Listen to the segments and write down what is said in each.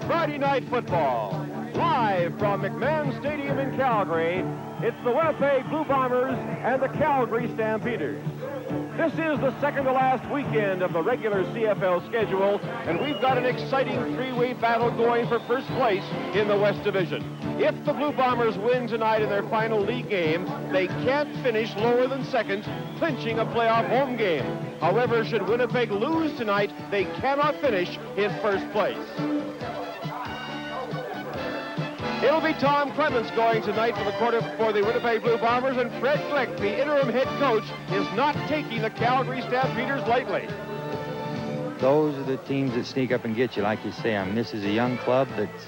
Friday night football, live from McMahon Stadium in Calgary. It's the Winnipeg Blue Bombers and the Calgary Stampeders. This is the second to last weekend of the regular CFL schedule, and we've got an exciting three-way battle going for first place in the West Division. If the Blue Bombers win tonight in their final league game, they can't finish lower than second, clinching a playoff home game. However, should Winnipeg lose tonight, they cannot finish in first place. It'll be Tom Clements going tonight for the Winnipeg Blue Bombers, and Fred Glick, the interim head coach, is not taking the Calgary Stampeders lightly. Those are the teams that sneak up and get you, like you say. I mean, this is a young club that's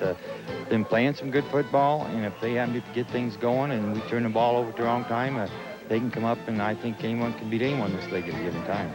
been playing some good football, and if they happen to get things going and we turn the ball over at the wrong time, they can come up, and I think anyone can beat anyone in this league at a given time.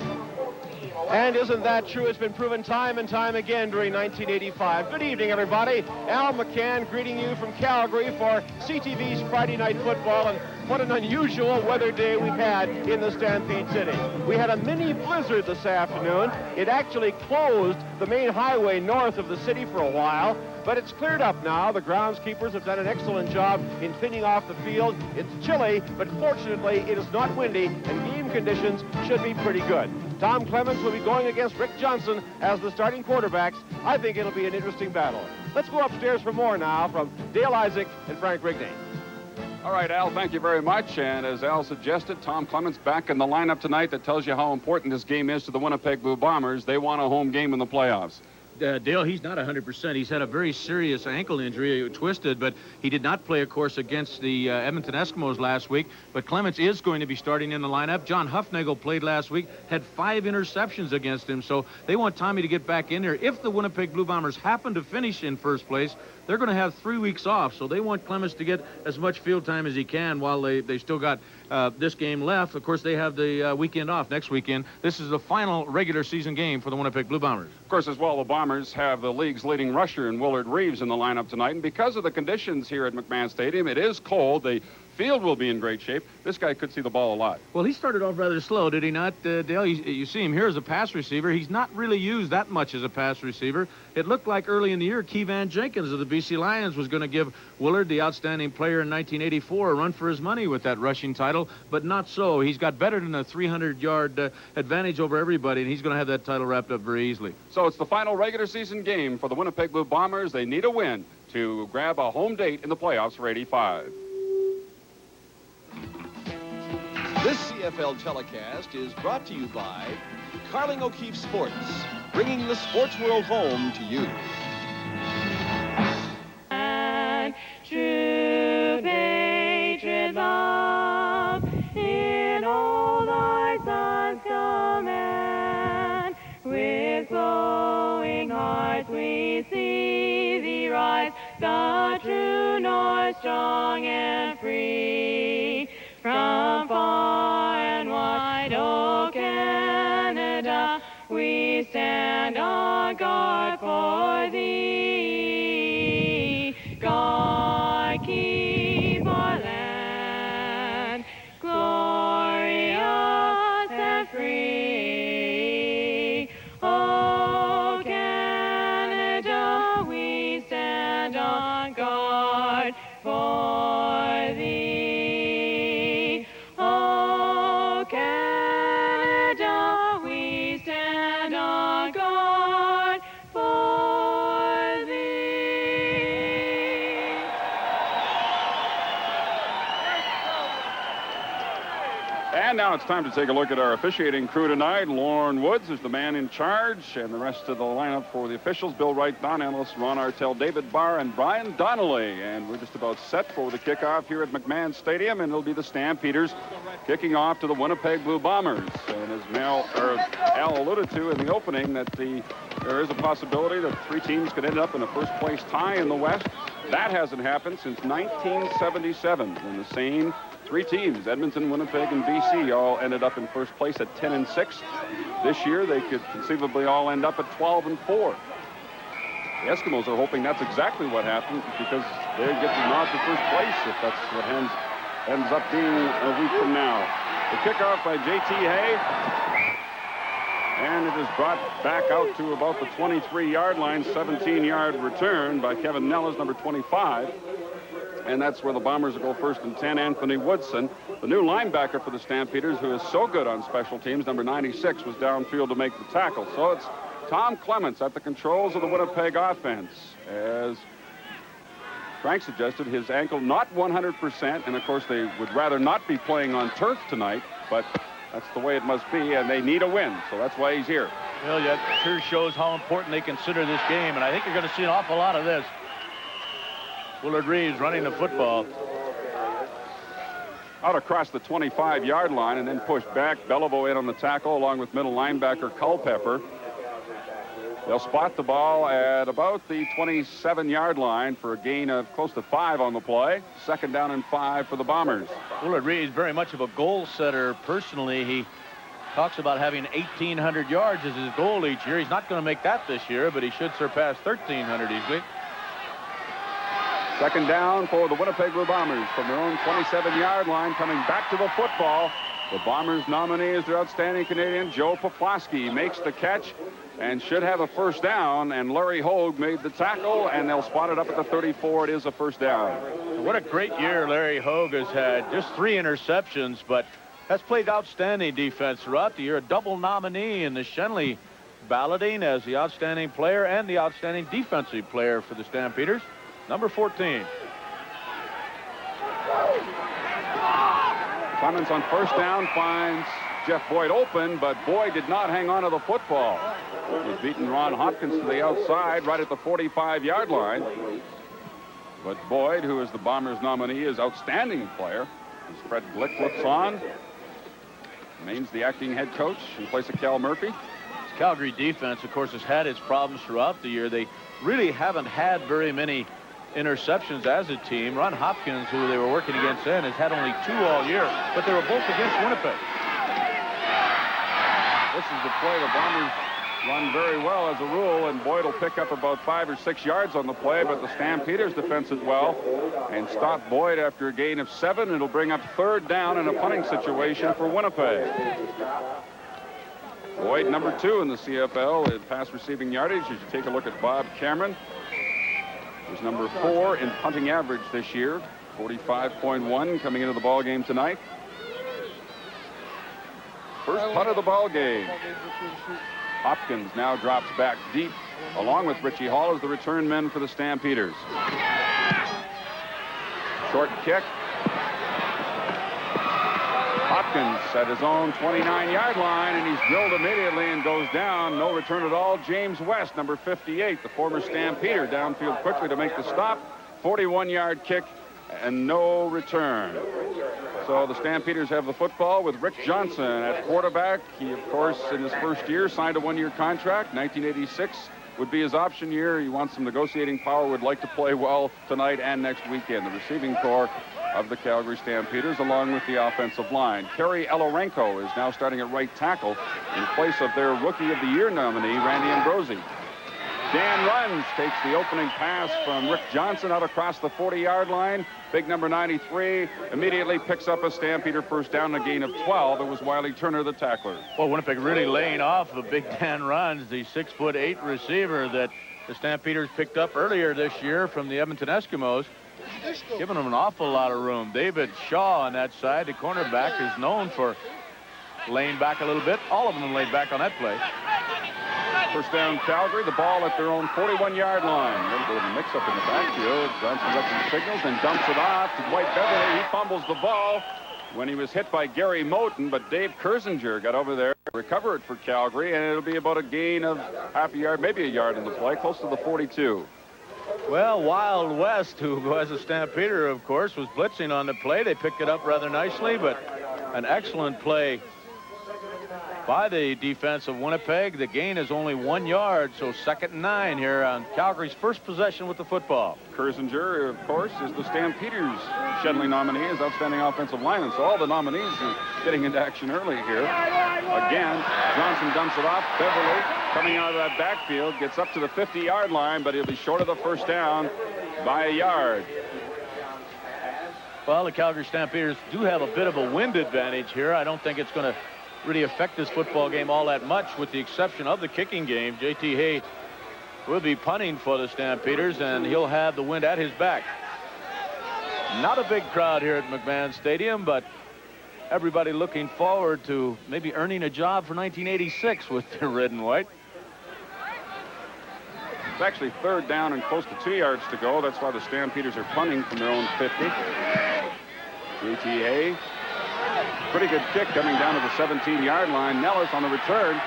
And isn't that true? It's been proven time and time again during 1985. Good evening, everybody. Al McCann greeting you from Calgary for CTV's Friday Night Football. And what an unusual weather day we've had in the Stampede City. We had a mini blizzard this afternoon. It actually closed the main highway north of the city for a while, but it's cleared up now. The groundskeepers have done an excellent job in thinning off the field. It's chilly, but fortunately it is not windy, and game conditions should be pretty good. Tom Clements will be going against Rick Johnson as the starting quarterbacks. I think it'll be an interesting battle. Let's go upstairs for more now from Dale Isaac and Frank Rigney. All right, Al, thank you very much. And as Al suggested, Tom Clements back in the lineup tonight. That tells you how important this game is to the Winnipeg Blue Bombers. They want a home game in the playoffs. Dale, he's not 100%. He's had a very serious ankle injury, twisted, but he did not play, of course, against the Edmonton Eskimos last week. But Clements is going to be starting in the lineup. John Huffnagel played last week, had 5 interceptions against him, so they want Tommy to get back in there. If the Winnipeg Blue Bombers happen to finish in first place, they're going to have 3 weeks off, so they want Clements to get as much field time as he can while they still got this game left. Of course, they have the weekend off next weekend. This is the final regular season game for the Winnipeg Blue Bombers. Of course, as well, the Bombers have the league's leading rusher in Willard Reeves in the lineup tonight, and because of the conditions here at McMahon Stadium, it is cold. The field will be in great shape. This guy could see the ball a lot. Well, he started off rather slow, did he not, Dale? You see him here as a pass receiver. He's not really used that much as a pass receiver. It looked like early in the year, Keevan Jenkins of the BC Lions was going to give Willard, the outstanding player in 1984, a run for his money with that rushing title, but not so. He's got better than a 300-yard advantage over everybody, and he's going to have that title wrapped up very easily. So it's the final regular season game for the Winnipeg Blue Bombers. They need a win to grab a home date in the playoffs for 85. This CFL telecast is brought to you by Carling O'Keefe Sports, bringing the sports world home to you. And true patriot love in all thy sons command. With glowing hearts we see thee rise, the true north, strong and free. From far and wide, O Canada, we stand on guard for thee. God keep our land glorious and free. O Canada, we stand on guard for thee. And now it's time to take a look at our officiating crew tonight. Lauren Woods is the man in charge, and the rest of the lineup for the officials: Bill Wright, Don Ellis, Ron Artell, David Barr, and Brian Donnelly. And we're just about set for the kickoff here at McMahon Stadium, and it'll be the Stampeders kicking off to the Winnipeg Blue Bombers. And as Al alluded to in the opening, that there is a possibility that 3 teams could end up in a first-place tie in the West. That hasn't happened since 1977, when the same 3 teams, Edmonton, Winnipeg, and BC, all ended up in first place at 10-6. This year, they could conceivably all end up at 12-4. The Eskimos are hoping that's exactly what happened, because they get the nod to first place if that's what ends up being a week from now. The kickoff by J.T. Hay. And it is brought back out to about the 23-yard line. 17-yard return by Kevin Nellis, number 25. And that's where the Bombers will go first and 10. Anthony Woodson, the new linebacker for the Stampeders, who is so good on special teams, number 96, was downfield to make the tackle. So it's Tom Clements at the controls of the Winnipeg offense. As Frank suggested, his ankle not 100%, and of course they would rather not be playing on turf tonight, but that's the way it must be, and they need a win, so that's why he's here. Well, that sure shows how important they consider this game, and I think you're going to see an awful lot of this. Willard Reeves running the football. Out across the 25-yard line and then pushed back. Beliveau in on the tackle along with middle linebacker Culpepper. They'll spot the ball at about the 27-yard line for a gain of close to 5 on the play. 2nd down and 5 for the Bombers. Willard Reeves very much of a goal setter personally. He talks about having 1,800 yards as his goal each year. He's not going to make that this year, but he should surpass 1,300 easily. 2nd down for the Winnipeg Blue Bombers from their own 27-yard line, coming back to the football. The Bombers nominee is their outstanding Canadian, Joe Poplawski. Makes the catch and should have a 1st down, and Larry Hogue made the tackle, and they'll spot it up at the 34. It is a 1st down. What a great year Larry Hogue has had. Just 3 interceptions, but has played outstanding defense throughout the year. A double nominee in the Shenley balloting as the outstanding player and the outstanding defensive player for the Stampeders. Number 14. Clemens on 1st down finds Jeff Boyd open, but Boyd did not hang on to the football. He's beaten Ron Hopkins to the outside right at the 45-yard line. But Boyd, who is the Bombers nominee, is outstanding player. As Fred Glick looks on, remains the acting head coach in place of Cal Murphy. This Calgary defense, of course, has had its problems throughout the year. They really haven't had very many interceptions as a team. Ron Hopkins, who they were working against then, has had only 2 all year, but they were both against Winnipeg. This is the play the Bombers run very well as a rule, and Boyd will pick up about 5 or 6 yards on the play, but the Stampeders defense as well and stop Boyd after a gain of 7. It'll bring up 3rd down in a punting situation for Winnipeg. Boyd, number 2 in the CFL in pass receiving yardage. As you take a look at Bob Cameron, he's number 4 in punting average this year, 45.1 coming into the ball game tonight. First punt of the ball game. Hopkins now drops back deep, along with Richie Hall as the return men for the Stampeders. Short kick. Hopkins at his own 29-yard line, and he's drilled immediately and goes down. No return at all. James West, number 58, the former Stampeder, downfield quickly to make the stop. 41-yard kick and no return. So the Stampeders have the football with Rick Johnson at quarterback. He, of course, in his first year, signed a 1-year contract. 1986 would be his option year. He wants some negotiating power, would like to play well tonight and next weekend. The receiving corps of the Calgary Stampeders, along with the offensive line. Kerry Elorenko is now starting at right tackle in place of their Rookie of the Year nominee, Randy Ambrosi. Dan runs, takes the opening pass from Rick Johnson out across the 40-yard line. Big number 93 immediately picks up a Stampeder 1st down, a gain of 12. It was Wiley Turner, the tackler. Well, Winnipeg really laying off of Big Dan Runs, the 6'8" receiver that the Stampeders picked up earlier this year from the Edmonton Eskimos, giving them an awful lot of room. David Shaw on that side, the cornerback, is known for laying back a little bit. All of them laid back on that play. 1st down Calgary, the ball at their own 41-yard line. A little bit of a mix-up in the backfield. Johnson got some signals and dumps it off to Dwight Beverly. He fumbles the ball when he was hit by Gary Moten, but Dave Kersinger got over there to recover it for Calgary, and it'll be about a gain of half a yard, maybe a yard in the play, close to the 42. Well, Wild West, who was a Stampeder, of course, was blitzing on the play. They picked it up rather nicely, but an excellent play by the defense of Winnipeg. The gain is only 1 yard, so 2nd and 9 here on Calgary's first possession with the football. Kersinger, of course, is the Stampeders' Shenley nominee as outstanding offensive lineman, so all the nominees are getting into action early here. Again, Johnson dumps it off. Beverly, coming out of that backfield, gets up to the 50-yard line, but he'll be short of the 1st down by a yard. Well, the Calgary Stampeders do have a bit of a wind advantage here. I don't think it's going to really affect this football game all that much, with the exception of the kicking game. J.T. Hay will be punting for the Stampeders, and he'll have the wind at his back. Not a big crowd here at McMahon Stadium, but everybody looking forward to maybe earning a job for 1986 with the red and white. It's actually third down and close to 2 yards to go. That's why the Stampeders are punting from their own 50. J.T. Hay, pretty good kick coming down to the 17-yard line. Nellis on the return.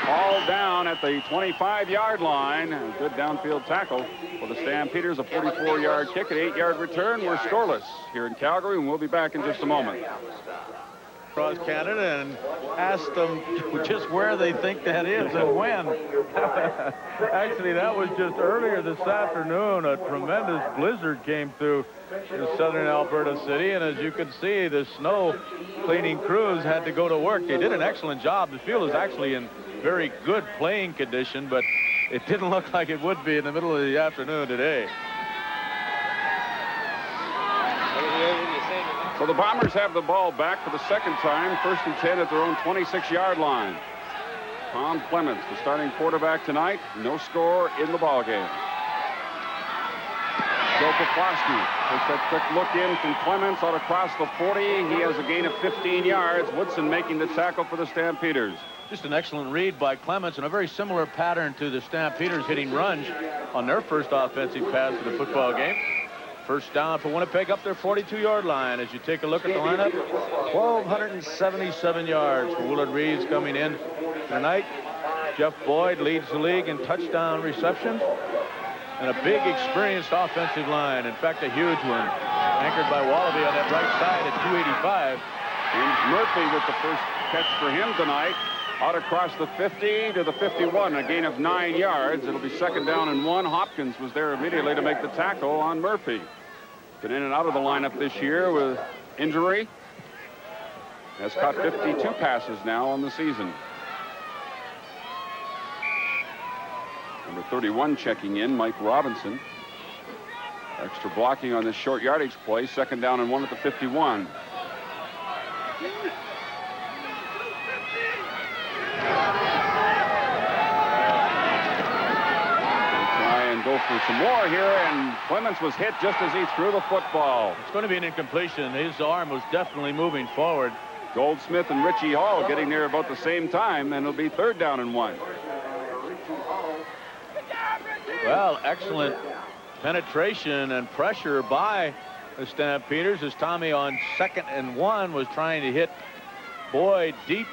All down at the 25-yard line. A good downfield tackle for the Stampeders. A 44-yard kick, an 8-yard return. We're scoreless here in Calgary, and we'll be back in just a moment. Across Canada and ask them just where they think that is and when. Actually, that was just earlier this afternoon. A tremendous blizzard came through in southern Alberta City, and as you can see, the snow cleaning crews had to go to work. They did an excellent job. The field is actually in very good playing condition, but it didn't look like it would be in the middle of the afternoon today. So the Bombers have the ball back for the second time. 1st and 10 at their own 26-yard line. Tom Clements, the starting quarterback tonight. No score in the ball game. Joe Poplawski takes that quick look in from Clements out across the 40. He has a gain of 15 yards. Woodson making the tackle for the Stampeders. Just an excellent read by Clements, and a very similar pattern to the Stampeders hitting Runge on their first offensive pass of the football game. First down for Winnipeg up their 42-yard line. As you take a look at the lineup, 1,277 yards for Willard Reeves coming in tonight. Jeff Boyd leads the league in touchdown receptions, and a big experienced offensive line. In fact, a huge one, anchored by Wallaby on that right side at 285. James Murphy with the first catch for him tonight. Out across the 50 to the 51, a gain of 9 yards. It'll be 2nd down and 1. Hopkins was there immediately to make the tackle on Murphy. Been in and out of the lineup this year with injury. Has caught 52 passes now on the season. Number 31 checking in, Mike Robinson. Extra blocking on this short yardage play. 2nd down and 1 at the 51. Go for some more here, and Clements was hit just as he threw the football. It's going to be an incompletion. His arm was definitely moving forward. Goldsmith and Richie Hall getting there about the same time, and it'll be 3rd down and 1. Well, excellent penetration and pressure by the Stampeders as Tommy on 2nd and 1 was trying to hit Boyd deep.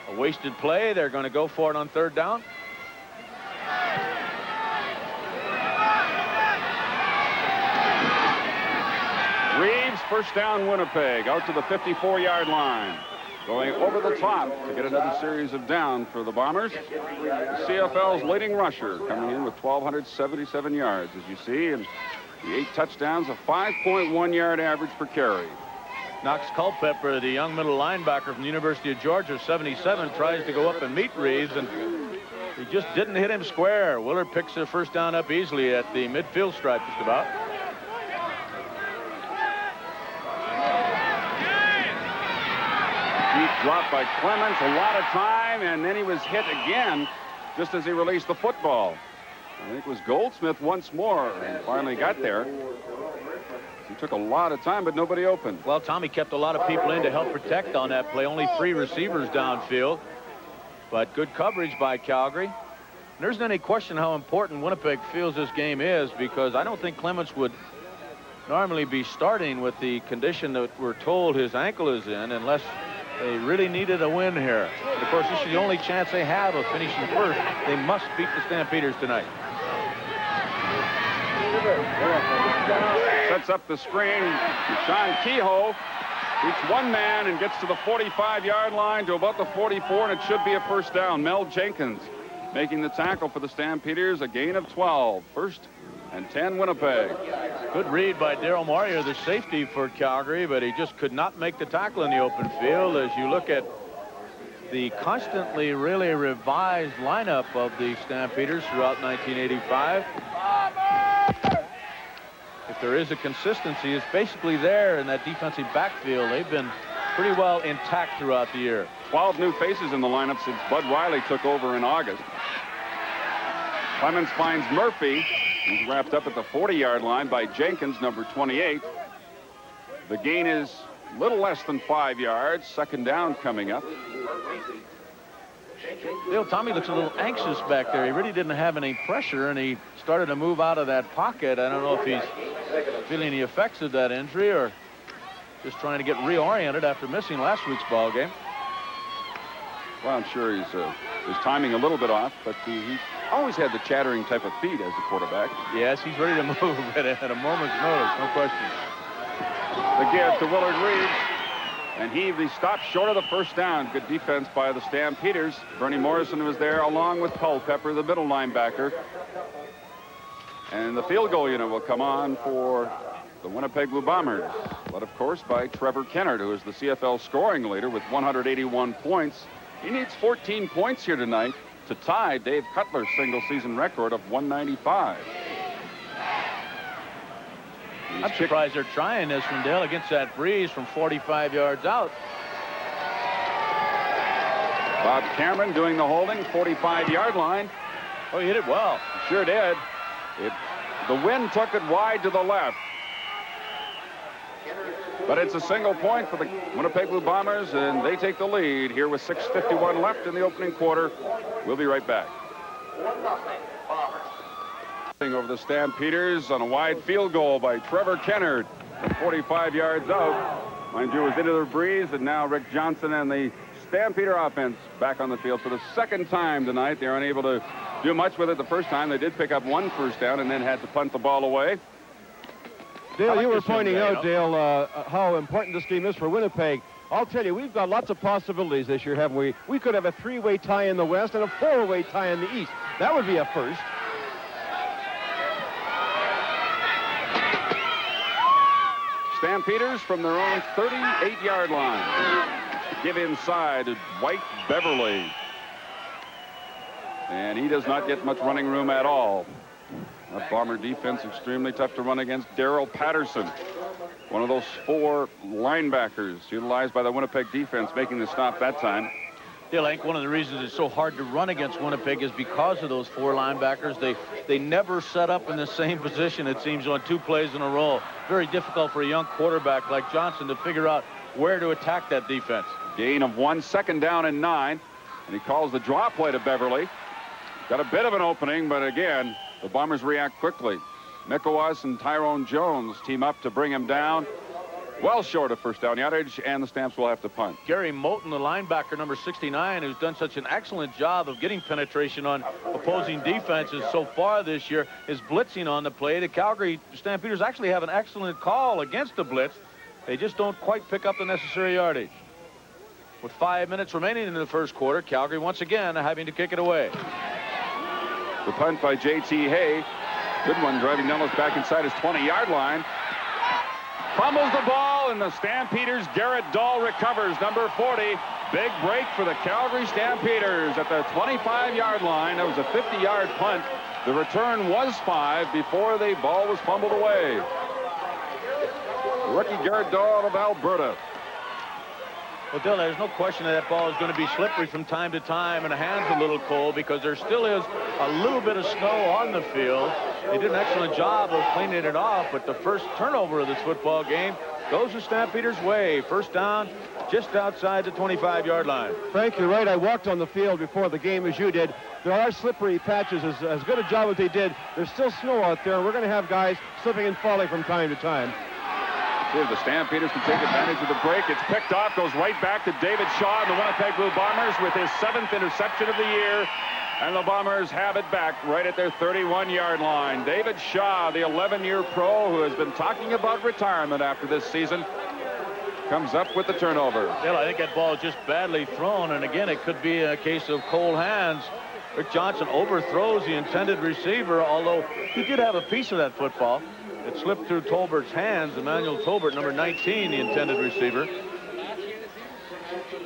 A wasted play. They're going to go for it on 3rd down. Reeves, 1st down Winnipeg, out to the 54-yard line. Going over the top to get another series of down for the Bombers. The CFL's leading rusher coming in with 1,277 yards, as you see, and the 8 touchdowns, a 5.1 yard average per carry. Knox Culpepper, the young middle linebacker from the University of Georgia, 77, tries to go up and meet Reeves, and he just didn't hit him square. Willard picks the 1st down up easily at the midfield stripe just about. Deep drop by Clements, a lot of time, and then he was hit again just as he released the football. I think it was Goldsmith once more and finally got there. He took a lot of time, but nobody opened. Well, Tommy kept a lot of people in to help protect on that play. Only 3 receivers downfield, but good coverage by Calgary. There isn't any question how important Winnipeg feels this game is, because I don't think Clements would normally be starting with the condition that we're told his ankle is in, unless they really needed a win here. But of course, this is the only chance they have of finishing first. They must beat the Stampeders tonight. Sets up the screen. Sean Kehoe beats one man and gets to the 45-yard line to about the 44, and it should be a 1st down. Mel Jenkins making the tackle for the Stampeders, a gain of 12. 1st and 10 Winnipeg. Good read by Daryl Moyer, the safety for Calgary, but he just could not make the tackle in the open field. As you look at the constantly really revised lineup of the Stampeders throughout 1985, if there is a consistency, it's basically there in that defensive backfield. They've been pretty well intact throughout the year. 12 new faces in the lineup since Bud Riley took over in August. Clemens finds Murphy. He's wrapped up at the 40-yard line by Jenkins, number 28. The gain is a little less than 5 yards. Second down coming up. Dale, Tommy looks a little anxious back there. He really didn't have any pressure, and he started to move out of that pocket. I don't know if he's feeling the effects of that injury or just trying to get reoriented after missing last week's ball game. Well, I'm sure his timing a little bit off, but he always had the chattering type of feet as a quarterback. Yes, he's ready to move at a moment's notice, no question. The give to Willard Reeves, and he stopped short of the first down. Good defense by the Stampeders. Bernie Morrison was there along with Culpepper, the middle linebacker. And the field goal unit will come on for the Winnipeg Blue Bombers, led, of course, by Trevor Kennard, who is the CFL scoring leader with 181 points. He needs 14 points here tonight to tie Dave Cutler's single-season record of 195. I'm surprised they're trying this one, Dale, against that breeze from 45 yards out. Bob Cameron doing the holding, 45-yard line. Oh, he hit it well. Sure did. The wind took it wide to the left. But it's a single point for the Winnipeg Blue Bombers, and they take the lead here with 6:51 left in the opening quarter. We'll be right back. Over the Stampeders on a wide field goal by Trevor Kennard from 45 yards out. Mind you, it was into the breeze, and now Rick Johnson and the Stampeder offense back on the field for the second time tonight. They're unable to do much with it the first time. They did pick up one first down and then had to punt the ball away. Dale, you were pointing out, Dale, how important this game is for Winnipeg. I'll tell you, we've got lots of possibilities this year, haven't we? We could have a three-way tie in the West and a four-way tie in the East. That would be a first. Stampeders from their own 38-yard line. Give inside to Dwight Beverly. And he does not get much running room at all. That Bomber defense extremely tough to run against. Daryl Patterson, one of those four linebackers utilized by the Winnipeg defense, making the stop that time. Dale, I think one of the reasons it's so hard to run against Winnipeg is because of those four linebackers. They never set up in the same position, it seems, on two plays in a row. Very difficult for a young quarterback like Johnson to figure out where to attack that defense. Gain of 1, second down and 9. And he calls the draw play to Beverly. Got a bit of an opening, but again, the Bombers react quickly. Mikowas and Tyrone Jones team up to bring him down. Well short of first down yardage, and the Stamps will have to punt. Gary Moulton, the linebacker, number 69, who's done such an excellent job of getting penetration on opposing defenses so far this year, is blitzing on the play. The Calgary Stampeders actually have an excellent call against the blitz. They just don't quite pick up the necessary yardage. With 5 minutes remaining in the first quarter, Calgary once again having to kick it away. The punt by J.T. Hay. Good one, driving Nellis back inside his 20-yard line. Fumbles the ball, and the Stampeders' Garrett Dahl recovers, number 40. Big break for the Calgary Stampeders at the 25-yard line. That was a 50-yard punt. The return was 5 before the ball was fumbled away. The rookie Garrett Dahl of Alberta. Well, Dale, there's no question that ball is going to be slippery from time to time, and the hand's a little cold because there still is a little bit of snow on the field. They did an excellent job of cleaning it off, but the first turnover of this football game goes the Stampeders' way. First down just outside the 25-yard line. Frank, you're right. I walked on the field before the game as you did. There are slippery patches. As good a job as they did, there's still snow out there, and we're going to have guys slipping and falling from time to time. See if the Stampeders can take advantage of the break. It's picked off, goes right back to David Shaw and the Winnipeg Blue Bombers with his 7th interception of the year. And the Bombers have it back right at their 31-yard line. David Shaw, the 11-year pro who has been talking about retirement after this season, comes up with the turnover. Well, I think that ball is just badly thrown, and again, it could be a case of cold hands. Rick Johnson overthrows the intended receiver, although he did have a piece of that football. It slipped through Tolbert's hands. Emmanuel Tolbert, number 19, the intended receiver.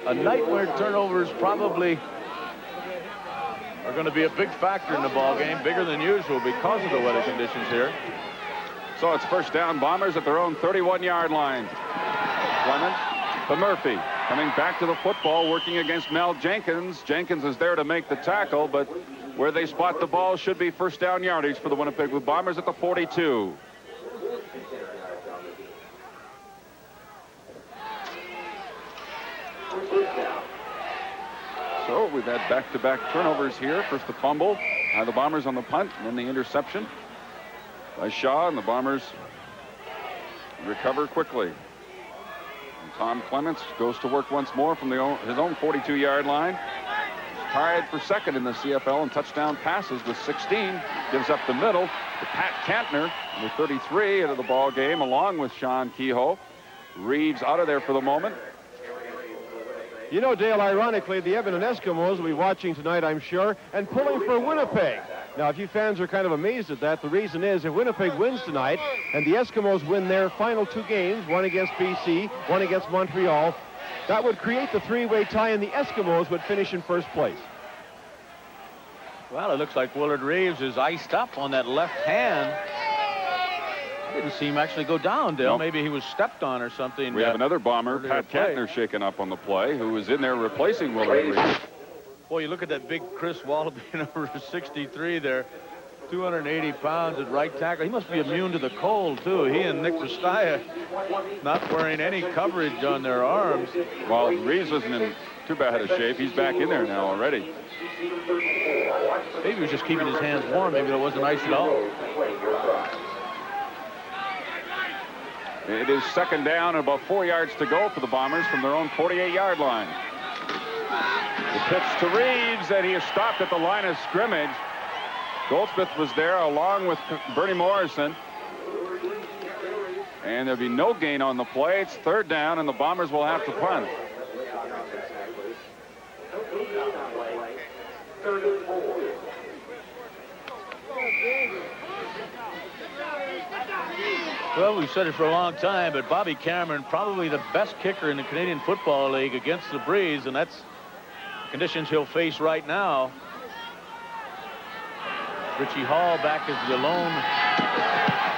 A night where turnovers probably are going to be a big factor in the ball game, bigger than usual because of the weather conditions here. So it's first down, Bombers at their own 31-yard line. Clemens to Murphy. Coming back to the football, working against Mel Jenkins. Jenkins is there to make the tackle, but where they spot the ball should be first down yardage for the Winnipeg Blue Bombers at the 42. So we've had back-to-back turnovers here. First the fumble by the Bombers on the punt, and then the interception by Shaw, and the Bombers recover quickly. And Tom Clements goes to work once more from his own 42-yard line. He's tied for second in the CFL in touchdown passes with 16. Gives up the middle to Pat Kantner, number 33, into the ball game, along with Sean Kehoe. Reeves out of there for the moment. You know, Dale, ironically, the Edmonton Eskimos will be watching tonight, I'm sure, and pulling for Winnipeg. Now, if you fans are kind of amazed at that, the reason is if Winnipeg wins tonight and the Eskimos win their final 2 games, one against BC, one against Montreal, that would create the 3-way tie, and the Eskimos would finish in first place. Well, it looks like Willard Reeves is iced up on that left hand. Didn't see him actually go down, Dale. Nope. Maybe he was stepped on or something. We have another Bomber, Pat Kantner, shaken up on the play, who was in there replacing Willard Reeves. Boy, you look at that big Chris Wallaby, number 63 there, 280 pounds at right tackle. He must be immune to the cold, too. He and Nick Rastaya not wearing any coverage on their arms. Well, Reeves isn't in too bad of shape. He's back in there now already. Maybe he was just keeping his hands warm. Maybe it wasn't ice at all. It is second down and about 4 yards to go for the Bombers from their own 48-yard line. The pitch to Reeves, and he is stopped at the line of scrimmage. Goldsmith was there along with Bernie Morrison. And there'll be no gain on the play. It's third down, and the Bombers will have to punt. Well, we've said it for a long time, but Bobby Cameron, probably the best kicker in the Canadian Football League against the breeze, and that's the conditions he'll face right now. Richie Hall back as the lone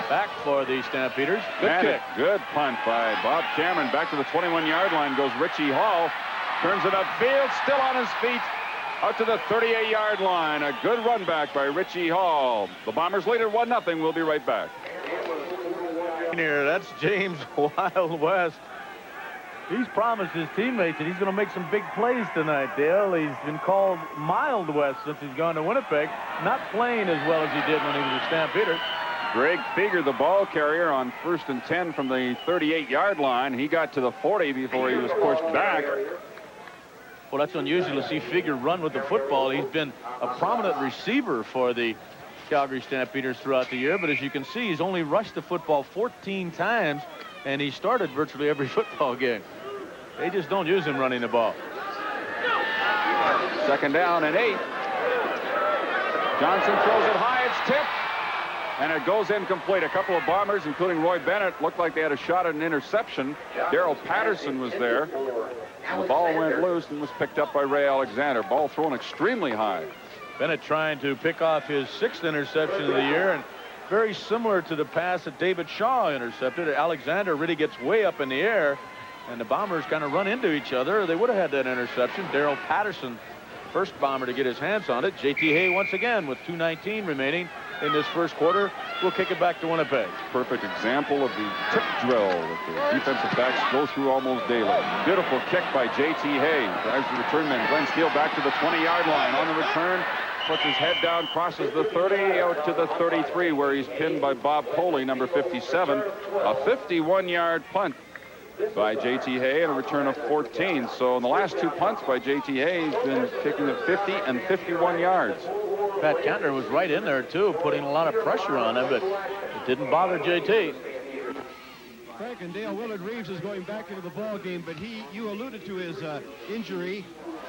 back for the Stampeders. Good kick. Good punt by Bob Cameron. Back to the 21-yard line goes Richie Hall. Turns it upfield, still on his feet, out to the 38-yard line. A good run back by Richie Hall. The Bombers lead at 1-0. We'll be right back. Here, that's James Wild West. He's promised his teammates that he's going to make some big plays tonight, Dale. He's been called Mild West since he's gone to Winnipeg, not playing as well as he did when he was a Stampeder. Greg Feger, the ball carrier, on 1st and 10 from the 38-yard line. He got to the 40 before he was pushed back. Well, that's unusual to see Feger run with the football. He's been a prominent receiver for the Calgary Stampeders throughout the year, but as you can see, he's only rushed the football 14 times, and he started virtually every football game. They just don't use him running the ball. Second down and 8. Johnson throws it high. It's tipped, and it goes incomplete. A couple of Bombers, including Roy Bennett, looked like they had a shot at an interception. Daryl Patterson was there. And the ball went loose and was picked up by Ray Alexander. Ball thrown extremely high. Bennett trying to pick off his 6th interception of the year, and very similar to the pass that David Shaw intercepted. Alexander really gets way up in the air, and the Bombers kind of run into each other. They would have had that interception. Daryl Patterson, first Bomber to get his hands on it. J.T. Hay once again with 2:19 remaining in this first quarter. We'll kick it back to Winnipeg. Perfect example of the tip drill that the defensive backs go through almost daily. Beautiful kick by J.T. Hay. Drives the return man Glenn Steele back to the 20-yard line. On the return, puts his head down, crosses the 30 out to the 33, where he's pinned by Bob Coley, number 57. A 51-yard punt by J.T. Hay and a return of 14. So in the last 2 punts by J.T. Hay, he's been kicking at 50 and 51 yards. Pat Kantner was right in there, too, putting a lot of pressure on him, but it didn't bother J.T. Frank and Dale, Willard Reeves is going back into the ball game, but you alluded to his injury.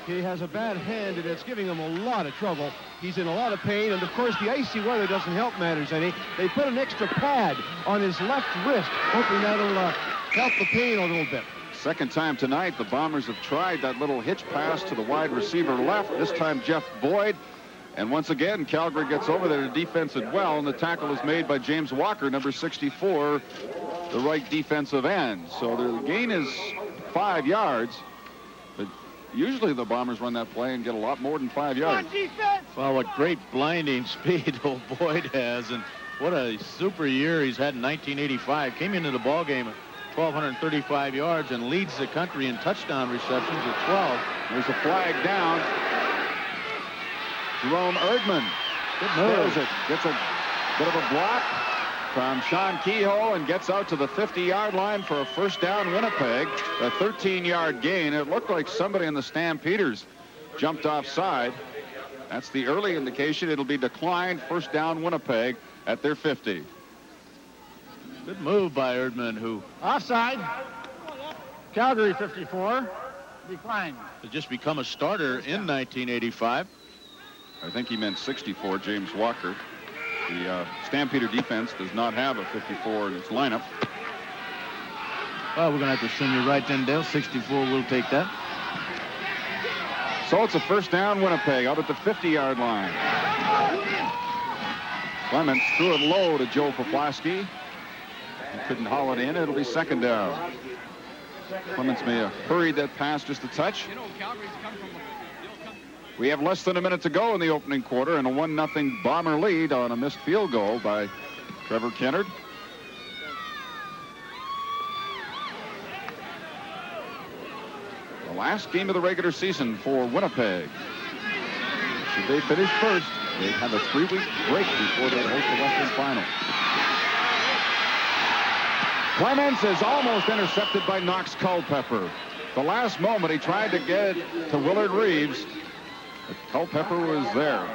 He has a bad hand, and it's giving him a lot of trouble. He's in a lot of pain, and of course the icy weather doesn't help matters any. They put an extra pad on his left wrist, hoping that'll help the pain a little bit. Second time tonight, the Bombers have tried that little hitch pass to the wide receiver left. This time Jeff Boyd. And once again, Calgary gets over there to defense it well, and the tackle is made by James Walker, number 64, the right defensive end. So the gain is 5 yards. But usually the Bombers run that play and get a lot more than 5 yards. Well, what great blinding speed old Boyd has, and what a super year he's had in 1985. Came into the ball game at 1,235 yards and leads the country in touchdown receptions at 12. There's a flag down. Jerome Erdman throws it, gets a bit of a block from Sean Kehoe and gets out to the 50-yard line for a first down Winnipeg. A 13-yard gain. It looked like somebody in the Stampeders jumped offside. That's the early indication. It'll be declined. First down Winnipeg at their 50. Good move by Erdman, who Offside. Calgary 54. Decline. has just become a starter in 1985. I think he meant 64, James Walker. The Stampeder defense does not have a 54 in its lineup. Well, we're going to have to send you right then, Dale. 64 will take that. So it's a first down Winnipeg out at the 50-yard line. Clements threw it low to Joe Poplaski. He couldn't haul it in. It'll be second down. Clements may have hurried that pass just a touch. We have less than a minute to go in the opening quarter and a 1-0 Bomber lead on a missed field goal by Trevor Kennard. The last game of the regular season for Winnipeg. Should they finish first, they have a 3-week break before they host the Western Final. Clements is almost intercepted by Knox Culpepper. The last moment he tried to get it to Willard Reeves. But Culpepper was there.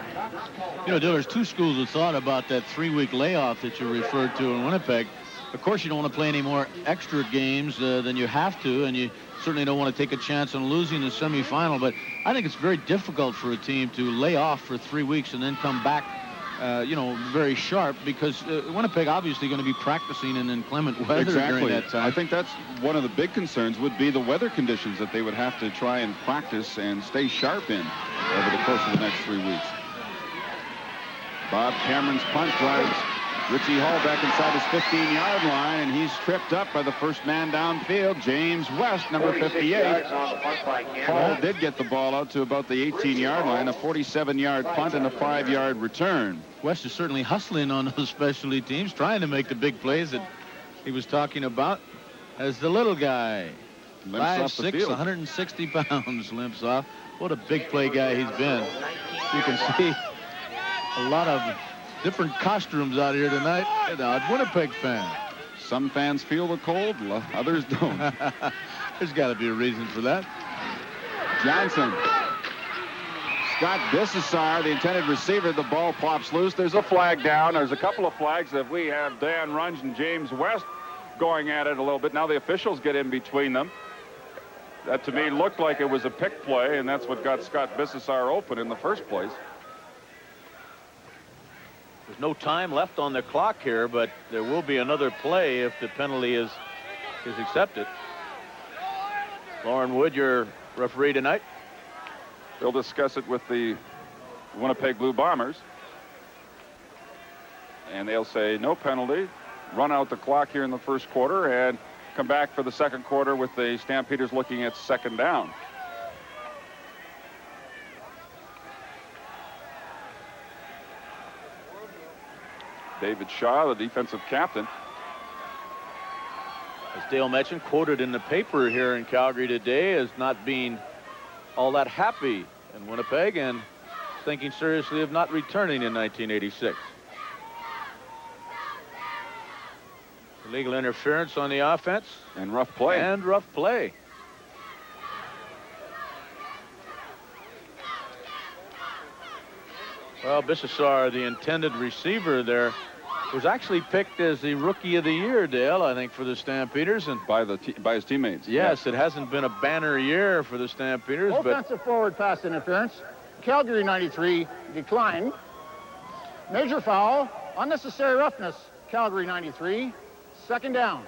You know, there's two schools of thought about that 3-week layoff that you referred to in Winnipeg. Of course, you don't want to play any more extra games than you have to, and you certainly don't want to take a chance on losing the semifinal. But I think it's very difficult for a team to lay off for 3 weeks and then come back, you know, very sharp, because Winnipeg obviously going to be practicing in inclement weather during that time. I think that's one of the big concerns would be the weather conditions that they would have to try and practice and stay sharp in over the course of the next 3 weeks. Bob Cameron's punt drives Richie Hall back inside his 15-yard line, and he's tripped up by the first man downfield, James West, number 58. Hall did get the ball out to about the 18-yard line, a 47-yard punt and a 5-yard return. West is certainly hustling on those specialty teams, trying to make the big plays that he was talking about. As the little guy, 5'6", 160 pounds, limps off. What a big play guy he's been. You can see a lot of different costumes out here tonight. An odd Winnipeg fan. Some fans feel the cold, others don't. There's got to be a reason for that. Johnson. Scott Bissessar, the intended receiver. The ball pops loose. There's a flag down. There's a couple of flags that we have Dan Runge and James West going at it a little bit. Now the officials get in between them. That to me looked like it was a pick play, and that's what got Scott Bissessar open in the first place. There's no time left on the clock here, but there will be another play if the penalty is accepted. Lauren Wood, your referee tonight. They'll discuss it with the Winnipeg Blue Bombers. And they'll say no penalty, run out the clock here in the first quarter, and come back for the second quarter with the Stampeders looking at second down. David Shaw, the defensive captain. As Dale mentioned, quoted in the paper here in Calgary today as not being all that happy in Winnipeg and thinking seriously of not returning in 1986. Illegal interference on the offense. And rough play. And rough play. Well, Bissessar, the intended receiver there, was actually picked as the Rookie of the Year, Dale, I think, for the Stampeders. And by his teammates. Yes, it hasn't been a banner year for the Stampeders. Offensive forward pass interference. Calgary 93, decline. Major foul, unnecessary roughness. Calgary 93, second down.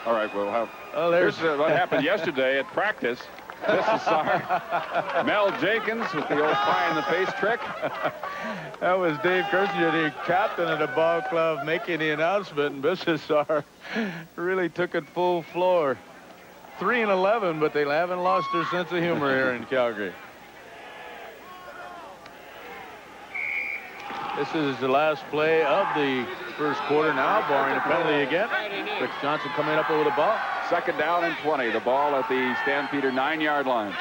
All right, we'll have. Oh, here's what happened yesterday at practice. Bissessar, Mel Jenkins with the old pie in the face trick. That was Dave Kirsinger, the captain of the ball club, making the announcement, and Bissessar really took it full floor. 3-11, but they haven't lost their sense of humor here in Calgary. This is the last play of the first quarter now, barring a penalty again. Rick Johnson coming up over the ball. Second down and 20. The ball at the Stampeder 9-yard line.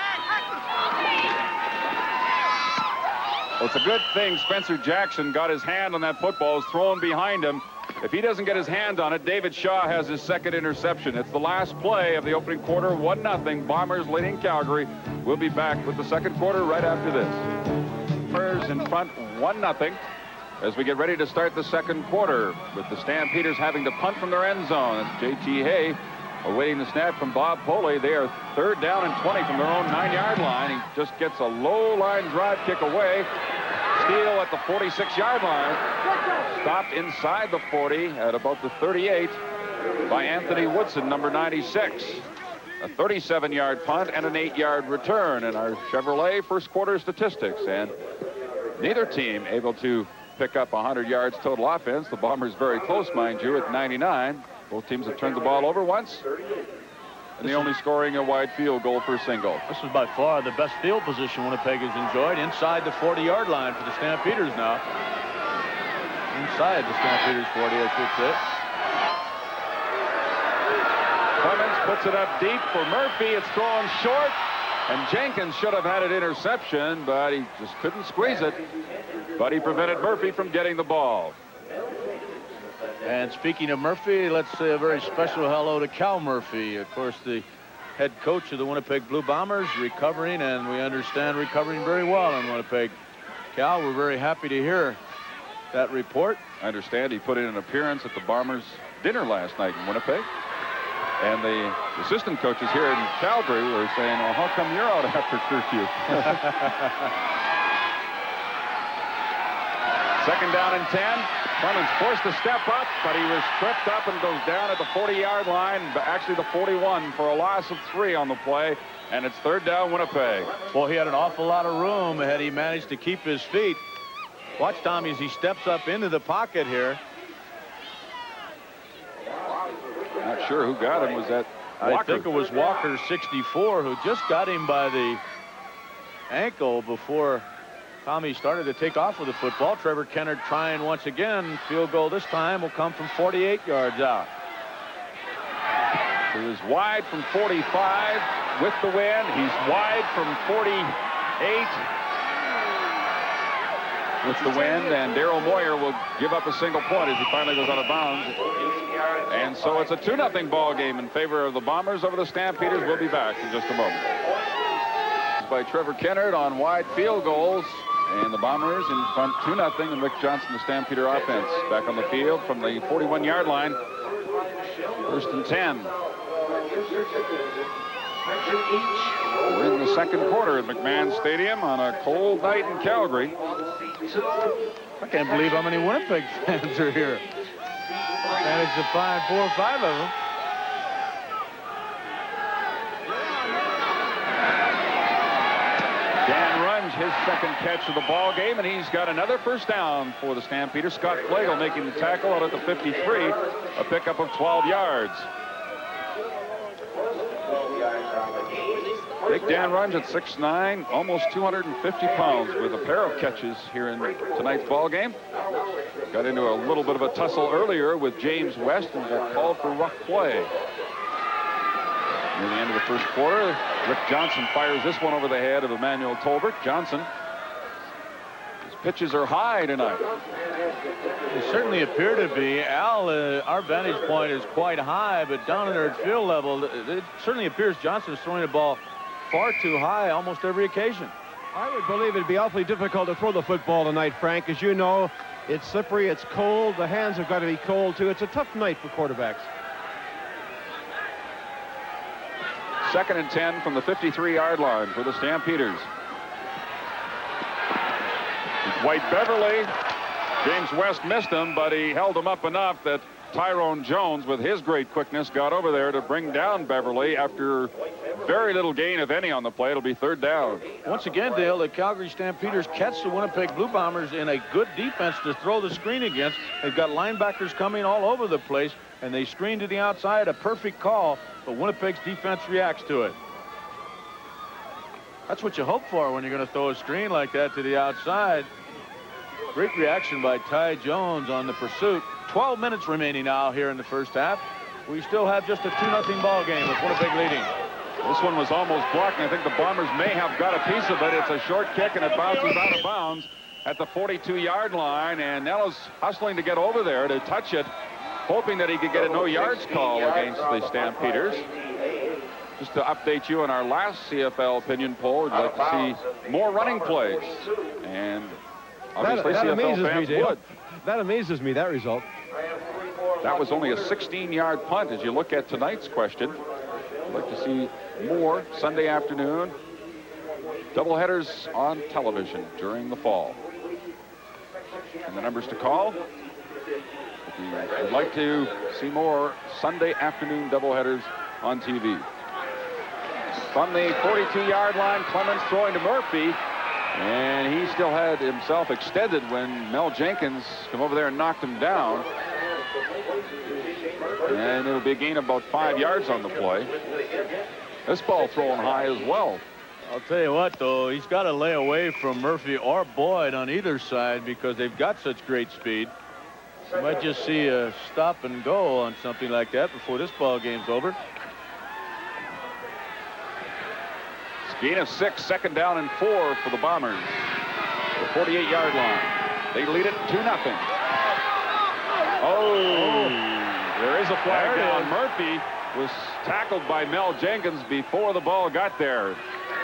Well, it's a good thing Spencer Jackson got his hand on that football. It's thrown behind him. If he doesn't get his hand on it, David Shaw has his second interception. It's the last play of the opening quarter, 1-0. Bombers leading Calgary. We'll be back with the second quarter right after this. Bombers in front, 1-0. As we get ready to start the second quarter, with the Stampeders having to punt from their end zone. It's J.T. Hay awaiting the snap from Bob Foley. They are third down and 20 from their own 9-yard line. He just gets a low line drive kick away. Steal at the 46-yard line. Stopped inside the 40 at about the 38 by Anthony Woodson, number 96. A 37-yard punt and an 8-yard return in our Chevrolet first quarter statistics. And neither team able to pick up 100 yards total offense. The Bombers very close, mind you, at 99. Both teams have turned the ball over once, and the only scoring a wide field goal per single. This is by far the best field position Winnipeg has enjoyed, inside the 40-yard line for the Stampeders now. Inside the Stampeders 40, I should say. Clemens puts it up deep for Murphy. It's thrown short, and Jenkins should have had an interception, but he just couldn't squeeze it. But he prevented Murphy from getting the ball. And speaking of Murphy, let's say a very special hello to Cal Murphy, of course, the head coach of the Winnipeg Blue Bombers, recovering, and we understand recovering very well in Winnipeg. Cal, we're very happy to hear that report. I understand he put in an appearance at the Bombers dinner last night in Winnipeg. And the assistant coaches here in Calgary were saying, well, how come you're out after curfew? Second down and 10. Clemens forced to step up, but he was tripped up and goes down at the 40-yard line, but actually the 41 for a loss of 3 on the play, and it's third down Winnipeg. Well, he had an awful lot of room had he managed to keep his feet. Watch Tommy as he steps up into the pocket here. Not sure who got him. Was that Walker? I think it was Walker, 64, who just got him by the ankle before Tommy started to take off with the football. Trevor Kennard trying once again. Field goal this time will come from 48 yards out. He was wide from 45 with the win. He's wide from 48 with the win, and Daryl Moyer will give up a single point as he finally goes out of bounds. And so it's a 2-0 ball game in favor of the Bombers over the Stampeders. We'll be back in just a moment. By Trevor Kennard on wide field goals, and the Bombers in front 2-0, and Rick Johnson, the Stampeder offense, back on the field from the 41-yard line. First and 10. We're in the second quarter at McMahon Stadium on a cold night in Calgary. I can't believe how many Winnipeg fans are here. Managed to find 4 or 5 of them. Dan Runge, his second catch of the ball game, and he's got another first down for the Stampeders. Scott Flagel making the tackle out at the 53, a pickup of 12 yards. Big Dan Runge at 6'9", almost 250 pounds, with a pair of catches here in tonight's ball game. Got into a little bit of a tussle earlier with James West and got called for rough play. Near the end of the first quarter, Rick Johnson fires this one over the head of Emmanuel Tolbert. Johnson, his pitches are high tonight. They certainly appear to be. Al, our vantage point is quite high, but down in their field level, it certainly appears Johnson is throwing the ball far too high almost every occasion. I would believe it'd be awfully difficult to throw the football tonight, Frank. As you know, it's slippery, it's cold, the hands have got to be cold too. It's a tough night for quarterbacks. Second and 10 from the 53-yard line for the Stampeders. White Beverly. James West missed him, but he held him up enough that Tyrone Jones, with his great quickness, got over there to bring down Beverly after very little gain, if any, on the play. It'll be third down. Once again, Dale, the Calgary Stampeders catch the Winnipeg Blue Bombers in a good defense to throw the screen against. They've got linebackers coming all over the place, and they screen to the outside, a perfect call, but Winnipeg's defense reacts to it. That's what you hope for when you're going to throw a screen like that to the outside. Great reaction by Ty Jones on the pursuit. 12 minutes remaining now here in the first half. We still have just a 2-0 ball game with Winnipeg leading. This one was almost blocking. I think the Bombers may have got a piece of it. It's a short kick, and it bounces out of bounds at the 42-yard line, and Nellis hustling to get over there to touch it, hoping that he could get a no-yards call against the Stampeders. Just to update you on our last CFL opinion poll, we'd like to see more running plays, and obviously that CFL amazes fans me, Dale. would. That amazes me, that result. That was only a 16-yard punt. As you look at tonight's question, I'd like to see more Sunday afternoon doubleheaders on television during the fall. And the numbers to call, if you would like to see more Sunday afternoon doubleheaders on TV. From the 42-yard line, Clemens throwing to Murphy, and he still had himself extended when Mel Jenkins came over there and knocked him down. And it'll be a gain of about 5 yards on the play. This ball thrown high as well. I'll tell you what, though, he's got to lay away from Murphy or Boyd on either side because they've got such great speed. You might just see a stop and go on something like that before this ball game's over. Gain of 6, second down and 4 for the Bombers. The 48-yard line. They lead it 2-0. Oh, there is a flag down. Murphy was tackled by Mel Jenkins before the ball got there.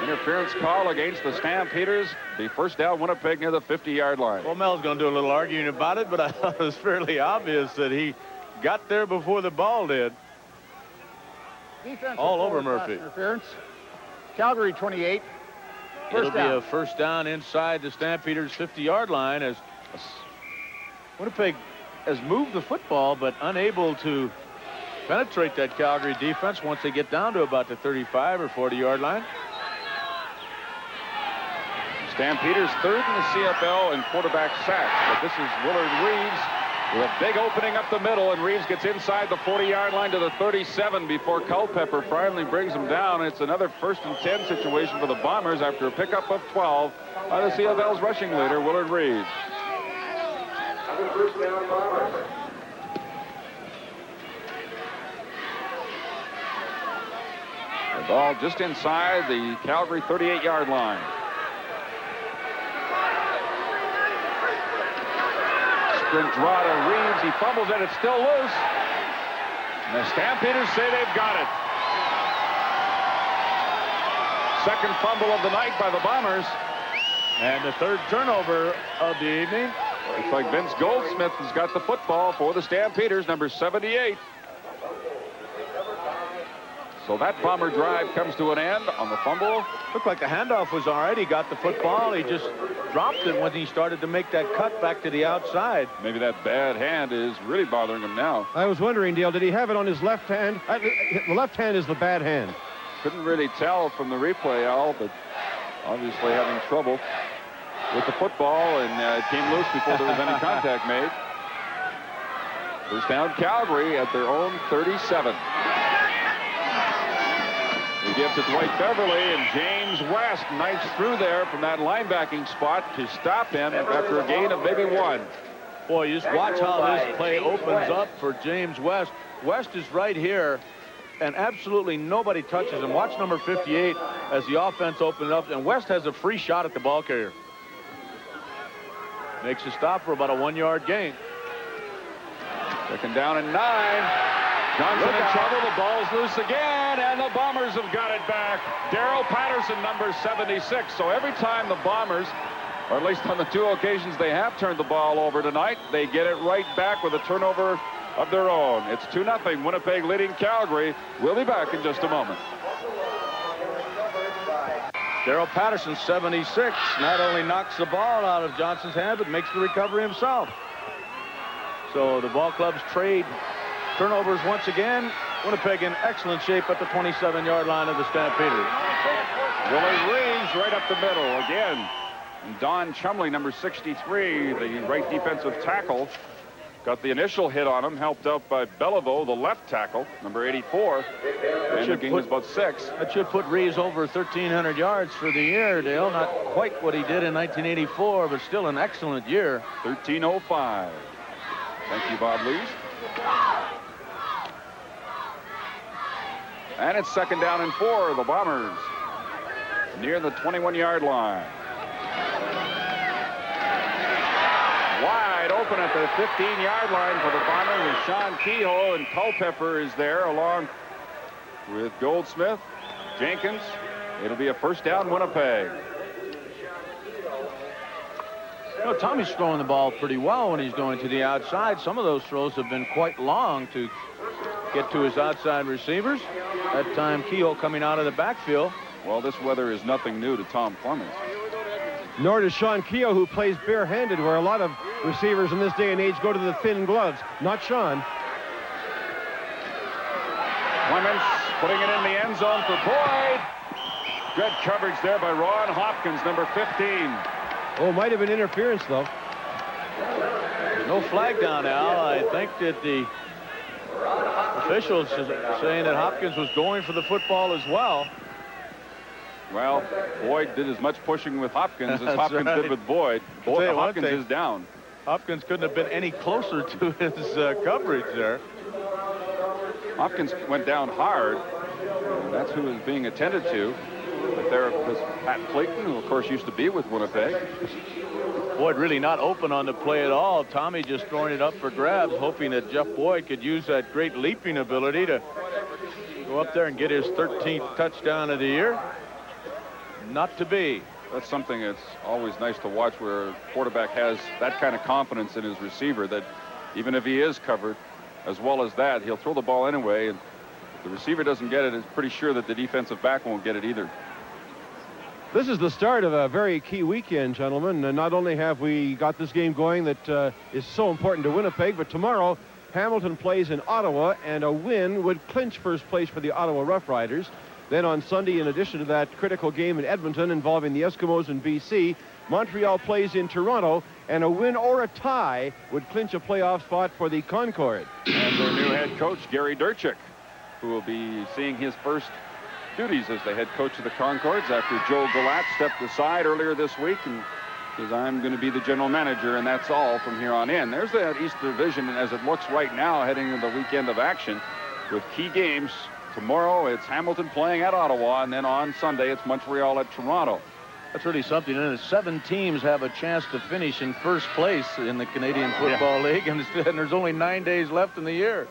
Interference call against the Stampeders. The first down, Winnipeg near the 50-yard line. Well, Mel's going to do a little arguing about it, but I thought it was fairly obvious that he got there before the ball did. Defensive all over forward Murphy. pass interference. Calgary 28. It'll be a first down inside the Stampeders' 50-yard line as Winnipeg has moved the football but unable to penetrate that Calgary defense once they get down to about the 35 or 40-yard line. Stampeders third in the CFL in quarterback sacks, but this is Willard Reeves with a big opening up the middle, and Reeves gets inside the 40-yard line to the 37 before Culpepper finally brings him down. It's another 1st and 10 situation for the Bombers after a pickup of 12 by the CFL's rushing leader, Willard Reeves. The ball just inside the Calgary 38-yard line. Sprint draw to Reeves. He fumbles it. It's still loose. And the Stampeders say they've got it. Second fumble of the night by the Bombers. And the third turnover of the evening. Looks like Vince Goldsmith has got the football for the Stampeders, number 78. So that Bomber drive comes to an end on the fumble. Looked like the handoff was all right. He got the football. He just dropped it when he started to make that cut back to the outside. Maybe that bad hand is really bothering him now. I was wondering, Dale, did he have it on his left hand? The left hand is the bad hand. Couldn't really tell from the replay, Al, but obviously having trouble with the football, and it came loose before there was any contact made. First down, Calgary at their own 37. They give to Dwight Beverly, and James West knifes through there from that linebacking spot to stop him after a gain of maybe 1. Boy, you just watch how this play opens up for James West. West is right here, and absolutely nobody touches him. Watch number 58 as the offense opens up, and West has a free shot at the ball carrier. Makes a stop for about a 1-yard gain. Second down and 9. Johnson in trouble. The ball's loose again, and the Bombers have got it back. Darrell Patterson, number 76. So every time the Bombers, or at least on the 2 occasions they have turned the ball over tonight, they get it right back with a turnover of their own. It's 2-0. Winnipeg leading Calgary. We'll be back in just a moment. Darrell Patterson, 76, not only knocks the ball out of Johnson's hand, but makes the recovery himself. So the ball clubs trade Turnovers once again. Winnipeg in excellent shape at the 27-yard line of the Stampeders. Willie Reeves right up the middle again. And Don Chumley, number 63, the right defensive tackle, got the initial hit on him, helped out by Beliveau, the left tackle, number 84. And the gain was about 6. That should put Reeves over 1,300 yards for the year, Dale. Not quite what he did in 1984, but still an excellent year. 13:05. Thank you, Bob Lees. And it's 2nd down and 4. The Bombers near the 21-yard line. Wide open at the 15-yard line for the Bombers with Sean Kehoe, and Culpepper is there along with Goldsmith, Jenkins. It'll be a 1st down Winnipeg. You know, Tommy's throwing the ball pretty well when he's going to the outside. Some of those throws have been quite long to get to his outside receivers. That time Kehoe coming out of the backfield. Well, this weather is nothing new to Tom Clemens. Nor does Sean Kehoe, who plays barehanded, where a lot of receivers in this day and age go to the thin gloves. Not Sean. Clemens putting it in the end zone for Boyd. Good coverage there by Ron Hopkins, number 15. Oh, might have been interference, though. No flag down, Al. I think that the officials are saying that Hopkins was going for the football as well. Well, Boyd did as much pushing with Hopkins as Hopkins did with Boyd. Hopkins is down. Hopkins couldn't have been any closer to his coverage there. Hopkins went down hard. And that's who is being attended to. But there was Pat Clayton, who, of course, used to be with Winnipeg. Boyd really not open on the play at all. Tommy just throwing it up for grabs, hoping that Jeff Boyd could use that great leaping ability to go up there and get his 13th touchdown of the year. Not to be. That's something that's always nice to watch, where a quarterback has that kind of confidence in his receiver that even if he is covered as well as that, he'll throw the ball anyway. And if the receiver doesn't get it, it's pretty sure that the defensive back won't get it either. This is the start of a very key weekend, gentlemen. Not only have we got this game going that is so important to Winnipeg, but tomorrow Hamilton plays in Ottawa, and a win would clinch first place for the Ottawa Rough Riders. Then on Sunday, in addition to that critical game in Edmonton involving the Eskimos and BC, Montreal plays in Toronto, and a win or a tie would clinch a playoff spot for the Concord. And their new head coach, Gary Durchik, who will be seeing his first duties as the head coach of the Concords after Joe Galat stepped aside earlier this week and says, I'm going to be the general manager, and that's all from here on in. There's that East Division as it looks right now, heading into the weekend of action with key games. Tomorrow it's Hamilton playing at Ottawa, and then on Sunday it's Montreal at Toronto. That's really something. And 7 teams have a chance to finish in first place in the Canadian Football League, and there's only 9 days left in the year.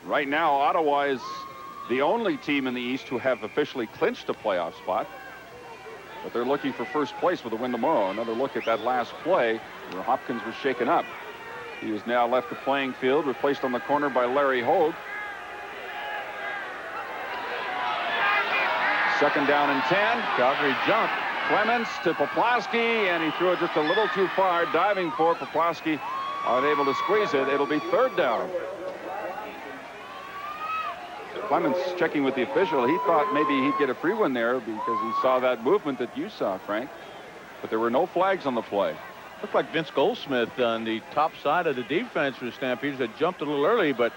Right now, Ottawa is the only team in the East who have officially clinched a playoff spot, but they're looking for first place with a win tomorrow. Another look at that last play where Hopkins was shaken up. He has now left the playing field, replaced on the corner by Larry Hogue. 2nd down and 10. Calgary jump. Clements to Poplawski, and he threw it just a little too far, diving for it. Poplawski unable to squeeze it. It'll be 3rd down. Clements checking with the official. He thought maybe he'd get a free one there because he saw that movement that you saw, Frank. But there were no flags on the play. Looked like Vince Goldsmith on the top side of the defense for the Stampeders had jumped a little early, but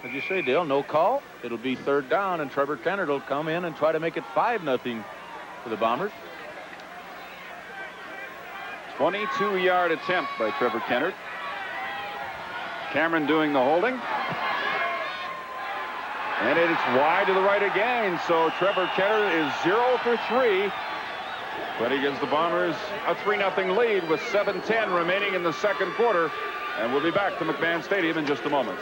as you say, Dale, no call. It'll be 3rd down, and Trevor Kennard will come in and try to make it 5-0 for the Bombers. 22-yard attempt by Trevor Kennard. Cameron doing the holding. And it's wide to the right again, so Trevor Kennard is 0 for 3. But he gives the Bombers a 3-0 lead with 7:10 remaining in the 2nd quarter. And we'll be back to McMahon Stadium in just a moment.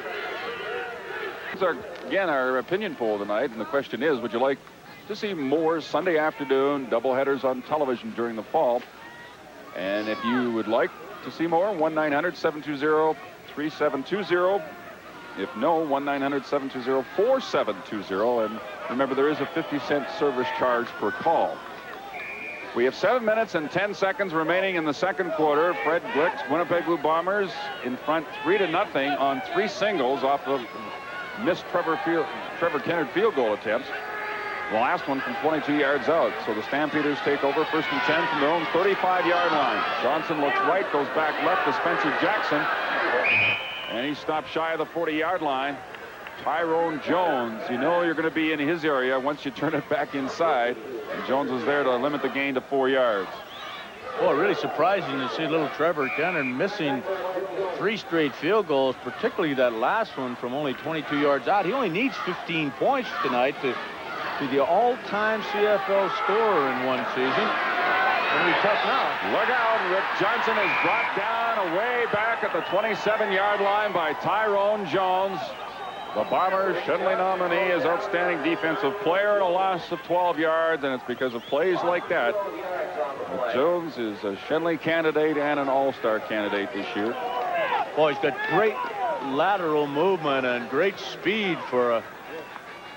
This is our opinion poll tonight, and the question is, would you like to see more Sunday afternoon doubleheaders on television during the fall? And if you would like to see more, 1-900-720-3720. If no, 1-900-720-4720. And remember, there is a 50-cent service charge per call. We have 7 minutes and 10 seconds remaining in the second quarter. Fred Glick's Winnipeg Blue Bombers in front 3-0 on 3 singles off of missed Trevor Kennard field goal attempts. The last one from 22 yards out. So the Stampeders take over 1st and 10 from their own 35-yard line. Johnson looks right, goes back left to Spencer Jackson. And he stopped shy of the 40-yard line. Tyrone Jones, you know you're going to be in his area once you turn it back inside. And Jones was there to limit the gain to 4 yards. Boy, really surprising to see little Trevor Kennard missing 3 straight field goals, particularly that last one from only 22 yards out. He only needs 15 points tonight to be the all-time CFL scorer in one season. It'll be tough now. Look out, Rick Johnson is brought down away back at the 27-yard line by Tyrone Jones. The Bombers' Shenley nominee is outstanding defensive player, and a loss of 12 yards, and it's because of plays like that. Jones is a Shenley candidate and an all-star candidate this year. Boy, he's got great lateral movement and great speed for a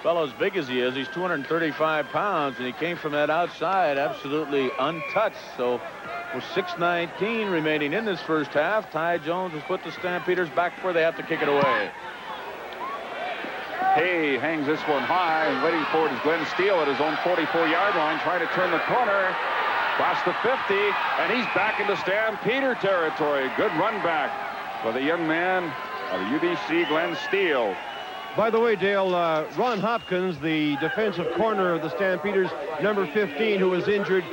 fellow as big as he is. He's 235 pounds, and he came from that outside absolutely untouched. So with 6:19 remaining in this first half, Ty Jones has put the Stampeders back where they have to kick it away. Hay hangs this one high, and waiting for it is Glenn Steele at his own 44-yard line, trying to turn the corner, across the 50, and he's back into Stampeder territory. Good run back for the young man of UBC, Glenn Steele. By the way, Dale, Ron Hopkins, the defensive corner of the Stampeders, number 15, who was injured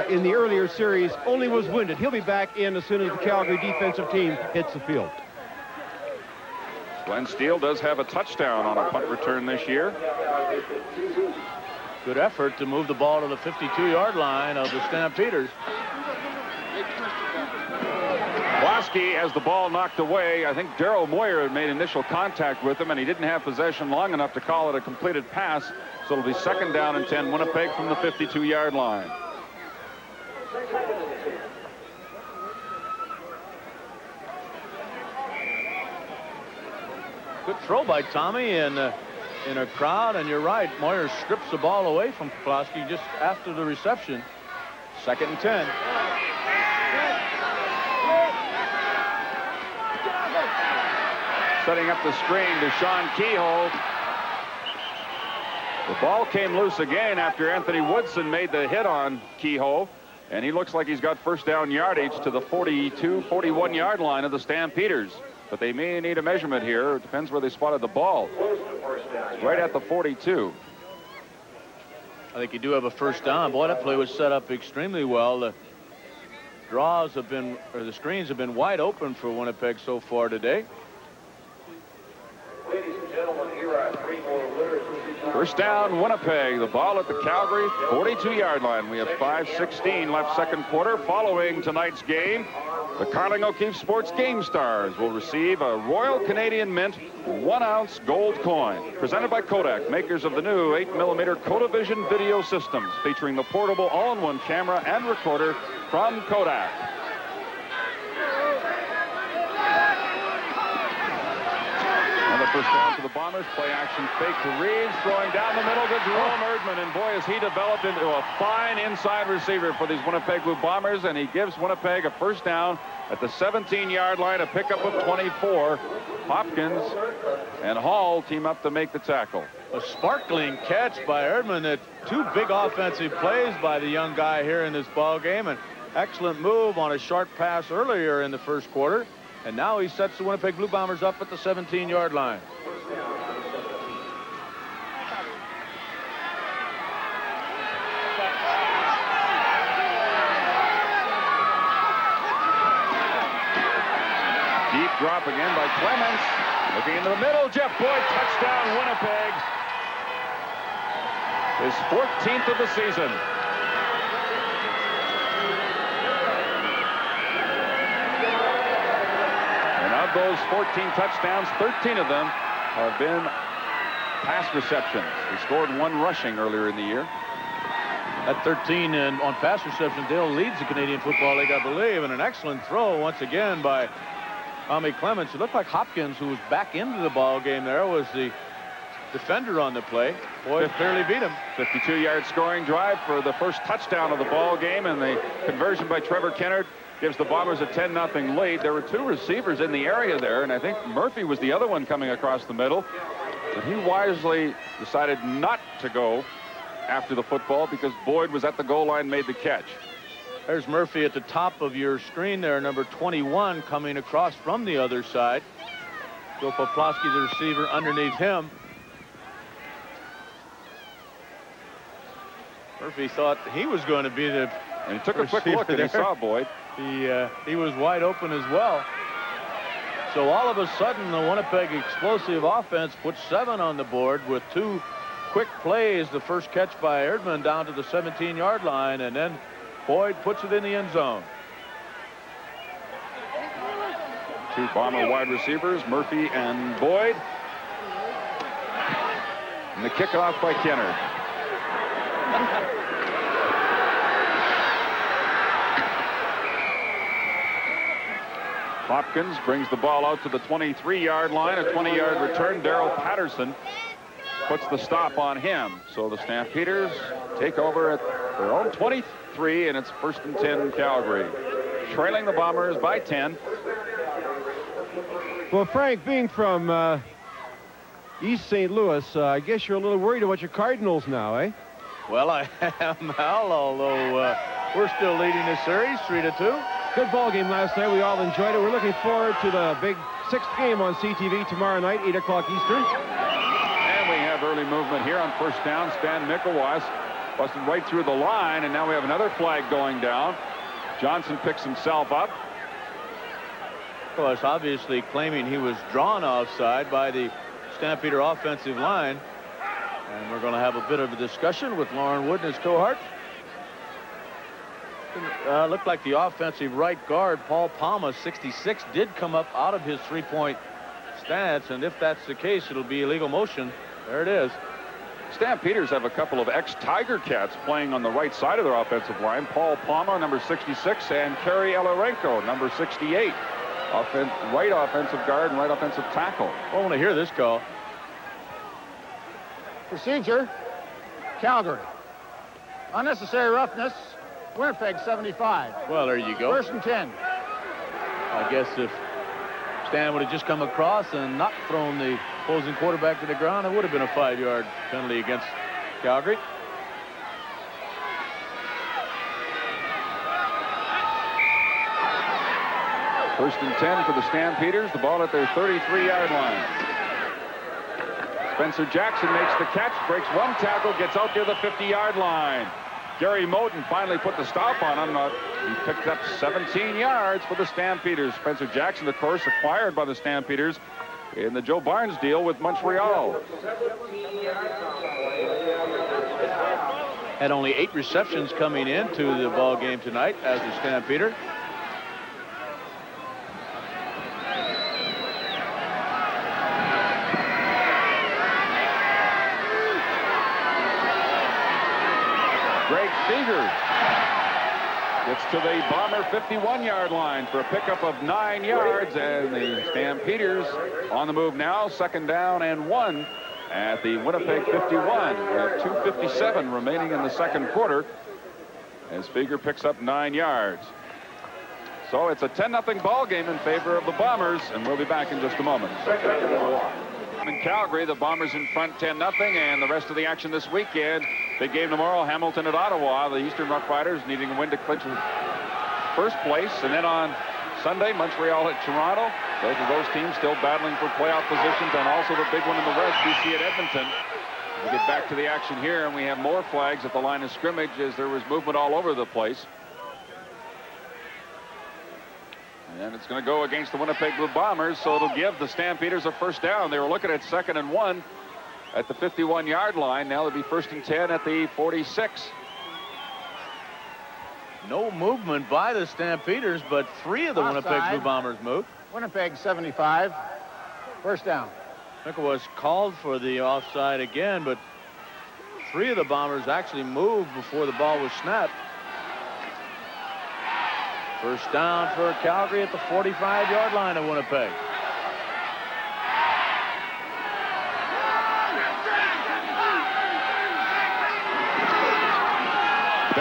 in the earlier series, only was wounded. He'll be back in as soon as the Calgary defensive team hits the field. Glenn Steele does have a touchdown on a punt return this year. Good effort to move the ball to the 52-yard line of the Stampeders. Blasky has the ball knocked away. I think Darryl Moyer had made initial contact with him, and he didn't have possession long enough to call it a completed pass. So it'll be 2nd down and 10, Winnipeg from the 52-yard line. Good throw by Tommy in a crowd, and you're right. Moyer strips the ball away from Pulaski just after the reception. 2nd and 10. Setting up the screen to Sean Kehoe. The ball came loose again after Anthony Woodson made the hit on Kehoe, and he looks like he's got 1st down yardage to the 42, 41-yard line of the Stampeders. But they may need a measurement here. It depends where they spotted the ball. It's right at the 42. I think you do have a 1st down. Boy, that play was set up extremely well. The draws have been, or the screens have been wide open for Winnipeg so far today. Ladies and gentlemen, here are 3 more winners. 1st down, Winnipeg. The ball at the Calgary 42-yard line. We have 5:16 left second quarter. Following tonight's game, the Carling O'Keefe Sports Game Stars will receive a Royal Canadian Mint 1-ounce gold coin. Presented by Kodak, makers of the new 8mm Kodavision video systems, featuring the portable all-in-one camera and recorder from Kodak. Another 1st down to the Bombers. Play action fake to Reeves, throwing down the middle to Jerome Erdman, and boy, has he developed into a fine inside receiver for these Winnipeg Blue Bombers, and he gives Winnipeg a 1st down at the 17-yard line, a pickup of 24. Hopkins and Hall team up to make the tackle. A sparkling catch by Erdman. That 2 big offensive plays by the young guy here in this ball game, and excellent move on a short pass earlier in the 1st quarter. And now he sets the Winnipeg Blue Bombers up at the 17-yard line. Deep drop again by Clements. Looking into the middle, Jeff Boyd, touchdown Winnipeg. His 14th of the season. Of those 14 touchdowns, 13 of them have been pass receptions. He scored 1 rushing earlier in the year. At 13 and on pass reception, Dale leads the Canadian Football League, I believe, and an excellent throw once again by Tommy Clements. It looked like Hopkins, who was back into the ball game there, was the defender on the play. Boyd clearly beat him. 52-yard scoring drive for the first touchdown of the ball game, and the conversion by Trevor Kennard gives the Bombers a 10-0 lead. There were two receivers in the area there, and I think Murphy was the other one coming across the middle. But he wisely decided not to go after the football because Boyd was at the goal line, made the catch. There's Murphy at the top of your screen there, number 21, coming across from the other side. Joe Poplawski, the receiver, underneath him. Murphy thought he was going to be the And he took a quick look and he saw Boyd. He was wide open as well. So all of a sudden, the Winnipeg explosive offense puts 7 on the board with 2 quick plays. The first catch by Erdman down to the 17-yard line, and then Boyd puts it in the end zone. 2 Bomber wide receivers, Murphy and Boyd. And the kickoff by Kennard. Hopkins brings the ball out to the 23-yard line. A 20-yard return. Darrell Patterson puts the stop on him. So the Stampeders take over at their own 23, and it's 1st and 10 Calgary. Trailing the Bombers by 10. Well, Frank, being from East St. Louis, I guess you're a little worried about your Cardinals now, eh? Well, I am, Al, although we're still leading the series 3-2. Good ball game last night. We all enjoyed it. We're looking forward to the big 6th game on CTV tomorrow night, 8 o'clock Eastern. And we have early movement here on 1st down. Stan Mickelwas busted right through the line, and now we have another flag going down. Johnson picks himself up. Mickelwas obviously claiming he was drawn offside by the Stampeder offensive line. And we're going to have a bit of a discussion with Lauren Wood and his cohort. Looked like the offensive right guard, Paul Palma, 66, did come up out of his 3-point stance, and if that's the case, it'll be illegal motion. There it is. Stampeders have a couple of ex-Tiger Cats playing on the right side of their offensive line. Paul Palma, number 66, and Kerry Elarenko, number 68. Right offensive guard and right offensive tackle. I want to hear this call. Procedure, Calgary. Unnecessary roughness, Winnipeg 75. Well, there you go. 1st and 10. I guess if Stan would have just come across and not thrown the opposing quarterback to the ground, it would have been a 5-yard penalty against Calgary. First and 10 for the Stampeders. The ball at their 33-yard line. Spencer Jackson makes the catch, breaks one tackle, gets out to the 50-yard line. Gary Moten finally put the stop on him. He picked up 17 yards for the Stampeders. Spencer Jackson, of course, acquired by the Stampeders in the Joe Barnes deal with Montreal. Had only 8 receptions coming into the ball game tonight as a Stampeder. Greg Seeger gets to the Bomber 51-yard line for a pickup of 9 yards, and the Stampeders on the move now. 2nd down and 1 at the Winnipeg 51. We have 2:57 remaining in the 2nd quarter as Seeger picks up 9 yards. So it's a 10-0 ball game in favor of the Bombers, and we'll be back in just a moment. In Calgary, the Bombers in front 10-0, and the rest of the action this weekend. Big game tomorrow, Hamilton at Ottawa. The Eastern Rough Riders needing a win to clinch first place. And then on Sunday, Montreal at Toronto. Both of those teams still battling for playoff positions, and also the big one in the West, BC at Edmonton. We get back to the action here, and we have more flags at the line of scrimmage as there was movement all over the place. And it's going to go against the Winnipeg Blue Bombers, so it'll give the Stampeders a 1st down. They were looking at 2nd and 1 at the 51-yard line. Now it'll be 1st and 10 at the 46. No movement by the Stampeders, but 3 of the Winnipeg Blue Bombers moved. Winnipeg 75. 1st down. Mickelwas called for the offside again, but 3 of the Bombers actually moved before the ball was snapped. 1st down for Calgary at the 45-yard line of Winnipeg.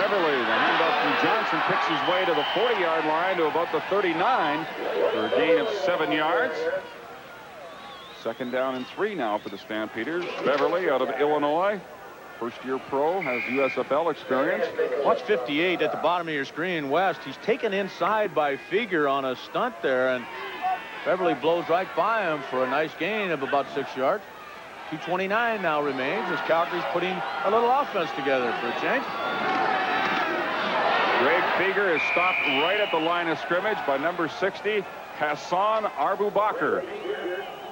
Beverly. The handoff from Johnson picks his way to the 40-yard line to about the 39 for a gain of 7 yards. Second down and 3 now for the Stampeders. Beverly out of Illinois. First-year pro, has USFL experience. Watch 58 at the bottom of your screen, West. He's taken inside by Figure on a stunt there, and Beverly blows right by him for a nice gain of about 6 yards. 2:29 now remains as Calgary's putting a little offense together for a change. Greg Figure is stopped right at the line of scrimmage by number 60, Hassan Arbubakar,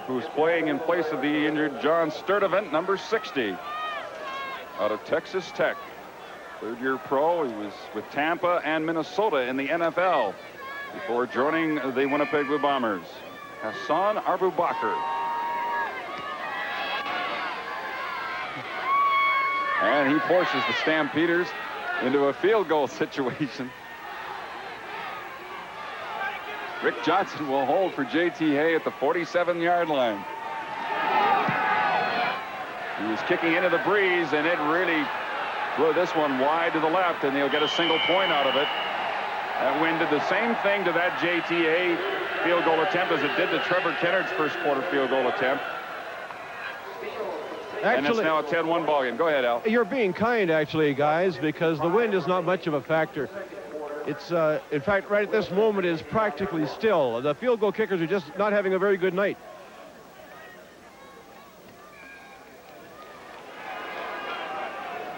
who's playing in place of the injured John Sturdivant, number 60, out of Texas Tech. Third-year pro. He was with Tampa and Minnesota in the NFL before joining the Winnipeg Blue Bombers. Hassan Arbubakar. And he forces the Stampeders into a field goal situation. Rick Johnson will hold for J.T. Hay at the 47-yard line. He was kicking into the breeze, and it really blew this one wide to the left, and he'll get a single point out of it. That wind did the same thing to that J.T. Hay field goal attempt as it did to Trevor Kennard's first quarter field goal attempt. And it's now a 10-1 ball game. Go ahead, Al. You're being kind, actually, guys, because the wind is not much of a factor. It's, in fact, right at this moment is practically still. The field goal kickers are just not having a very good night.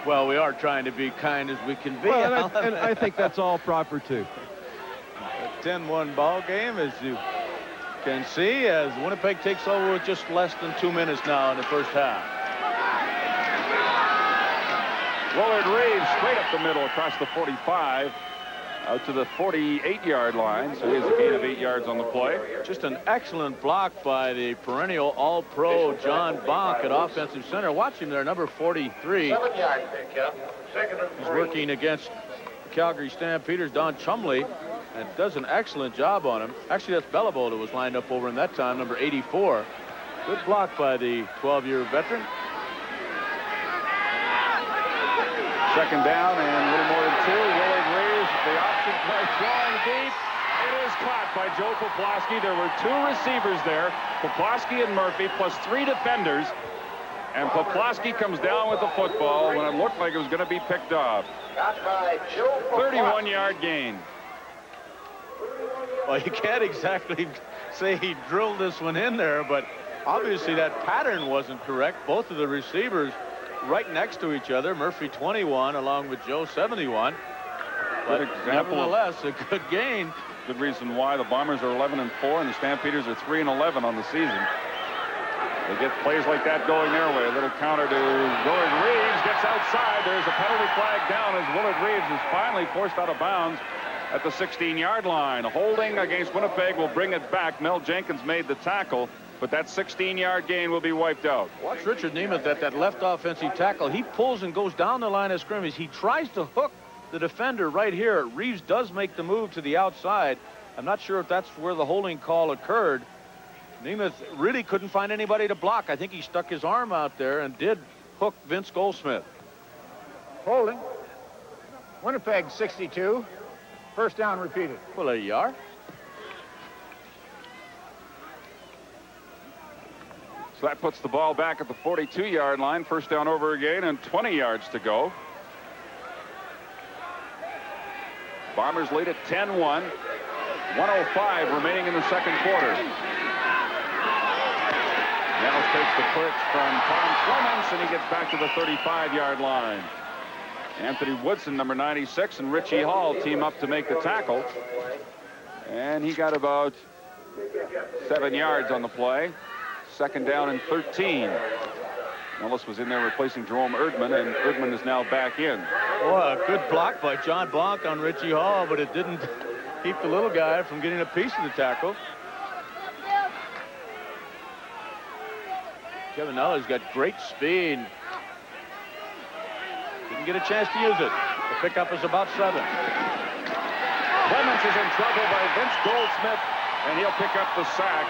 Well, we are trying to be kind as we can be. Well, and I think that's all proper, too. A 10-1 ball game, as you can see, as Winnipeg takes over with just less than 2 minutes now in the first half. Willard Reeves straight up the middle across the 45 out to the 48-yard line. So he has a gain of 8 yards on the play. Just an excellent block by the perennial all-pro John Bonk at offensive center. Watch him there, number 43. 7-yard pickup. Second and 3. He's working against the Calgary Stampeders, Don Chumley, and does an excellent job on him. Actually, that's Bellabo that was lined up over him that time, number 84. Good block by the 12-year veteran. Second down and a little more than 2. Willard Reeves, the option play, throwing deep. It is caught by Joe Poplawski. There were 2 receivers there, Poplawski and Murphy, plus 3 defenders. And Poplawski comes down with the football when it looked like it was going to be picked off. 31-yard gain. Well, you can't exactly say he drilled this one in there, but obviously that pattern wasn't correct. Both of the receivers right next to each other. Murphy 21 along with Joe 71. But nevertheless, a good gain. Good reason why the Bombers are 11-4 and the Stampeders are 3-11 on the season. They get plays like that going their way. A little counter to Willard Reeves. Gets outside. There's a penalty flag down as Willard Reeves is finally forced out of bounds at the 16-yard line. Holding against Winnipeg will bring it back. Mel Jenkins made the tackle, but that 16-yard gain will be wiped out. Watch Richard Nemeth at that left offensive tackle. He pulls and goes down the line of scrimmage. He tries to hook the defender right here. Reeves does make the move to the outside. I'm not sure if that's where the holding call occurred. Nemeth really couldn't find anybody to block. I think he stuck his arm out there and did hook Vince Goldsmith. Holding. Winnipeg 62. First down repeated. Well, there you are. So that puts the ball back at the 42-yard line. First down over again and 20 yards to go. Bombers lead at 10-1. 1:05 remaining in the second quarter. Now takes the pitch from Tom Clements, and he gets back to the 35-yard line. Anthony Woodson, number 96, and Richie Hall team up to make the tackle. And he got about 7 yards on the play. Second down and 13. Ellis was in there replacing Jerome Erdman, and Erdman is now back in. Well, a good block by John Bonk on Richie Hall, but it didn't keep the little guy from getting a piece of the tackle. Kevin Ellis got great speed. Didn't get a chance to use it. The pickup is about 7. Clements is in trouble by Vince Goldsmith, and he'll pick up the sack.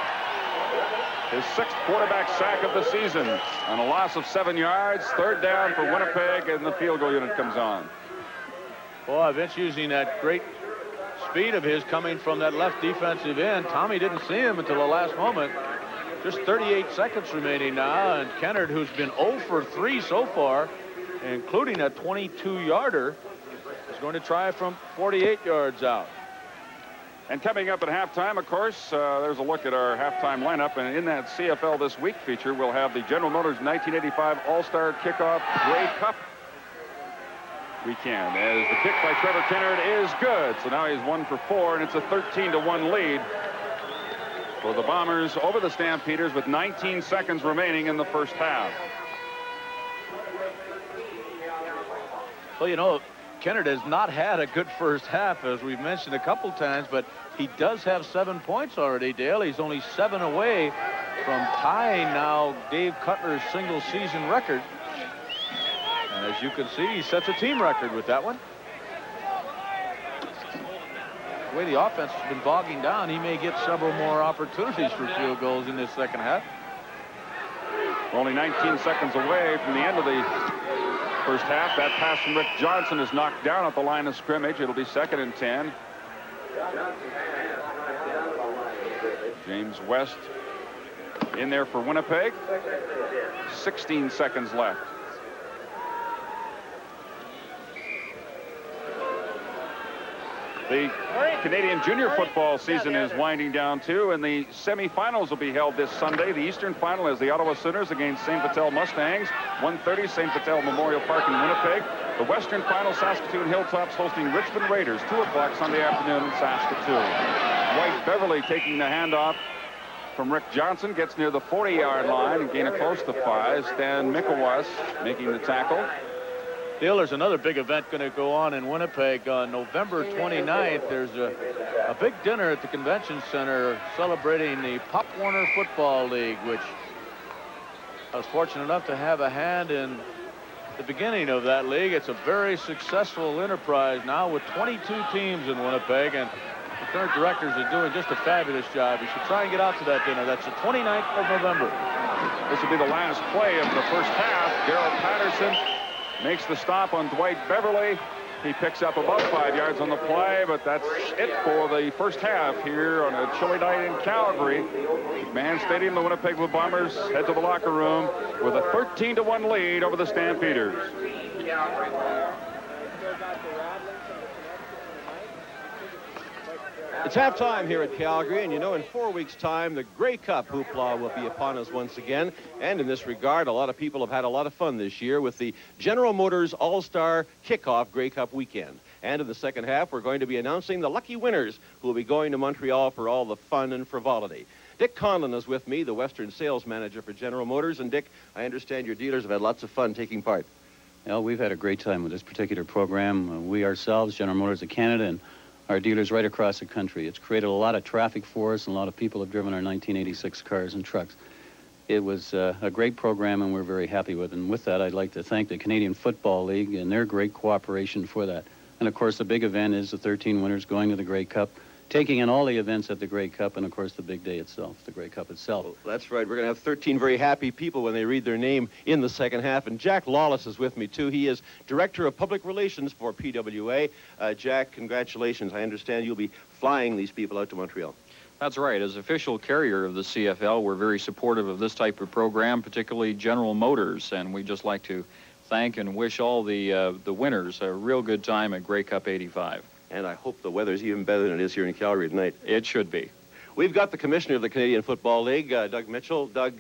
His 6th quarterback sack of the season. On a loss of 7 yards, third down for Winnipeg, and the field goal unit comes on. Boy, Vince using that great speed of his coming from that left defensive end. Tommy didn't see him until the last moment. Just 38 seconds remaining now, and Kennard, who's been 0 for 3 so far, including a 22-yarder, is going to try from 48 yards out. And coming up at halftime, of course, there's a look at our halftime lineup. And in that CFL This Week feature, we'll have the General Motors 1985 All-Star Kickoff Grey Cup weekend. As the kick by Trevor Kennard is good. So now he's 1 for 4, and it's a 13-1 lead for the Bombers over the Stampeders with 19 seconds remaining in the first half. Well, you know, Kennard has not had a good first half, as we've mentioned a couple times, but he does have 7 points already, Dale. He's only 7 away from tying now Dave Cutler's single-season record. And as you can see, he sets a team record with that one. The way the offense has been bogging down, he may get several more opportunities for field goals in this second half. Only 19 seconds away from the end of the first half. That pass from Rick Johnson is knocked down at the line of scrimmage. It'll be 2nd and 10. James West in there for Winnipeg. 16 seconds left. The Canadian junior football season is winding down too, and the semifinals will be held this Sunday. The Eastern final is the Ottawa Sooners against St. Vital Mustangs, 1:30 St. Vital Memorial Park in Winnipeg. The Western final, Saskatoon Hilltops hosting Richmond Raiders, 2 o'clock Sunday afternoon in Saskatoon. Dwight Beverly taking the handoff from Rick Johnson, gets near the 40-yard line and gain a close to 5. Stan Mikowas making the tackle. Dale, there's another big event going to go on in Winnipeg on November 29th. There's a big dinner at the Convention Center celebrating the Pop Warner Football League, which I was fortunate enough to have a hand in the beginning of that league. It's a very successful enterprise now with 22 teams in Winnipeg, and the current directors are doing just a fabulous job. You should try and get out to that dinner. That's the 29th of November. This will be the last play of the first half. Gerald Patterson makes the stop on Dwight Beverly. He picks up about 5 yards on the play, but that's it for the first half here on a chilly night in Calgary. McMahon Stadium, the Winnipeg Blue Bombers head to the locker room with a 13-1 lead over the Stampeders. It's halftime here at Calgary, and you know, in 4 weeks' time, the Grey Cup hoopla will be upon us once again. And in this regard, a lot of people have had a lot of fun this year with the General Motors All-Star Kickoff Grey Cup weekend. And in the second half, we're going to be announcing the lucky winners who will be going to Montreal for all the fun and frivolity. Dick Conlon is with me, the Western Sales Manager for General Motors. And Dick, I understand your dealers have had lots of fun taking part. Well, we've had a great time with this particular program. We ourselves, General Motors of Canada, and our dealers right across the country. It's created a lot of traffic for us, and a lot of people have driven our 1986 cars and trucks. It was a great program, and we're very happy with it. And with that, I'd like to thank the Canadian Football League and their great cooperation for that. And, of course, the big event is the 13 winners going to the Grey Cup, taking in all the events at the Grey Cup, and, of course, the big day itself, the Grey Cup itself. Well, that's right. We're going to have 13 very happy people when they read their name in the second half. And Jack Lawless is with me, too. He is Director of Public Relations for PWA. Jack, congratulations. I understand you'll be flying these people out to Montreal. That's right. As official carrier of the CFL, we're very supportive of this type of program, particularly General Motors. And we'd just like to thank and wish all the winners a real good time at Grey Cup 85. And I hope the weather's even better than it is here in Calgary tonight. It should be. We've got the commissioner of the Canadian Football League, Doug Mitchell. Doug,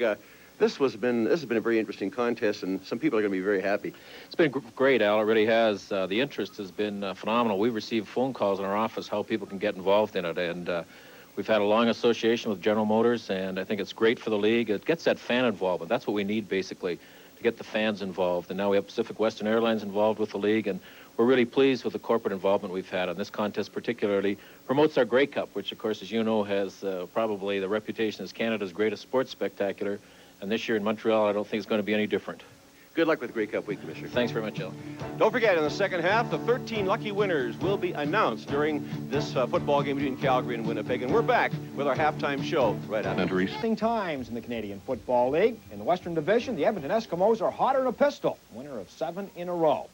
this has been a very interesting contest, and some people are going to be very happy. It's been great, Al. It really has. The interest has been phenomenal. We've received phone calls in our office how people can get involved in it, and we've had a long association with General Motors, and I think it's great for the league. It gets that fan involvement. That's what we need, basically, to get the fans involved. And now we have Pacific Western Airlines involved with the league, and we're really pleased with the corporate involvement we've had on this contest, particularly promotes our Grey Cup, which, of course, as you know, has probably the reputation as Canada's greatest sports spectacular. And this year in Montreal, I don't think it's going to be any different. Good luck with Grey Cup week, Commissioner. Thanks very much, Al. Don't forget, in the second half, the 13 lucky winners will be announced during this football game between Calgary and Winnipeg. And we're back with our halftime show right after. Interesting times in the Canadian Football League. In the Western Division, the Edmonton Eskimos are hotter than a pistol, winner of 7 in a row.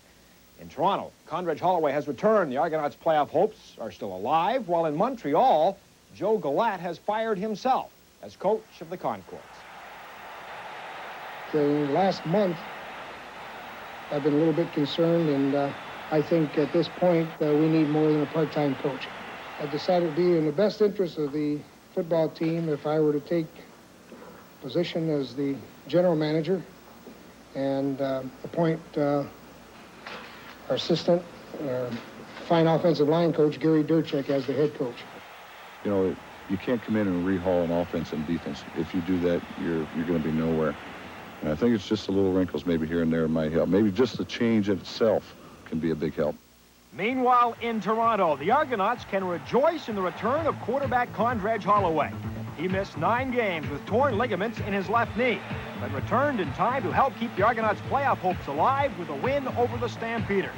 In Toronto, Condredge Holloway has returned. The Argonauts' playoff hopes are still alive, while in Montreal, Joe Galat has fired himself as coach of the Concords. The last month, I've been a little bit concerned, and I think at this point we need more than a part-time coach. I decided it would be in the best interest of the football team if I were to take position as the general manager and appoint our assistant, fine offensive line coach, Gary Durchek, as the head coach. You know, you can't come in and rehaul an offense and defense. If you do that, you're going to be nowhere. And I think it's just the little wrinkles maybe here and there might help. Maybe just the change in itself can be a big help. Meanwhile, in Toronto, the Argonauts can rejoice in the return of quarterback Condredge Holloway. He missed 9 games with torn ligaments in his left knee, but returned in time to help keep the Argonauts' playoff hopes alive with a win over the Stampeders.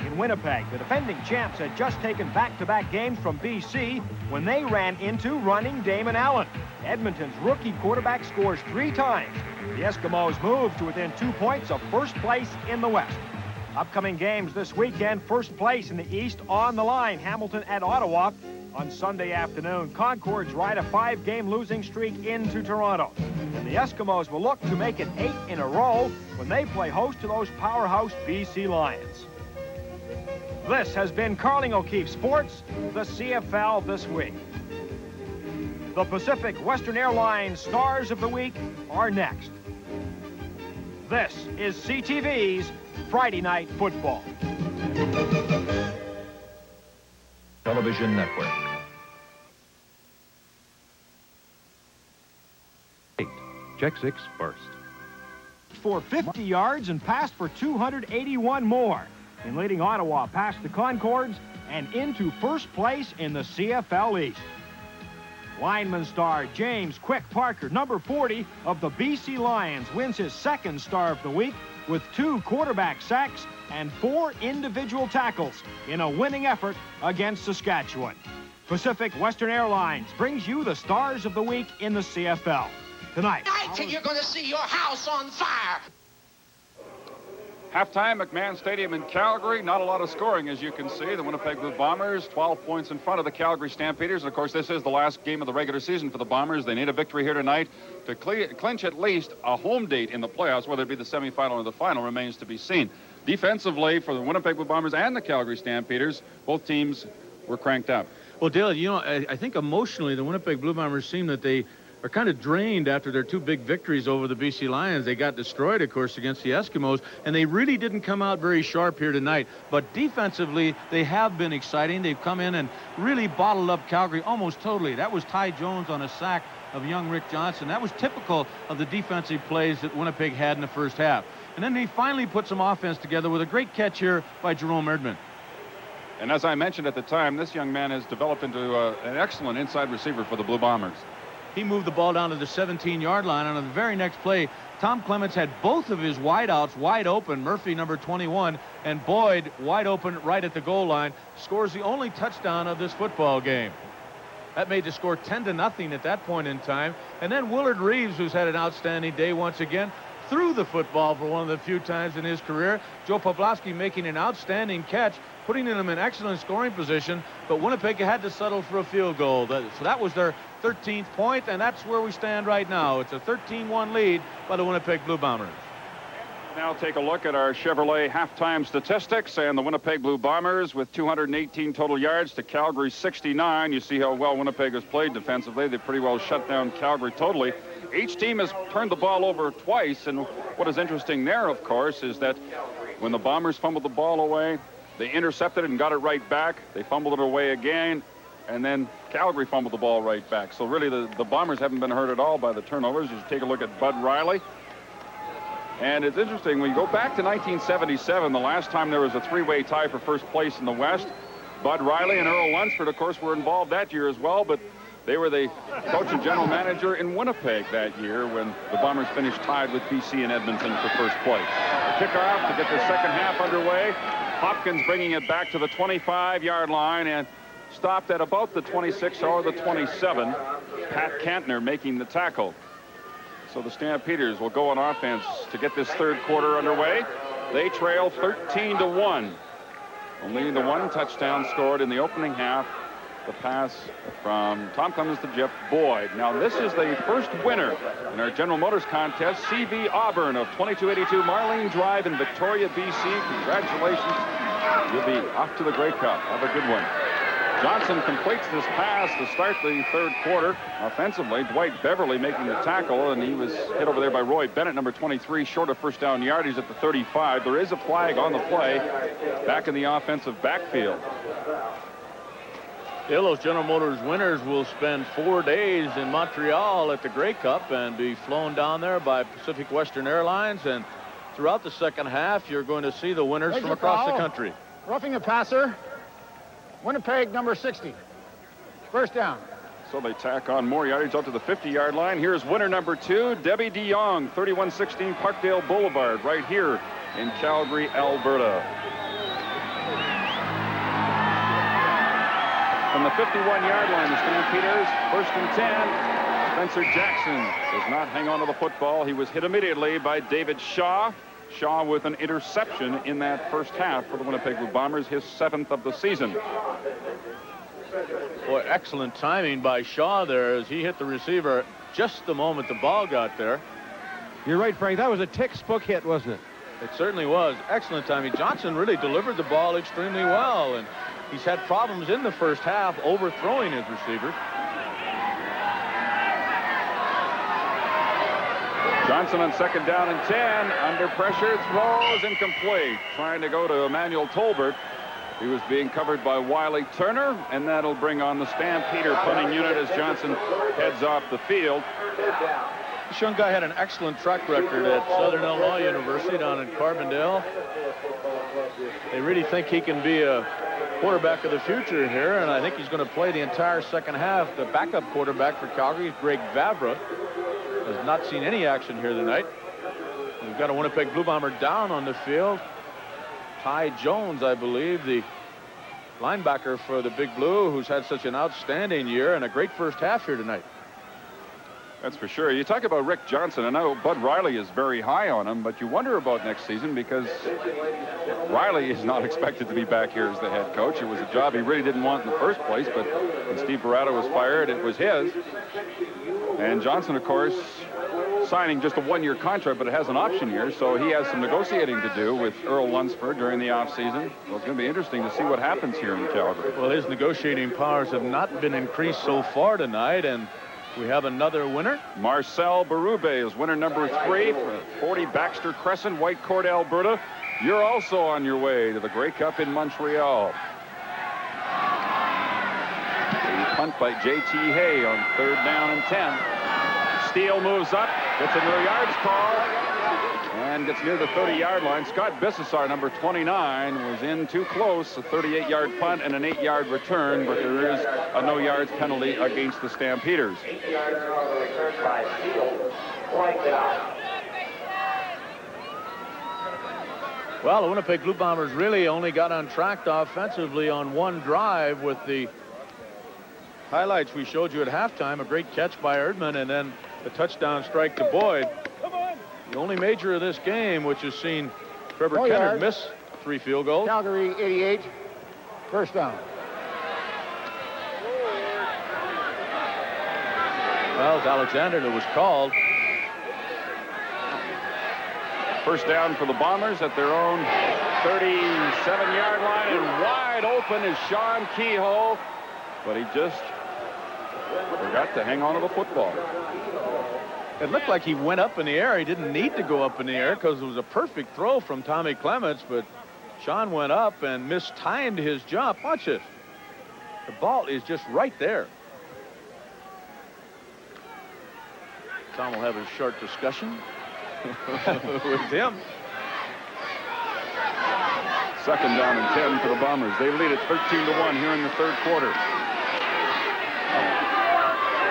In Winnipeg, the defending champs had just taken back-to-back games from BC when they ran into running Damon Allen. Edmonton's rookie quarterback scores 3 times. The Eskimos move to within 2 points of first place in the West. Upcoming games this weekend, first place in the East on the line. Hamilton at Ottawa on Sunday afternoon. Concords ride a 5-game losing streak into Toronto. And the Eskimos will look to make it 8 in a row when they play host to those powerhouse BC Lions. This has been Carling O'Keefe Sports, the CFL This Week. The Pacific Western Airlines Stars of the Week are next. This is CTV's Friday Night Football. Television Network. 8. Check 6 first. For 50 yards and passed for 281 more. In leading Ottawa past the Concords and into first place in the CFL East. Lineman star James Quick Parker, number 40 of the BC Lions, wins his 2nd Star of the Week with 2 quarterback sacks and 4 individual tackles in a winning effort against Saskatchewan. Pacific Western Airlines brings you the Stars of the Week in the CFL. Tonight, you're going to see your house on fire. Halftime, McMahon Stadium in Calgary. Not a lot of scoring, as you can see. The Winnipeg Blue Bombers, 12 points in front of the Calgary Stampeders. And, of course, this is the last game of the regular season for the Bombers. They need a victory here tonight to clinch at least a home date in the playoffs. Whether it be the semifinal or the final remains to be seen. Defensively, for the Winnipeg Blue Bombers and the Calgary Stampeders, both teams were cranked up. Well, Dale, you know, I think emotionally the Winnipeg Blue Bombers seem that they are kind of drained after their 2 big victories over the BC Lions. They got destroyed, of course, against the Eskimos, and they really didn't come out very sharp here tonight. But defensively, they have been exciting. They've come in and really bottled up Calgary almost totally. That was Ty Jones on a sack of young Rick Johnson. That was typical of the defensive plays that Winnipeg had in the first half. And then they finally put some offense together with a great catch here by Jerome Erdman. And as I mentioned at the time, this young man has developed into an excellent inside receiver for the Blue Bombers. He moved the ball down to the 17-yard line. On the very next play, Tom Clements had both of his wideouts wide open. Murphy, number 21, and Boyd wide open right at the goal line. Scores the only touchdown of this football game. That made the score 10-0 at that point in time. And then Willard Reeves, who's had an outstanding day once again, threw the football for one of the few times in his career. Joe Pawlowski making an outstanding catch, putting them in excellent scoring position, but Winnipeg had to settle for a field goal. So that was their 13th point, and that's where we stand right now. It's a 13-1 lead by the Winnipeg Blue Bombers. Now take a look at our Chevrolet halftime statistics, and the Winnipeg Blue Bombers with 218 total yards to Calgary's 69. You see how well Winnipeg has played defensively. They pretty well shut down Calgary totally. Each team has turned the ball over twice, and what is interesting there, of course, is that when the Bombers fumbled the ball away, they intercepted it and got it right back. They fumbled it away again, and then Calgary fumbled the ball right back. So really the Bombers haven't been hurt at all by the turnovers. You take a look at Bud Riley. And it's interesting, when you go back to 1977, the last time there was a 3-way tie for first place in the West, Bud Riley and Earl Lunsford, of course, were involved that year as well, but they were the coach and general manager in Winnipeg that year when the Bombers finished tied with BC and Edmonton for first place. The kickoff to get the second half underway. Hopkins bringing it back to the 25-yard line and stopped at about the 26 or the 27. Pat Kantner making the tackle. So the Stampeders will go on offense to get this third quarter underway. They trail 13-1. Only the one touchdown scored in the opening half. The pass from Tom Clemens to Jeff Boyd. Now this is the first winner in our General Motors contest, CV Auburn of 2282 Marlene Drive in Victoria, BC. Congratulations. You'll be off to the Grey Cup. Have a good one. Johnson completes this pass to start the third quarter. Offensively, Dwight Beverly making the tackle, and he was hit over there by Roy Bennett, number 23, short of first down yard. He's at the 35. There is a flag on the play back in the offensive backfield. Those General Motors winners will spend 4 days in Montreal at the Grey Cup and be flown down there by Pacific Western Airlines. And throughout the second half, you're going to see the winners from across the country. Roughing the passer, Winnipeg, number 60. First down. So they tack on more yardage up to the 50-yard line. Here's winner number 2, Debbie DeYoung, 3116 Parkdale Boulevard, right here in Calgary, Alberta. From the 51-yard line, the Stampeders, 1st and 10. Spencer Jackson does not hang on to the football. He was hit immediately by David Shaw. Shaw with an interception in that first half for the Winnipeg Blue Bombers, his 7th of the season. Boy, excellent timing by Shaw there as he hit the receiver just the moment the ball got there. You're right, Frank. That was a textbook hit, wasn't it? It certainly was. Excellent timing. Johnson really delivered the ball extremely well, and he's had problems in the first half overthrowing his receivers. Johnson on 2nd down and 10. Under pressure, throws incomplete. Trying to go to Emmanuel Tolbert. He was being covered by Wiley Turner, and that'll bring on the Stampeder punting unit as Johnson heads off the field. This young guy had an excellent track record at Southern Illinois University down in Carbondale. They really think he can be a quarterback of the future here, and I think he's going to play the entire second half. The backup quarterback for Calgary, Greg Vavra, has not seen any action here tonight. We've got a Winnipeg Blue Bomber down on the field. Ty Jones, I believe, the linebacker for the Big Blue, who's had such an outstanding year and a great first half here tonight. That's for sure. You talk about Rick Johnson. I know Bud Riley is very high on him, but you wonder about next season because Riley is not expected to be back here as the head coach. It was a job he really didn't want in the first place, but when Steve Barata was fired, it was his. And Johnson, of course, signing just a one-year contract, but it has an option year, so he has some negotiating to do with Earl Lunsford during the offseason. So it's going to be interesting to see what happens here in Calgary. Well, his negotiating powers have not been increased so far tonight, and we have another winner. Marcel Berube is winner number 3 for 40 Baxter Crescent, Whitecourt, Alberta. You're also on your way to the Grey Cup in Montreal. A punt by J.T. Hay on 3rd down and 10. Steele moves up, gets a near yards call, and gets near the 30-yard line. Scott Bissessar, number 29, was in too close. A 38-yard punt and an 8-yard return, but there is a no-yards penalty against the Stampeders. Well, the Winnipeg Blue Bombers really only got on track offensively on one drive with the highlights we showed you at halftime. A great catch by Erdman and then the touchdown strike to Boyd. The only major of this game, which has seen Trevor Kennard miss 3 field goals. Calgary 88, first down. Well, it's Alexander that was called. First down for the Bombers at their own 37-yard line, and wide open is Sean Kehoe, but he just forgot to hang on to the football. It looked like he went up in the air. He didn't need to go up in the air because it was a perfect throw from Tommy Clements, but Sean went up and mistimed his jump. Watch it. The ball is just right there. Tom will have a short discussion with him. 2nd down and 10 for the Bombers. They lead it 13-1 here in the 3rd quarter.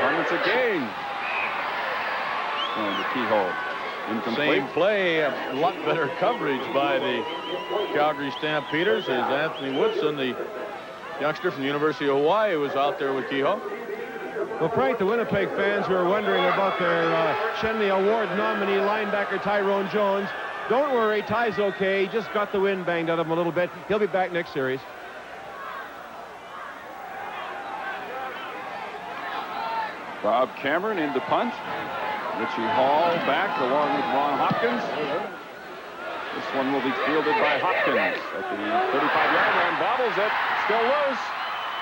Clements again. And the Kehoe incomplete. Same play, a lot better coverage by the Calgary Stampeders as Anthony Woodson, the youngster from the University of Hawaii, was out there with Kehoe. Well, Frank, the Winnipeg fans were wondering about their Shenley Award nominee linebacker Tyrone Jones. Don't worry, Ty's okay. He just got the wind banged out of him a little bit. He'll be back next series. Bob Cameron into punt. Richie Hall back along with Ron Hopkins. This one will be fielded by Hopkins at the 35-yard line. Bobbles it. Still loose.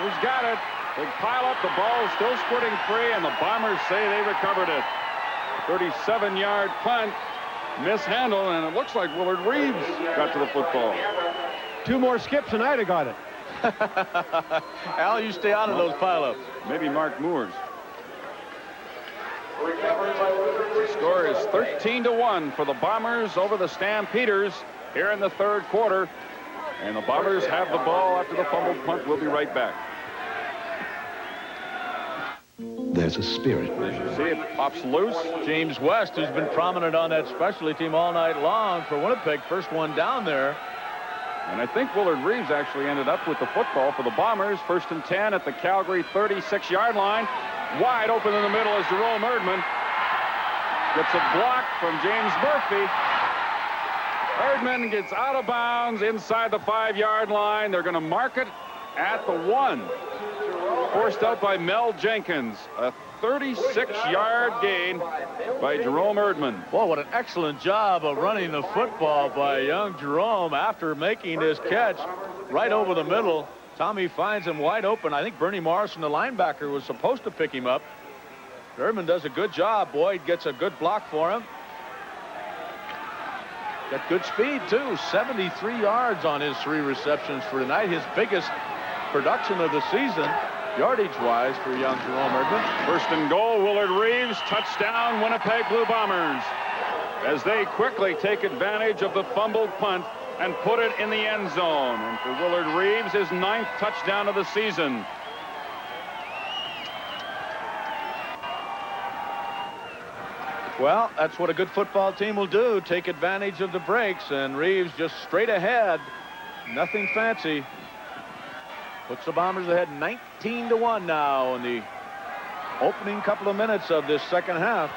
Who's got it? Big pile up. The ball is still squirting free, and the Bombers say they recovered it. 37-yard punt. Mishandled, and it looks like Willard Reeves got to the football. 2 more skips, and I'd have got it. Al, you stay out of those pileups. Maybe Mark Moores. The score is 13-1 for the Bombers over the Stampeders here in the third quarter. And the Bombers have the ball after the fumbled punt. We'll be right back. There's a spirit. As you see, it pops loose. James West, who's been prominent on that specialty team all night long for Winnipeg, first one down there. And I think Willard Reeves actually ended up with the football for the Bombers. 1st and 10 at the Calgary 36-yard line. Wide open in the middle is Jerome Erdman. Gets a block from James Murphy. Erdman gets out of bounds inside the 5-yard line. They're going to mark it at the 1. Forced out by Mel Jenkins. A 36-yard gain by Jerome Erdman. Boy, what an excellent job of running the football by young Jerome after making this catch right over the middle. Tommy finds him wide open. I think Bernie Morrison, the linebacker, was supposed to pick him up. Erdman does a good job. Boyd gets a good block for him. Got good speed, too. 73 yards on his 3 receptions for tonight. His biggest production of the season, yardage-wise, for young Jerome Erdman. 1st and goal, Willard Reeves. Touchdown, Winnipeg Blue Bombers. As they quickly take advantage of the fumbled punt and put it in the end zone. And for Willard Reeves, his 9th touchdown of the season. Well, that's what a good football team will do, take advantage of the breaks, and Reeves just straight ahead. Nothing fancy. Puts the Bombers ahead 19-1 now in the opening couple of minutes of this second half.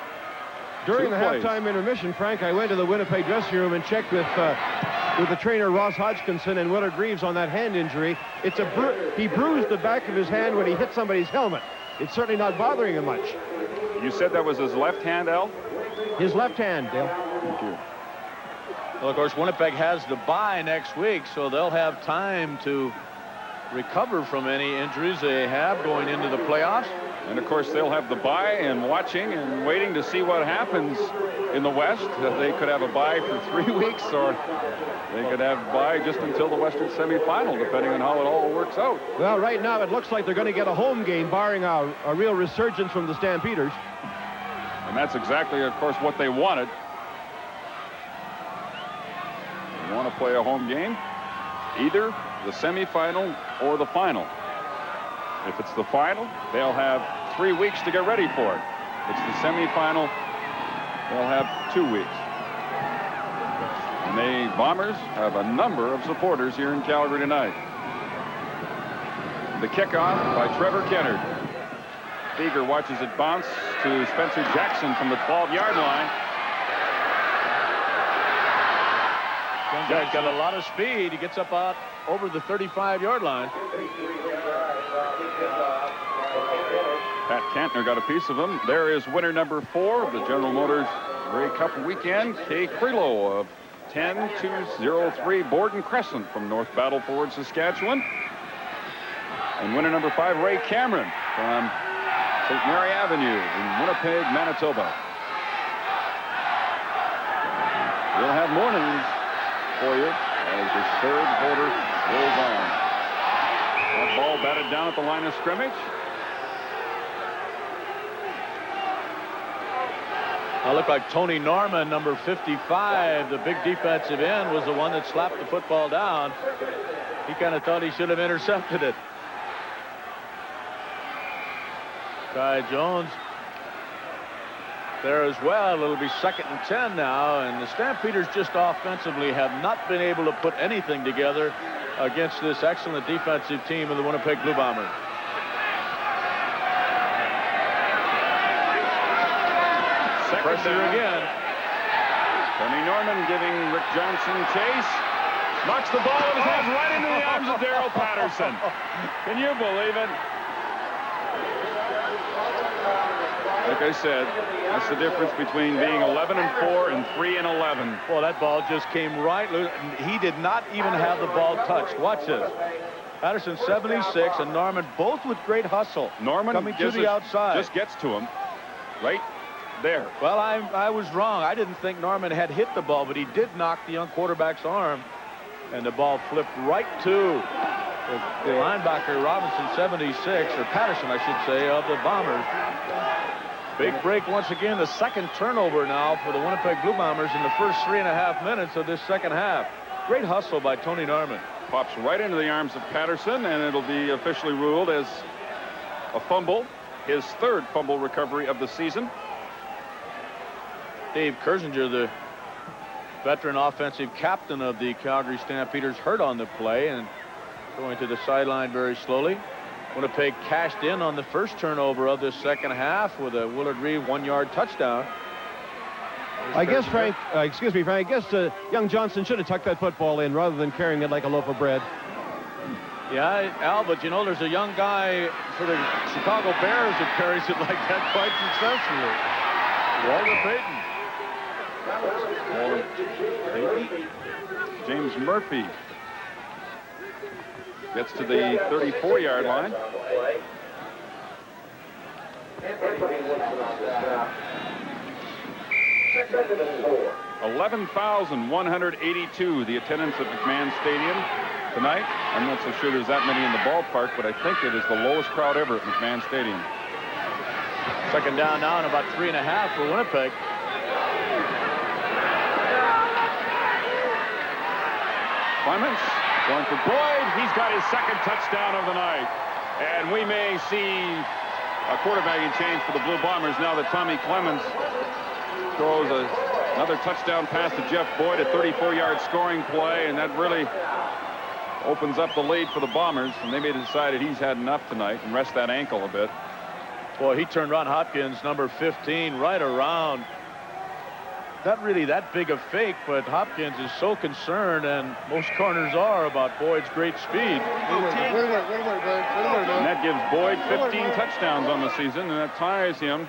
During the halftime intermission, Frank, I went to the Winnipeg dressing room and checked with the trainer Ross Hodgkinson and Willard Reeves on that hand injury. It's he bruised the back of his hand when he hit somebody's helmet. It's certainly not bothering him much. You said that was his left hand, Al? His left hand, Dale. Thank you. Well, of course, Winnipeg has the bye next week, so they'll have time to recover from any injuries they have going into the playoffs. And, of course, they'll have the bye and watching and waiting to see what happens in the West. They could have a bye for 3 weeks, or they could have a bye just until the Western semifinal, depending on how it all works out. Well, right now it looks like they're going to get a home game, barring a real resurgence from the Stampeders. And that's exactly, of course, what they wanted. They want to play a home game, either the semifinal or the final. If it's the final, they'll have 3 weeks to get ready for it. If it's the semifinal, they'll have 2 weeks. And the Bombers have a number of supporters here in Calgary tonight. The kickoff by Trevor Kennard. Beager watches it bounce to Spencer Jackson from the 12-yard line. Young guy's got a lot of speed. He gets up out over the 35-yard line. Pat Kantner got a piece of him. There is winner number 4 of the General Motors Grey Cup weekend, Kay Crelow of 10203 Borden Crescent from North Battleford, Saskatchewan. And winner number 5, Ray Cameron from St. Mary Avenue in Winnipeg, Manitoba. We'll have more names for you as the third quarter rolls on. That ball batted down at the line of scrimmage. It looked like Tony Norman, number 55, the big defensive end, was the one that slapped the football down. He kind of thought he should have intercepted it. Ty Jones there as well. It'll be 2nd and 10 now, and the Stampeders just offensively have not been able to put anything together against this excellent defensive team of the Winnipeg Blue Bombers. Pressure again. Tony Norman giving Rick Johnson chase. Knocks the ball in his hands right into the arms of Daryl Patterson. Can you believe it? Like I said, that's the difference between being 11-4 and 3-11. Well, that ball just came right loose. He did not even have the ball touched. Watch this. Patterson 76 and Norman both with great hustle. Norman coming to the outside. Just gets to him right there. Well, I was wrong. I didn't think Norman had hit the ball, but he did knock the young quarterback's arm. And the ball flipped right to the linebacker, Robinson, 76, or Patterson, I should say, of the Bombers. Big break once again. The second turnover now for the Winnipeg Blue Bombers in the first 3.5 minutes of this second half. Great hustle by Tony Norman. Pops right into the arms of Patterson, and it'll be officially ruled as a fumble. His third fumble recovery of the season. Dave Kersinger, the veteran offensive captain of the Calgary Stampeders, hurt on the play and going to the sideline very slowly. Winnipeg cashed in on the first turnover of this second half with a Willard Reed 1-yard touchdown. I guess, Frank, excuse me, Frank, I guess young Johnson should have tucked that football in rather than carrying it like a loaf of bread. Yeah, Al, but you know, there's a young guy for the Chicago Bears that carries it like that quite successfully. Walter Payton. James Murphy gets to the 34-yard line. 11,182 the attendance at McMahon Stadium tonight. I'm not so sure there's that many in the ballpark, but I think it is the lowest crowd ever at McMahon Stadium. Second down now and about 3.5 for Winnipeg. Clements going for Boyd. He's got his second touchdown of the night. And we may see a quarterbacking change for the Blue Bombers now that Tommy Clements throws another touchdown pass to Jeff Boyd, a 34-yard scoring play, and that really opens up the lead for the Bombers. And they may have decided he's had enough tonight and rest that ankle a bit. Boy, he turned Ron Hopkins, number 15, right around. Not really that big a fake, but Hopkins is so concerned, and most corners are, about Boyd's great speed. And that gives Boyd 15 touchdowns on the season, and that ties him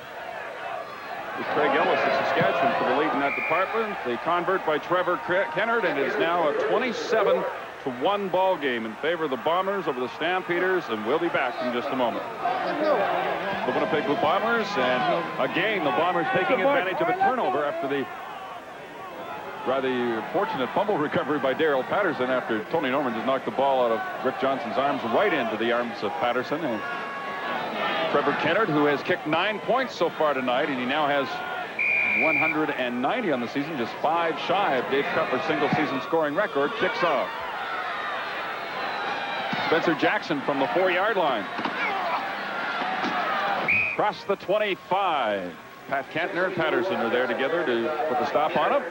with Craig Ellis of Saskatchewan for the lead in that department. The convert by Trevor Kennard, and it is now a 27-1 ball game in favor of the Bombers over the Stampeders, and we'll be back in just a moment. The Winnipeg Blue Bombers, and again the Bombers taking advantage of a turnover after the rather fortunate fumble recovery by Daryl Patterson after Tony Norman just knocked the ball out of Rick Johnson's arms right into the arms of Patterson. And Trevor Kennard, who has kicked 9 points so far tonight, and he now has 190 on the season, just 5 shy of Dave Cutler's single season scoring record, kicks off. Spencer Jackson from the 4-yard line. Across the 25. Pat Kantner and Patterson are there together to put the stop on him.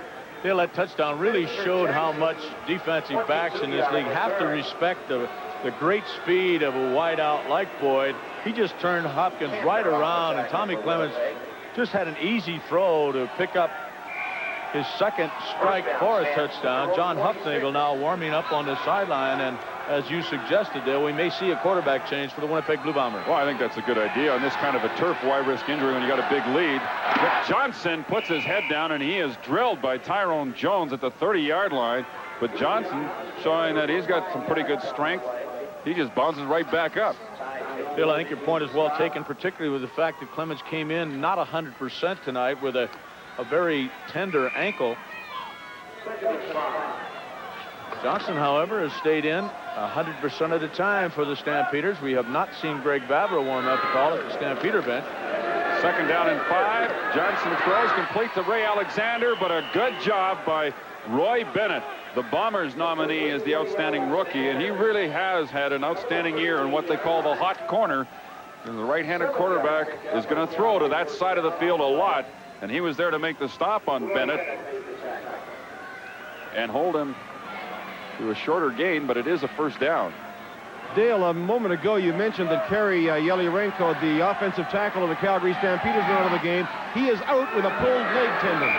Dale, that touchdown really showed how much defensive backs in this league have to respect the great speed of a wideout like Boyd. He just turned Hopkins right around, and Tommy Clements just had an easy throw to pick up his second strike for a touchdown. John Hufnagel now warming up on the sideline, and as you suggested, Dale, we may see a quarterback change for the Winnipeg Blue Bombers. Well, I think that's a good idea. On this kind of a turf, why risk injury when you got a big lead? Rick Johnson puts his head down, and he is drilled by Tyrone Jones at the 30-yard line. But Johnson, showing that he's got some pretty good strength, he just bounces right back up. Bill, I think your point is well taken, particularly with the fact that Clements came in not 100% tonight with a very tender ankle. Johnson, however, has stayed in 100% of the time for the Stampeders. We have not seen Greg Vavra warm up at all at the Stampeder bench. Second down and 5. Johnson throws complete to Ray Alexander, but a good job by Roy Bennett, the Bombers nominee as the outstanding rookie, and he really has had an outstanding year in what they call the hot corner. And the right-handed quarterback is going to throw to that side of the field a lot, and he was there to make the stop on Bennett and hold him to a shorter gain, but it is a first down. Dale, a moment ago you mentioned that Kerry Yeliarenko, the offensive tackle of the Calgary Stampeders, went out of the game. He is out with a pulled leg tendon.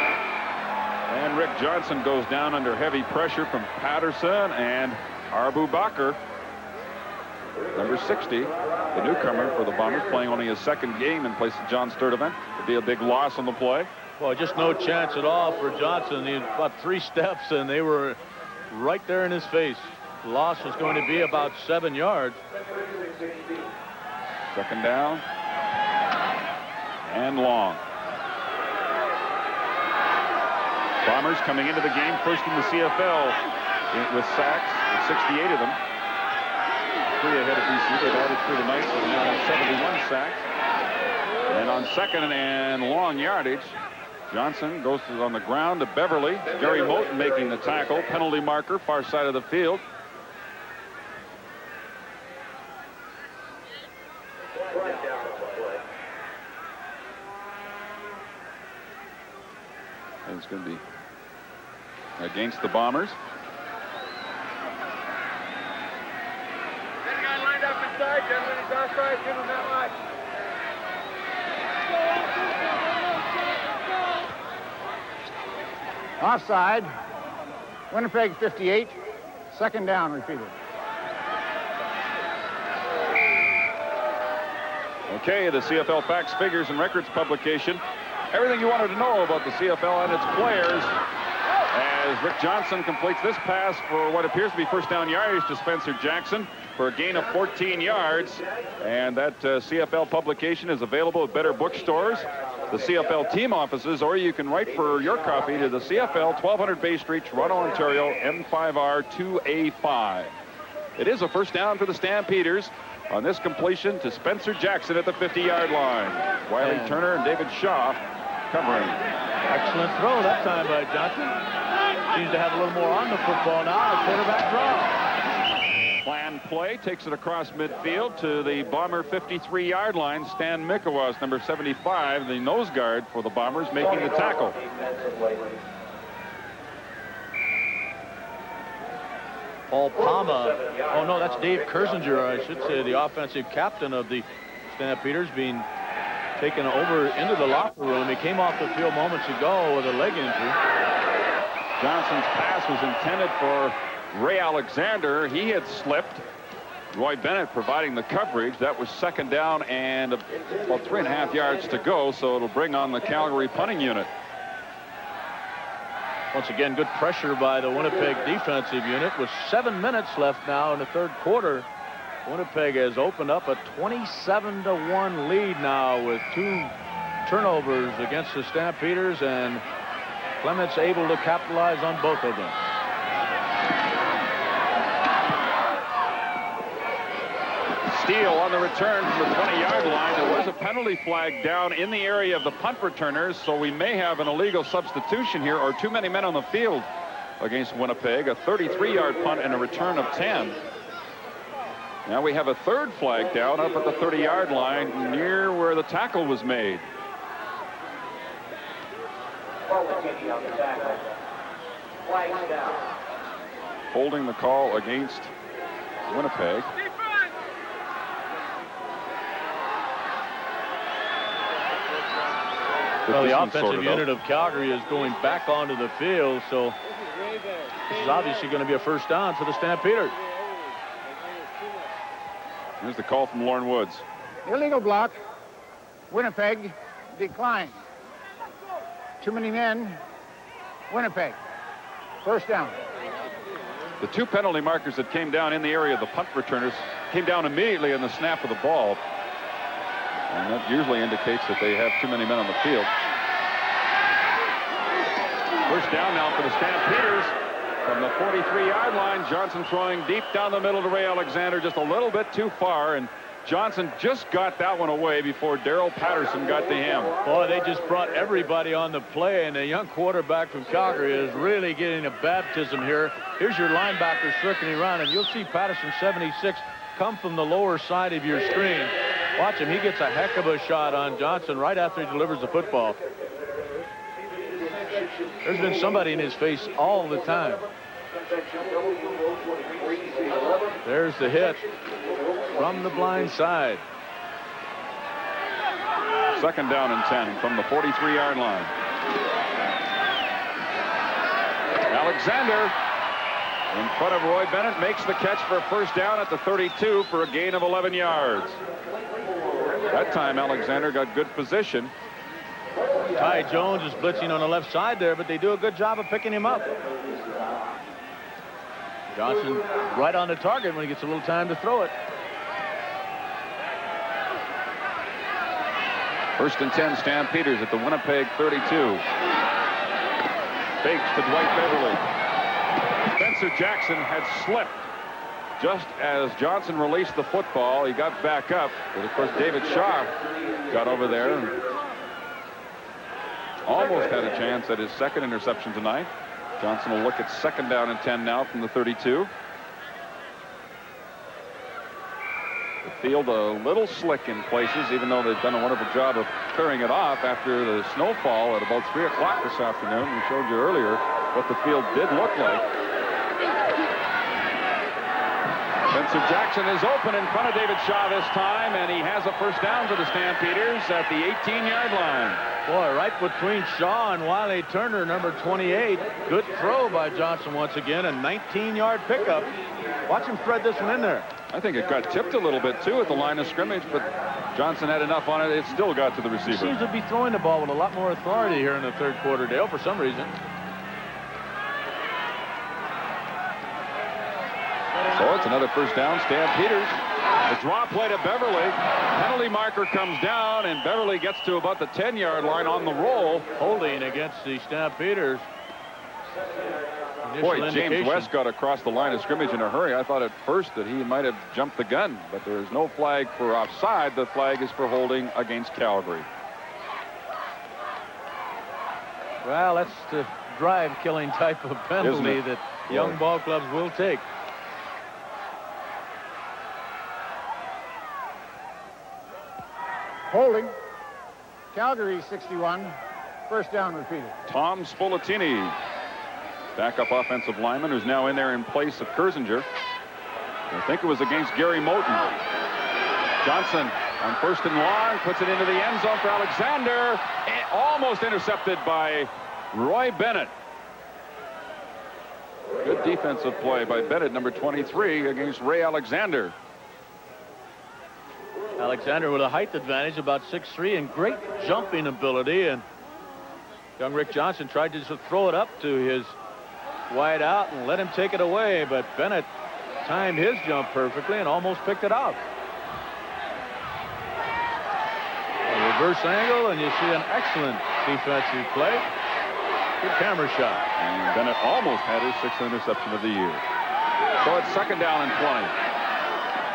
And Rick Johnson goes down under heavy pressure from Patterson and Arbu Bakr. Number 60, the newcomer for the Bombers, playing only his second game in place of John Sturdivant. It'd be a big loss on the play. Well, just no chance at all for Johnson. He had about 3 steps, and they were right there in his face. The loss was going to be about 7 yards. Second down. And long. Bombers coming into the game first in the CFL with sacks, with 68 of them. 3 ahead of BC. They've added 3 tonight, so they now have 71 sacks. And on second and long yardage, Johnson goes on the ground to Beverly. Gary Moten making the tackle. Penalty marker, far side of the field. And it's going to be against the Bombers. That guy lined up inside, gentlemen. He's offside. Give him that much. Offside. Winnipeg 58. Second down repeated. Okay, the CFL Facts, Figures, and Records publication. Everything you wanted to know about the CFL and its players as Rick Johnson completes this pass for what appears to be first down yardage to Spencer Jackson for a gain of 14 yards. And that CFL publication is available at better bookstores, the CFL team offices, or you can write for your copy to the CFL, 1200 Bay Street, Toronto, Ontario, M5R 2A5. It is a first down for the Stampeders on this completion to Spencer Jackson at the 50-yard line. Wiley Turner and David Shaw covering. Excellent throw that time by Johnson. Seems to have a little more on the football now. A quarterback draw. Plan play takes it across midfield to the Bomber 53-yard line. Stan Mikowas, number 75, the nose guard for the Bombers, making the tackle. Paul Palma. Oh, no, that's Dave Kersinger, I should say, the offensive captain of the Stampeders, being taken over into the locker room. He came off the field moments ago with a leg injury. Johnson's pass was intended for Ray Alexander. He had slipped. Roy Bennett providing the coverage. That was second down and about 3.5 yards to go, so it'll bring on the Calgary punting unit. Once again, good pressure by the Winnipeg defensive unit. With 7 minutes left now in the third quarter, Winnipeg has opened up a 27-1 lead now with 2 turnovers against the Stampeders, and Clements able to capitalize on both of them. Steele on the return from the 20-yard line. There was a penalty flag down in the area of the punt returners, so we may have an illegal substitution here, or too many men on the field against Winnipeg. A 33-yard punt and a return of 10. Now we have a third flag down up at the 30-yard line near where the tackle was made. Holding the call against Winnipeg. Well, the offensive unit of Calgary is going back onto the field, so this is obviously going to be a first down for the Stampeders. Here's the call from Lorne Woods. Illegal block. Winnipeg declined. Too many men. Winnipeg. First down. The 2 penalty markers that came down in the area of the punt returners came down immediately on the snap of the ball. And that usually indicates that they have too many men on the field. First down now for the Stampeders from the 43-yard line. Johnson throwing deep down the middle to Ray Alexander, just a little bit too far, and Johnson just got that one away before Darrell Patterson got to him. Boy, they just brought everybody on the play, and the young quarterback from Calgary is really getting a baptism here. Here's your linebacker circling around, and you'll see Patterson, 76, come from the lower side of your screen. Watch him. He gets a heck of a shot on Johnson right after he delivers the football. There's been somebody in his face all the time. There's the hit from the blind side. Second down and 10 from the 43-yard line. Alexander in front of Roy Bennett makes the catch for a first down at the 32 for a gain of 11 yards. That time Alexander got good position. Ty Jones is blitzing on the left side there, but they do a good job of picking him up. Johnson right on the target when he gets a little time to throw it. First and 10, Stampeders at the Winnipeg 32. Fakes to Dwight Beverly. Spencer Jackson had slipped just as Johnson released the football. He got back up, but of course David Shaw got over there and almost had a chance at his second interception tonight. Johnson will look at second down and 10 now from the 32. The field a little slick in places, even though they've done a wonderful job of clearing it off after the snowfall at about 3 o'clock this afternoon. We showed you earlier what the field did look like. Spencer Jackson is open in front of David Shaw this time, and he has a first down for the Stampeders at the 18-yard line. Boy, right between Shaw and Wiley Turner, number 28. Good throw by Johnson once again, a 19-yard pickup. Watch him thread this one in there. I think it got tipped a little bit, too, at the line of scrimmage, but Johnson had enough on it. It still got to the receiver. He seems to be throwing the ball with a lot more authority here in the third quarter, Dale, for some reason. So it's another first down, Stampeders. The draw play to Beverly. Penalty marker comes down, and Beverly gets to about the 10-yard line on the roll. Holding against the Stampeders. Boy, James West got across the line of scrimmage in a hurry. I thought at first that he might have jumped the gun, but there is no flag for offside. The flag is for holding against Calgary. Well, that's the drive-killing type of penalty that young ball clubs will take. Holding. Calgary 61. First down repeated. Tom Spolatini, backup offensive lineman, who's now in there in place of Kersinger. I think it was against Gary Moten. Johnson on first and long puts it into the end zone for Alexander. Almost intercepted by Roy Bennett. Good defensive play by Bennett, number 23, against Ray Alexander. Alexander with a height advantage, about 6'3", and great jumping ability. And young Rick Johnson tried to just throw it up to his wide out and let him take it away, but Bennett timed his jump perfectly and almost picked it out. A reverse angle, and you see an excellent defensive play. Good camera shot. And Bennett almost had his 6th interception of the year. So it's second down and 20.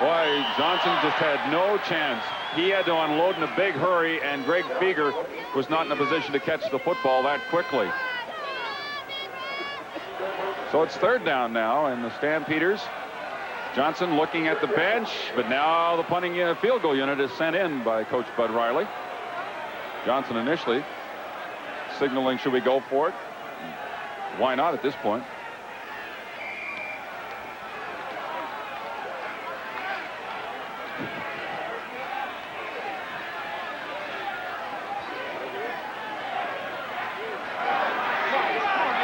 Boy, Johnson just had no chance. He had to unload in a big hurry, and Greg Feger was not in a position to catch the football that quickly. So it's third down now, and the Stampeders. Johnson looking at the bench, but now the punting field goal unit is sent in by Coach Bud Riley. Johnson initially signaling, should we go for it? Why not at this point?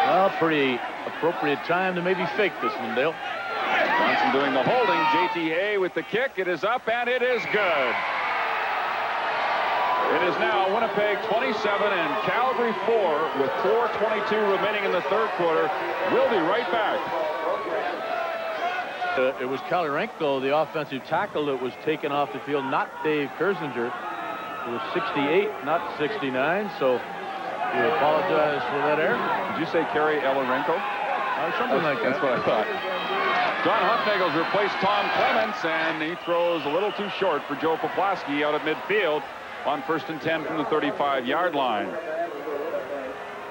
Well, pretty appropriate time to maybe fake this one, Dale. Johnson doing the holding. JTA with the kick. It is up, and it is good. It is now Winnipeg 27 and Calgary 4 with 4:22 remaining in the third quarter. We'll be right back. It was Kalirenko, the offensive tackle, that was taken off the field, not Dave Kersinger. It was 68, not 69, so we apologize for that error. Did you say Kerry Elarenko? Something like that. That's what I thought. John Huffnagel's replaced Tom Clements, and he throws a little too short for Joe Poplaski out at midfield on first and 10 from the 35-yard line.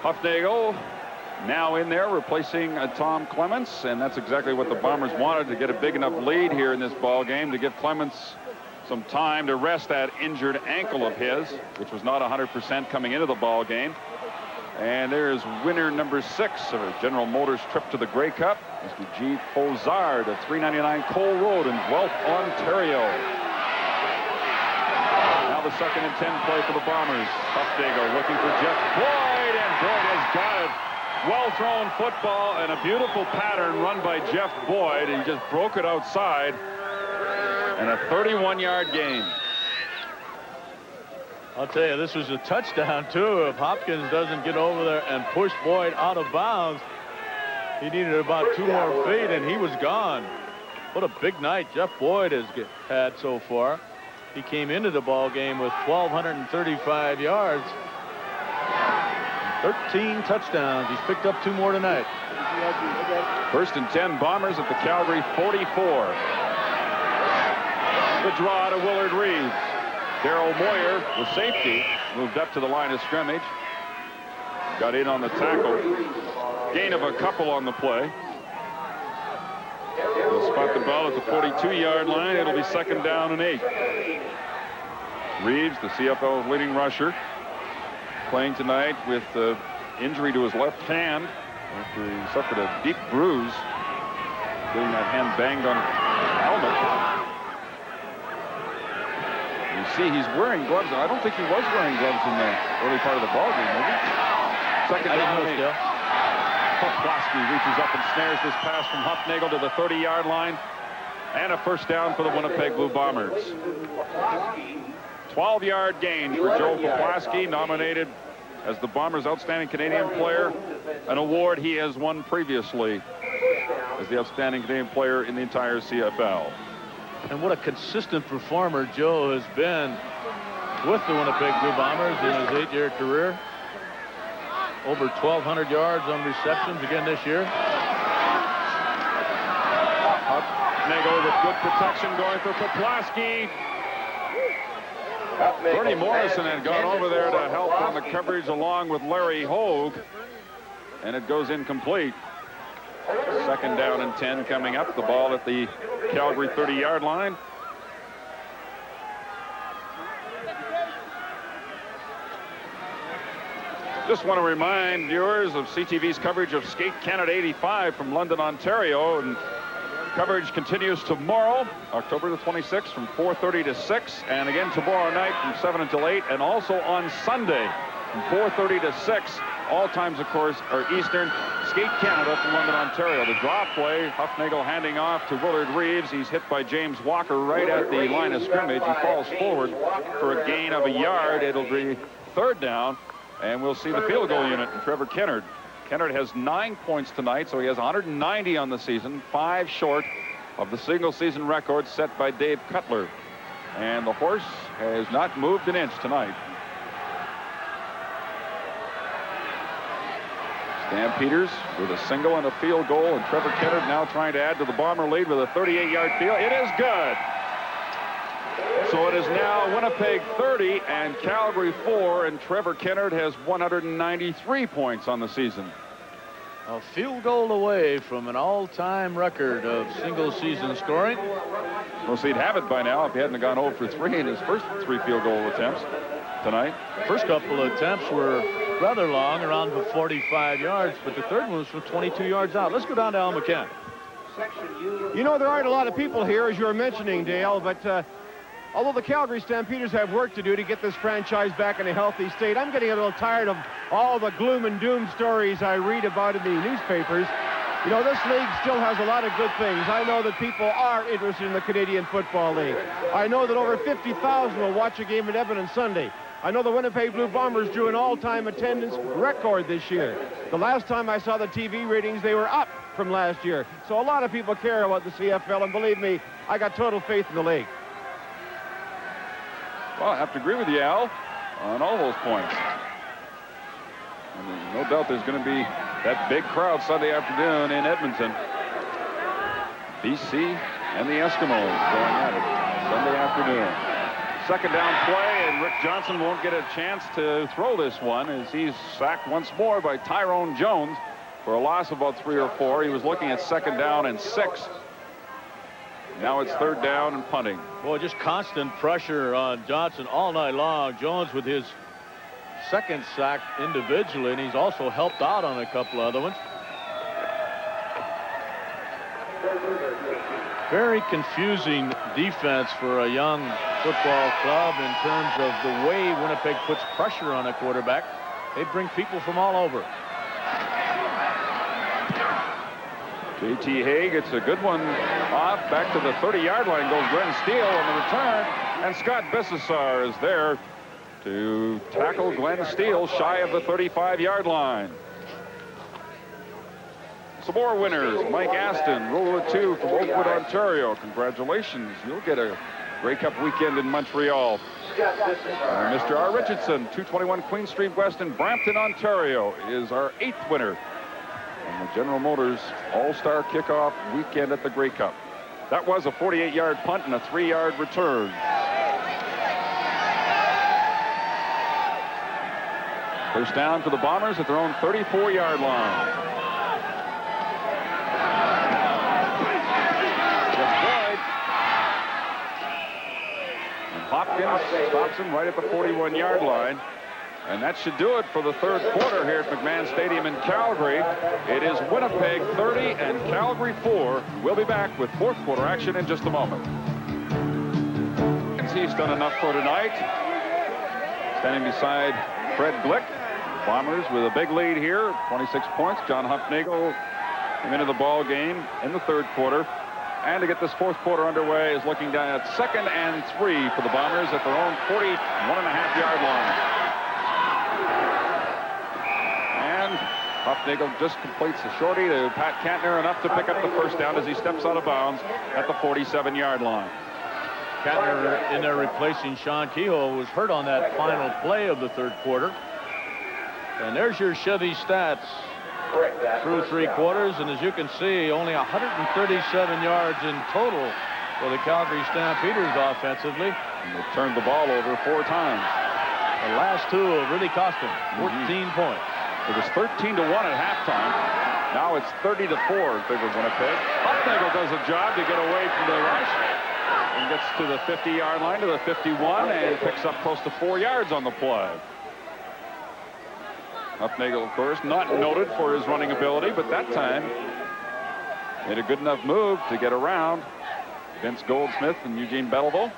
Huffnagel now in there replacing Tom Clements, and that's exactly what the Bombers wanted, to get a big enough lead here in this ball game to give Clements some time to rest that injured ankle of his, which was not 100% coming into the ball game. And there's winner number 6 of a General Motors trip to the Grey Cup, Mr. G. Fozard of 399 Cole Road in Guelph, Ontario. Now the second and 10 play for the Bombers. Huffnagel looking for Jeff Boyd, and Boyd has got it. Well-thrown football and a beautiful pattern run by Jeff Boyd. He just broke it outside. And a 31-yard gain. I'll tell you, this was a touchdown, too. If Hopkins doesn't get over there and push Boyd out of bounds, he needed about 2 more feet, and he was gone. What a big night Jeff Boyd has had so far. He came into the ball game with 1,235 yards. 13 touchdowns. He's picked up 2 more tonight. 1st and 10, Bombers at the Calgary 44. The draw to Willard Reeves. Darryl Moyer, the safety, moved up to the line of scrimmage. Got in on the tackle. Gain of a couple on the play. They'll spot the ball at the 42-yard line. It'll be 2nd down and 8. Reeves, the CFL's leading rusher, playing tonight with injury to his left hand after he suffered a deep bruise, getting that hand banged on the helmet. You see he's wearing gloves. I don't think he was wearing gloves in the early part of the ball game, maybe. 2nd down and 8. Poplawski reaches up and snares this pass from Hufnagel to the 30-yard line. And a 1st down for the Winnipeg Blue Bombers. 12-yard gain for Joe Poplawski, nominated as the Bombers' Outstanding Canadian Player, an award he has won previously as the Outstanding Canadian Player in the entire CFL. And what a consistent performer Joe has been with the Winnipeg Blue Bombers in his 8-year career. Over 1,200 yards on receptions again this year. Hufnagel with good protection going for Poplawski. Bernie Morrison had gone over there to help on the coverage along with Larry Hogue. And it goes incomplete. 2nd down and 10 coming up. The ball at the Calgary 30-yard line. Just want to remind viewers of CTV's coverage of Skate Canada 85 from London, Ontario. And coverage continues tomorrow, October the 26th, from 4:30 to 6. And again tomorrow night from 7 until 8. And also on Sunday from 4:30 to 6. All times, of course, are Eastern. Skate Canada from London, Ontario. The draw play, Hufnagel handing off to Willard Reeves. He's hit by James Walker right at the line of scrimmage. He falls forward for a gain of a yard. It'll be 3rd down. And we'll see the field goal unit and Trevor Kennard. Kennard has 9 points tonight, so he has 190 on the season, 5 short of the single-season record set by Dave Cutler. And the horse has not moved an inch tonight. Stampeders with a single and a field goal, and Trevor Kennard now trying to add to the Bomber lead with a 38-yard field. It is good. So it is now Winnipeg 30 and Calgary 4, and Trevor Kennard has 193 points on the season. A field goal away from an all-time record of single-season scoring. Well, so he'd have it by now if he hadn't gone 0 for 3 in his first 3 field goal attempts tonight. First couple of attempts were rather long, around the 45 yards, but the third one was from 22 yards out. Let's go down to Al McCann. You know, there aren't a lot of people here, as you were mentioning, Dale, but although the Calgary Stampeders have work to do to get this franchise back in a healthy state, I'm getting a little tired of all the gloom and doom stories I read about in the newspapers. You know, this league still has a lot of good things. I know that people are interested in the Canadian Football League. I know that over 50,000 will watch a game at Edmonton Sunday. I know the Winnipeg Blue Bombers drew an all-time attendance record this year. The last time I saw the TV ratings, they were up from last year. So a lot of people care about the CFL, and believe me, I got total faith in the league. Well, I have to agree with you, Al, on all those points. And no doubt there's going to be that big crowd Sunday afternoon in Edmonton. BC and the Eskimos going at it Sunday afternoon. 2nd down play, and Rick Johnson won't get a chance to throw this one as he's sacked once more by Tyrone Jones for a loss of about 3 or 4. He was looking at 2nd down and 6. Now it's 3rd down and punting. Boy, just constant pressure on Johnson all night long. Jones with his 2nd sack individually, and he's also helped out on a couple other ones. Very confusing defense for a young football club in terms of the way Winnipeg puts pressure on a quarterback. They bring people from all over. J.T. Haig gets a good one off. Back to the 30-yard line goes Glenn Steele on the return. And Scott Bissessar is there to tackle Glenn Steele shy of the 35-yard line. Some more winners. Mike Aston, roll of 2 from Oakwood, Ontario. Congratulations. You'll get a Grey Cup weekend in Montreal. Mr. R. Richardson, 221 Queen Street West in Brampton, Ontario, is our 8th winner. And the General Motors All-Star Kickoff weekend at the Grey Cup. That was a 48-yard punt and a 3-yard return. First down for the Bombers at their own 34-yard line. Hopkins stops him right at the 41-yard line. And that should do it for the third quarter here at McMahon Stadium in Calgary. It is Winnipeg 30 and Calgary 4. We'll be back with fourth quarter action in just a moment. He's done enough for tonight. Standing beside Fred Glick. Bombers with a big lead here, 26 points. John Hufnagel came into the ball game in the third quarter. And to get this fourth quarter underway is looking down at 2nd and 3 for the Bombers at their own 41.5-yard line. And Hufnagel just completes the shorty to Pat Kantner, enough to pick up the first down as he steps out of bounds at the 47-yard line. Kantner in there replacing Sean Kehoe, was hurt on that final play of the third quarter. And there's your Chevy stats through 3 quarters, and as you can see, only 137 yards in total for the Calgary Stampeders offensively. And they turned the ball over 4 times. The last 2 have really cost them 14 points. It was 13-1 at halftime. Now it's 30-4 in favor of Winnipeg. Hufnagel does a job to get away from the rush and gets to the 50-yard line, to the 51, and picks up close to 4 yards on the play. Hufnagel, of course, not noted for his running ability, but that time made a good enough move to get around Vince Goldsmith and Eugene Belleville.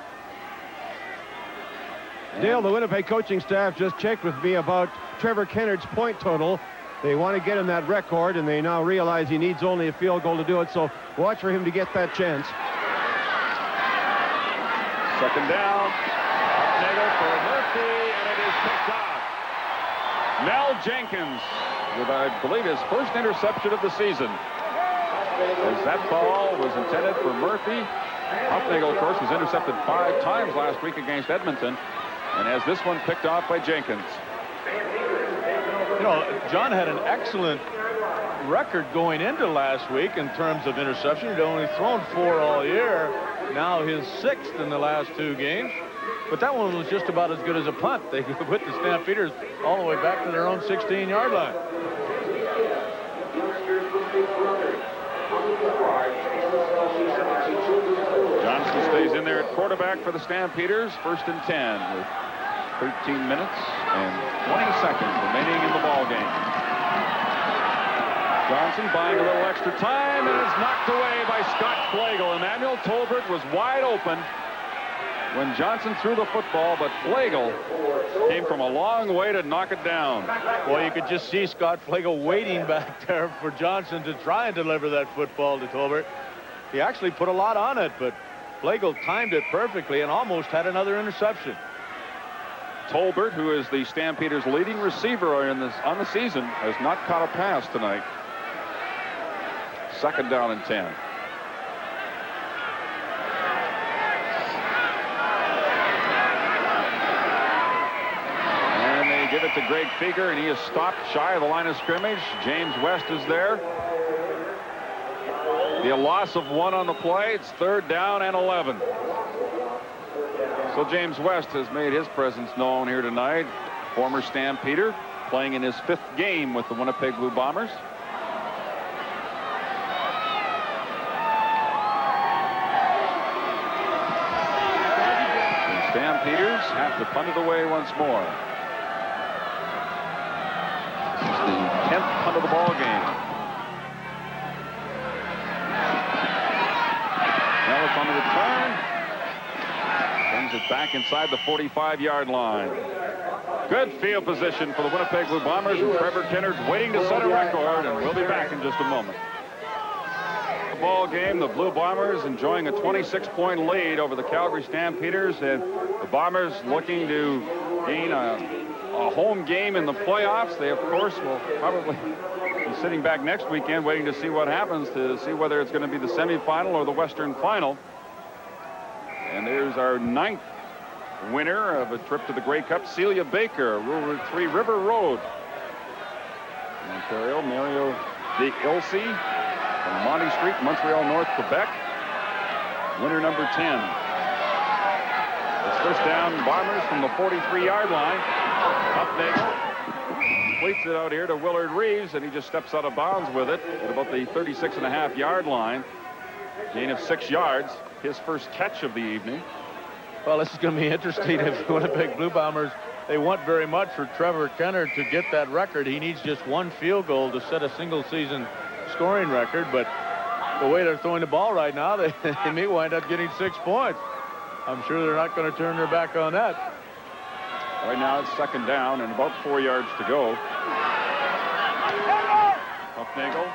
Dale, the Winnipeg coaching staff just checked with me about Trevor Kennard's point total. They want to get him that record, and they now realize he needs only a field goal to do it, so watch for him to get that chance. Second down. Hufnagel for Murphy, and it is picked off. Mel Jenkins with, I believe, his first interception of the season. As that ball was intended for Murphy. Hufnagel, of course, was intercepted 5 times last week against Edmonton, and has this one picked off by Jenkins. You know, John had an excellent record going into last week in terms of interception. He'd only thrown 4 all year. Now his 6th in the last 2 games. But that one was just about as good as a punt. They put the Stampeders all the way back to their own 16-yard line. Johnson stays in there at quarterback for the Stampeders. 1st and 10 with 13 minutes and 20 seconds remaining in the ball game. Johnson buying a little extra time, and it's knocked away by Scott Flagel. Emmanuel Tolbert was wide open when Johnson threw the football, but Flagel came from a long way to knock it down. Well, you could just see Scott Flagel waiting back there for Johnson to try and deliver that football to Tolbert. He actually put a lot on it, but Flagel timed it perfectly and almost had another interception. Tolbert, who is the Stampeders' leading receiver on the season, has not caught a pass tonight. 2nd down and 10. Give it to Greg Feger, and he is stopped shy of the line of scrimmage. James West is there. The loss of 1 on the play. It's 3rd down and 11. So James West has made his presence known here tonight. Former Stampeder, playing in his 5th game with the Winnipeg Blue Bombers. The Stampeders have to punt it away once more. This is the 10th punt of the ball game. Ellis on the return. Brings it back inside the 45-yard line. Good field position for the Winnipeg Blue Bombers, and Trevor Kennard waiting to set a record, and we'll be back in just a moment. ball game. The Blue Bombers enjoying a 26-point lead over the Calgary Stampeders, and the Bombers looking to gain a home game in the playoffs. They, of course, will probably be sitting back next weekend waiting to see what happens, to see whether it's going to be the semifinal or the Western Final. And there's our 9th winner of a trip to the Grey Cup, Celia Baker, Rule 3 River Road in Ontario. Mario de Ilse from Monty Street, Montreal, North Quebec, winner number 10. It's first down, Bombers from the 43-yard line. Hufnagel completes it out here to Willard Reeves, and he just steps out of bounds with it at about the 36.5-yard line. Gain of 6 yards, his first catch of the evening. Well, this is going to be interesting if Winnipeg Blue Bombers, they want very much for Trevor Kenner to get that record. He needs just 1 field goal to set a single-season scoring record, but the way they're throwing the ball right now, they may wind up getting 6 points. I'm sure they're not going to turn their back on that. Right now it's second down and about 4 yards to go. Hufnagel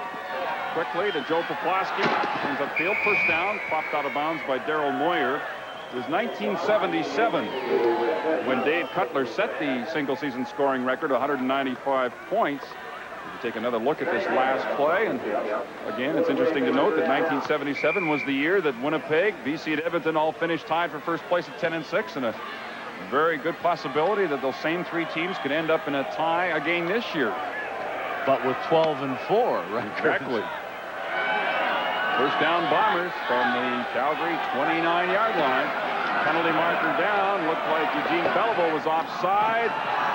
quickly to Joe Poplawski. Brings upfield, first down, popped out of bounds by Daryl Moyer. It was 1977 when Dave Cutler set the single-season scoring record, 195 points. If you take another look at this last play, and again, it's interesting to note that 1977 was the year that Winnipeg, BC, and Edmonton all finished tied for first place at 10-6, and a very good possibility that those same 3 teams could end up in a tie again this year. But with 12-4, right? Exactly. First down, Bombers from the Calgary 29-yard line. Penalty marker down. Looked like Eugene Belleville was offside.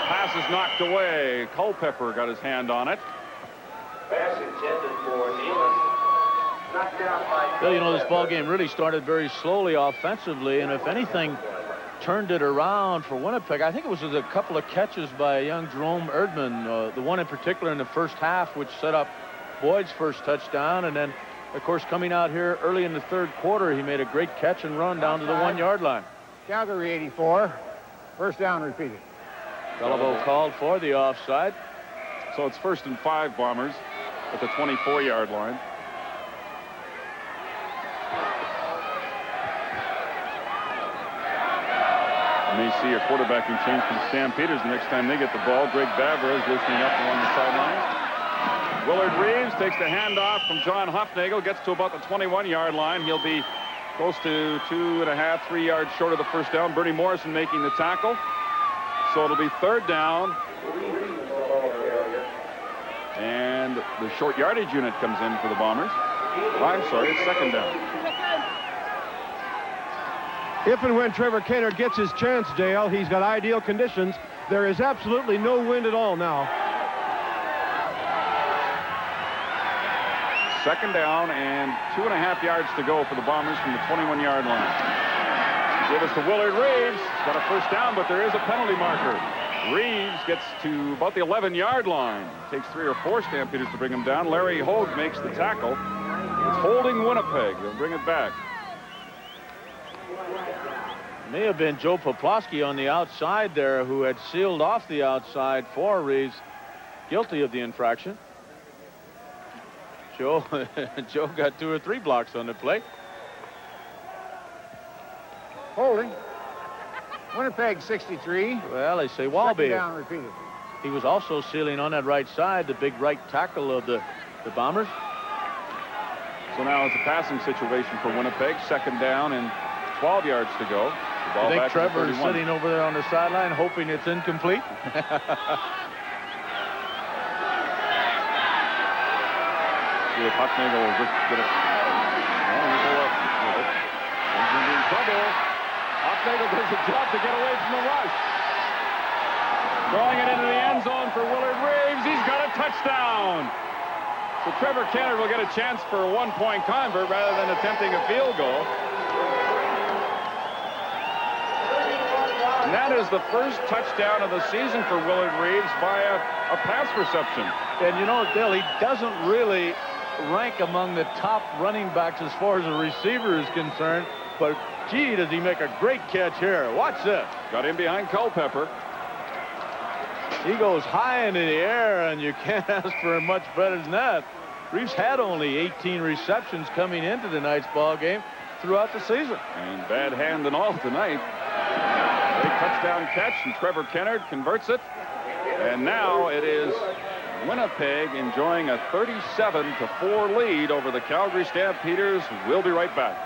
Pass is knocked away. Culpepper got his hand on it. Pass intended for Nealon. Knocked down by... Well, you know, this ball game really started very slowly offensively, and if anything turned it around for Winnipeg, I think it was a couple of catches by a young Jerome Erdman, the one in particular in the first half, which set up Boyd's first touchdown, and then of course, coming out here early in the third quarter, he made a great catch and run down to the 1-yard line. Calgary 84. First down repeated. Belleville called for the offside. So it's 1st and 5, Bombers at the 24-yard line. You may see a quarterbacking change from the Stampeders the next time they get the ball. Greg Bavra is loosening up along the sidelines. Willard Reeves takes the handoff from John Hufnagel, gets to about the 21-yard line. He'll be close to 2.5, 3 yards short of the first down. Bernie Morrison making the tackle. So it'll be 3rd down. And the short yardage unit comes in for the Bombers. I'm sorry, it's 2nd down. If and when Trevor Kenner gets his chance, Dale, he's got ideal conditions. There is absolutely no wind at all now. 2nd down and 2.5 yards to go for the Bombers from the 21-yard line. Give us to Willard Reeves. He's got a first down, but there is a penalty marker. Reeves gets to about the 11-yard line. Takes 3 or 4 Stampeders to bring him down. Larry Hogue makes the tackle. It's holding Winnipeg. They'll bring it back. May have been Joe Poplawski on the outside there who had sealed off the outside for Reeves, guilty of the infraction. Joe got 2 or 3 blocks on the play. Holding. Winnipeg 63. Well, they say Walby. Down repeated. He was also sealing on that right side, the big right tackle of the Bombers. So now it's a passing situation for Winnipeg. 2nd down and 12 yards to go. The ball I think back Trevor to is sitting over there on the sideline hoping it's incomplete. See if Hufnagel will just get it. Well, he'll go up with it. He's going to be in trouble. Hufnagel does a job to get away from the rush. Throwing it into the end zone for Willard Reeves. He's got a touchdown. So Trevor Kenner will get a chance for a 1-point convert rather than attempting a field goal. And that is the first touchdown of the season for Willard Reeves by a pass reception. And you know, Dale, he doesn't really rank among the top running backs as far as a receiver is concerned, but gee, does he make a great catch here. Watch this. Got him behind Culpepper. He goes high into the air, and you can't ask for much better than that. Reeves had only 18 receptions coming into tonight's ball game throughout the season. And bad hand and all tonight. Big touchdown catch, and Trevor Kennard converts it. And now it is Winnipeg enjoying a 37-4 lead over the Calgary Stampeders. We'll be right back.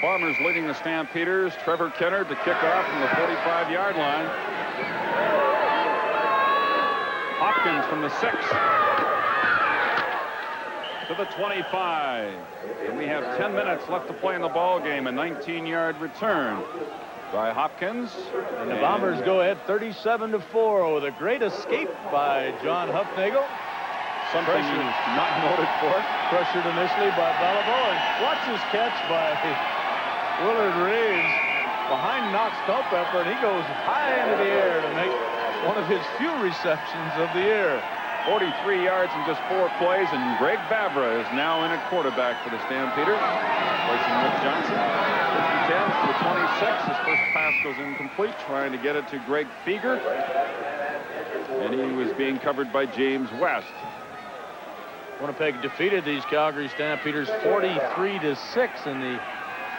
Bombers leading the Stampeders. Trevor Kennard to kick off from the 45-yard line. Hopkins from the 6 to the 25. And we have 10 minutes left to play in the ball game. A 19-yard return by Hopkins. And the Bombers go ahead 37-4 with a great escape by John Hufnagel. Something he's not noted for. Pressured initially by Beliveau, and watch this catch by Willard Reeves behind Knox Culpepper, and he goes high into the air to make one of his few receptions of the year. 43 yards in just 4 plays, and Greg Vavra is now in at quarterback for the Stampeders, replacing Rick Johnson. 50-10 to the 26. His first pass goes incomplete, trying to get it to Greg Feger, and he was being covered by James West. Winnipeg defeated these Calgary Stampeders 43-6 in the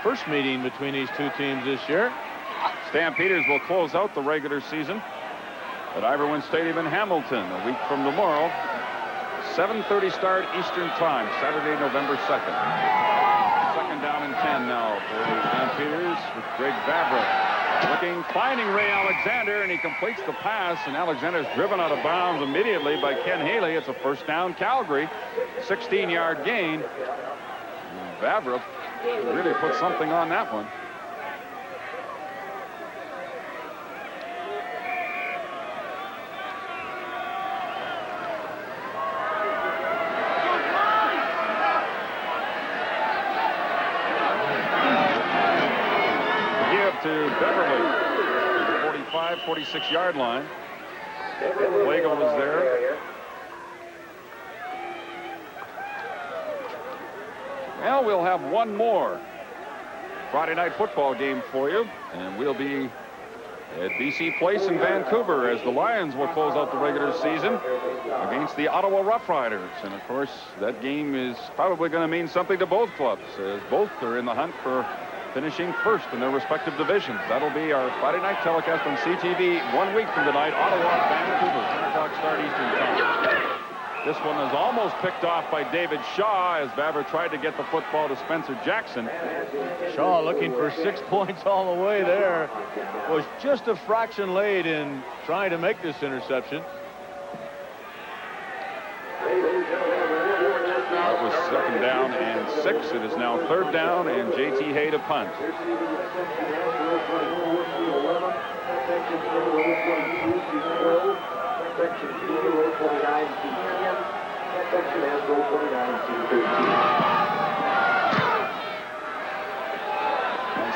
first meeting between these two teams this year. Stampeders will close out the regular season at Iverwin Stadium in Hamilton a week from tomorrow. 7:30 start Eastern Time, Saturday, November 2nd. Second down and 10 now for the Stampeders with Greg Vavra looking, finding Ray Alexander, and he completes the pass, and Alexander's driven out of bounds immediately by Ken Haley. It's a first down Calgary, 16-yard gain. And Vavra really put something on that one. To Beverly, the 45, 46-yard line. Wago was there. Well, we'll have one more Friday night football game for you, and we'll be at BC Place in Vancouver as the Lions will close out the regular season against the Ottawa Rough Riders. And of course, that game is probably going to mean something to both clubs, as both are in the hunt for finishing first in their respective divisions. That'll be our Friday night telecast on CTV 1 week from tonight. Ottawa, Vancouver, 10 o'clock start Eastern Time. This one is almost picked off by David Shaw as Vavra tried to get the football to Spencer Jackson. Shaw looking for 6 points all the way there. Was just a fraction late in trying to make this interception. That was second down and 6. It is now third down and J.T. Hay to punt. Nice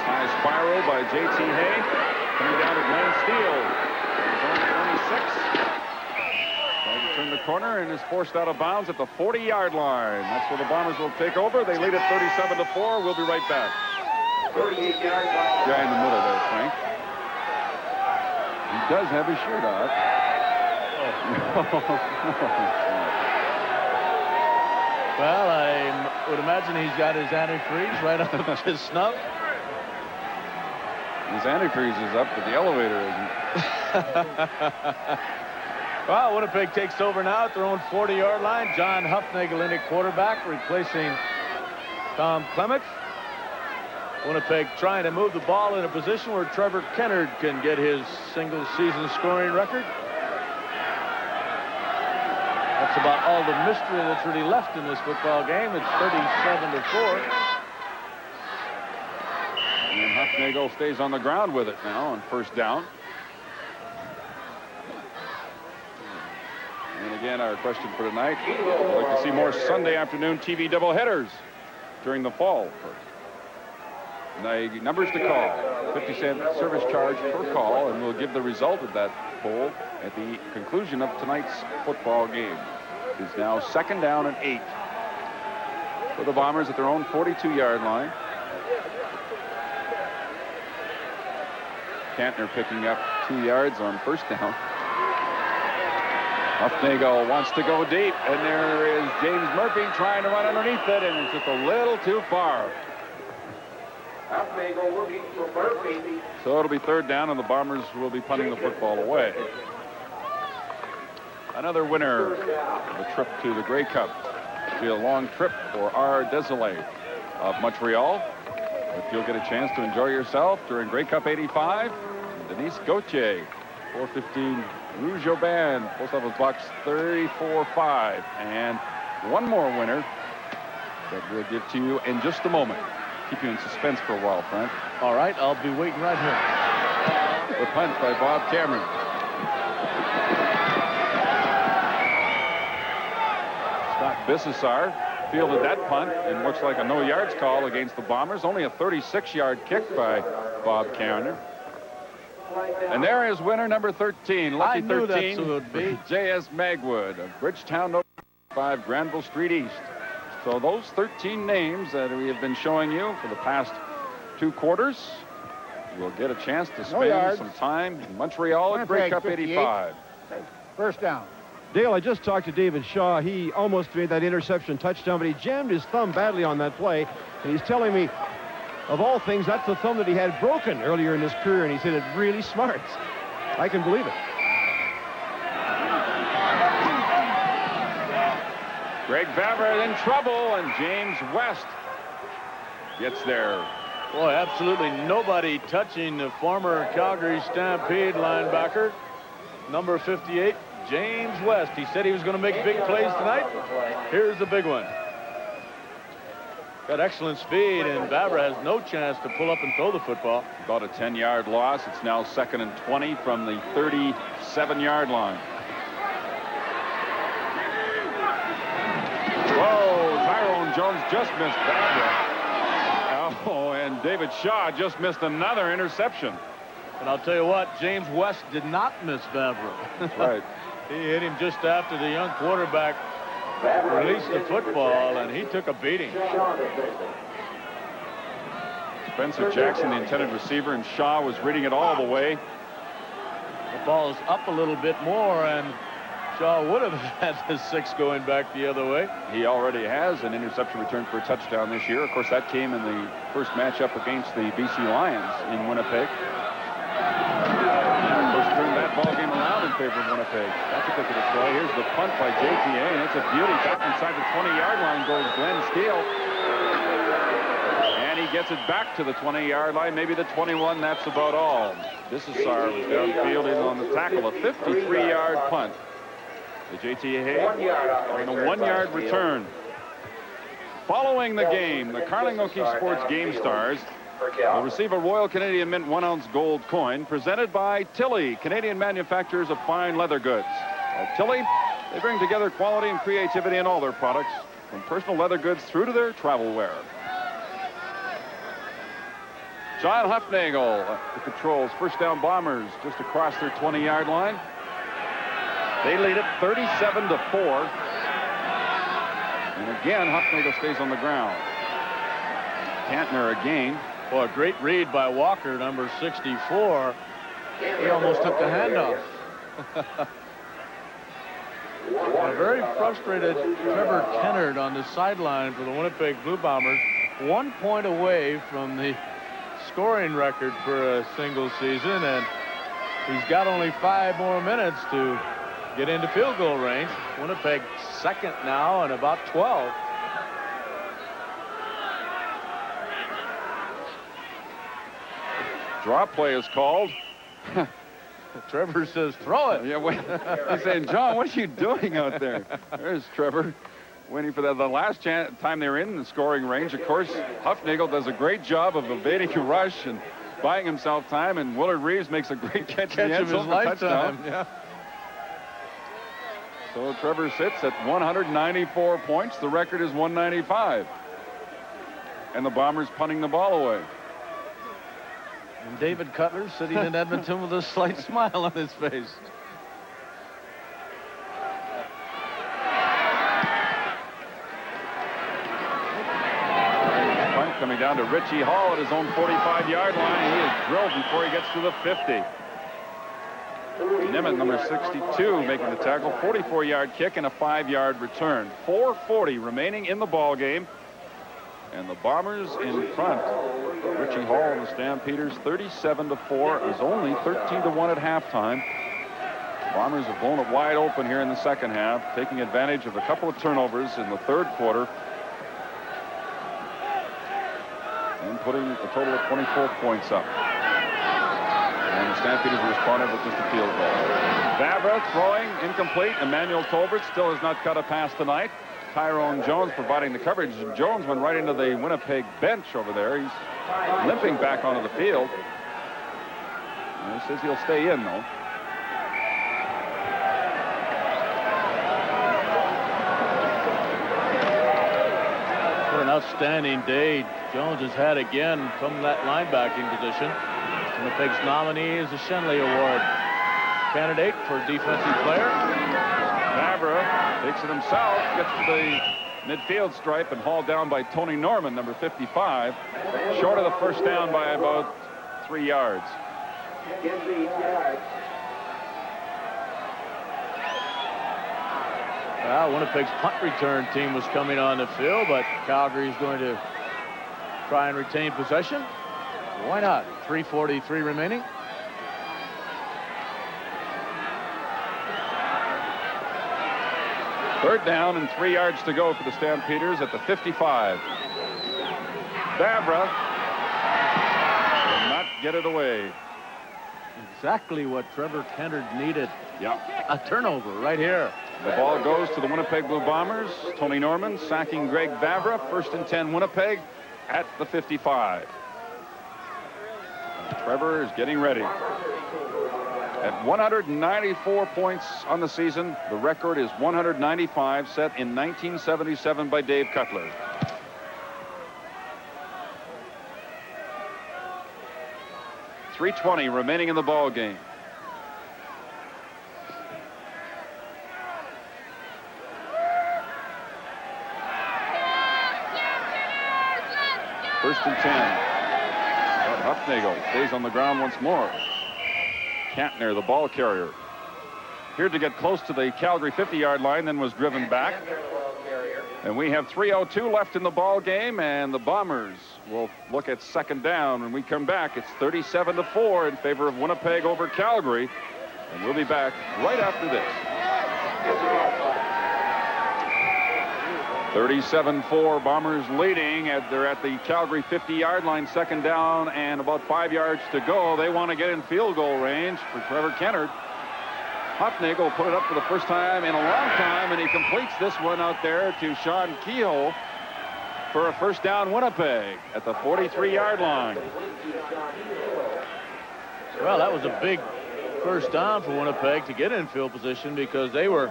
high spiral by J.T. Hay. Coming down to Glenn Steele. He's on 26. Trying to turn the corner and is forced out of bounds at the 40-yard line. That's where the Bombers will take over. They lead it 37-4. We'll be right back. 38-yard line. Guy in the middle there, Frank. He does have his shirt on. Well, I would imagine he's got his antifreeze right up his snuff. His antifreeze is up, but the elevator isn't. Well, Winnipeg takes over now at their own 40-yard line. John Hufnagel in at quarterback, replacing Tom Clement. Winnipeg trying to move the ball in a position where Trevor Kennard can get his single-season scoring record. That's about all the mystery that's really left in this football game. It's 37-4. And Hufnagel stays on the ground with it now on first down. And again, our question for tonight, I'd like to see more Sunday afternoon TV doubleheaders during the fall. The numbers to call, 50-cent service charge per call, and we'll give the result of that poll at the conclusion of tonight's football game. It is now second down and 8 for the Bombers at their own 42-yard line. Kantner picking up 2 yards on first down. Hufnagel wants to go deep, and there is James Murphy trying to run underneath it, and it's just a little too far. Hufnagel looking for Murphy. So it'll be third down, and the Bombers will be punting the football away. Another winner of the trip to the Grey Cup. It'll be a long trip for R. Desolé of Montreal. But you'll get a chance to enjoy yourself during Grey Cup 85. Denise Gauthier, 415 Rouge Aubin, post office box 345. And one more winner that we'll give to you in just a moment. Keep you in suspense for a while, Frank. All right, I'll be waiting right here. The punt by Bob Cameron. Scott Bissessar fielded that punt, and looks like a no yards call against the Bombers. Only a 36-yard kick by Bob Cameron. And there is winner number 13, lucky I knew 13, that's who it would be. J.S. Magwood of Bridgetown, 5 Granville Street East. So those 13 names that we have been showing you for the past 2 quarters will get a chance to spend some time in Montreal at Grey Cup 85. First down. Dale, I just talked to David Shaw. He almost made that interception touchdown, but he jammed his thumb badly on that play. And he's telling me, of all things, that's the thumb that he had broken earlier in his career, and he's hit it really smart. I can believe it. Greg Vavra in trouble, and James West gets there. Boy, absolutely nobody touching the former Calgary Stampede linebacker, number 58, James West. He said he was going to make big plays tonight. Here's the big one. Got excellent speed, and Vavra has no chance to pull up and throw the football. About a 10-yard loss. It's now 2nd and 20 from the 37-yard line. Whoa, Tyrone Jones just missed Vavra. Oh, and David Shaw just missed another interception. And I'll tell you what, James West did not miss Vavra. Right. He hit him just after the young quarterback released the football, and he took a beating. Spencer Jackson, the intended receiver, and Shaw was reading it all the way. The ball's up a little bit more, and Shaw would have had the 6 going back the other way. He already has an interception return for a touchdown this year. Of course, that came in the first matchup against the BC Lions in Winnipeg. And of course, turned that ball game around in favor of Winnipeg. That particular play. Here's the punt by JTA, and it's a beauty. Back inside the 20-yard line goes Glenn Steele. And he gets it back to the 20-yard line, maybe the 21. That's about all. Bissessar was downfield in on the tackle, a 53-yard punt. The JTA and a 1-yard return. Following the game, the Carling O'Keefe Sports Game Stars will receive a Royal Canadian Mint 1-ounce gold coin presented by Tilley, Canadian manufacturers of fine leather goods. At Tilley, they bring together quality and creativity in all their products, from personal leather goods through to their travel wear. John Hufnagel, the Patrol's first down Bombers, just across their 20-yard line. They lead it 37-4. And again, Hufnagel stays on the ground. Kantner again. Boy, a great read by Walker, number 64. He almost took the handoff. A very frustrated Trevor Kennard on the sideline for the Winnipeg Blue Bombers. 1 point away from the scoring record for a single season, and he's got only 5 more minutes to get into field goal range. Winnipeg second now and about 12. Drop play is called. Trevor says, throw it. Yeah, wait. He's saying, John, what are you doing out there? There's Trevor waiting for that. The last time they were in the scoring range, of course, Hufnagel does a great job of evading a rush and buying himself time, and Willard Reeves makes a great catch in the end zone for touchdown. Yeah. So Trevor sits at 194 points. The record is 195. And the Bombers punting the ball away. And David Cutler sitting in Edmonton with a slight smile on his face. Punt coming down to Richie Hall at his own 45-yard line. He is drilled before he gets to the 50. Nimitz, number 62, making the tackle. 44-yard kick and a 5-yard return. 4:40 remaining in the ball game. And the Bombers in front. Richie Hall and the Stampeders 37-4. Is only 13-1 at halftime. Bombers have blown it wide open here in the second half, taking advantage of a couple of turnovers in the third quarter and putting a total of 24 points up. And the Stampeders responded with just a field goal. Vavra throwing incomplete. Emmanuel Tolbert still has not cut a pass tonight. Tyrone Jones providing the coverage. Jones went right into the Winnipeg bench over there. He's limping back onto the field. And he says he'll stay in, though. What an outstanding day Jones has had again from that linebacking position. Winnipeg's nominee is the Shenley Award candidate for defensive player. Vavra takes it himself, gets to the midfield stripe and hauled down by Tony Norman, number 55. Short of the first down by about 3 yards. Well, Winnipeg's punt return team was coming on the field, but Calgary is going to try and retain possession. Why not? 3:43 remaining. Third down and 3 yards to go for the Stampeders at the 55. Vavra will not get it away. Exactly what Trevor Kennard needed. Yeah. A turnover right here. The ball goes to the Winnipeg Blue Bombers. Tony Norman sacking Greg Vavra. 1st and 10 Winnipeg at the 55. And Trevor is getting ready. At 194 points on the season, the record is 195, set in 1977 by Dave Cutler. .320 remaining in the ball game. First and 10. But Huffnagel stays on the ground once more. Kantner, the ball carrier, appeared to get close to the Calgary 50-yard line, then was driven back. And we have 3:02 left in the ball game, and the Bombers will look at second down. When we come back, it's 37-4 in favor of Winnipeg over Calgary. And we'll be back right after this. 37-4, Bombers leading. They're at the Calgary 50-yard line, second down, and about 5 yards to go. They want to get in field goal range for Trevor Kennard. Huffnagel put it up for the first time in a long time, and he completes this one out there to Sean Kehoe for a first down Winnipeg at the 43-yard line. Well, that was a big first down for Winnipeg to get in field position because they were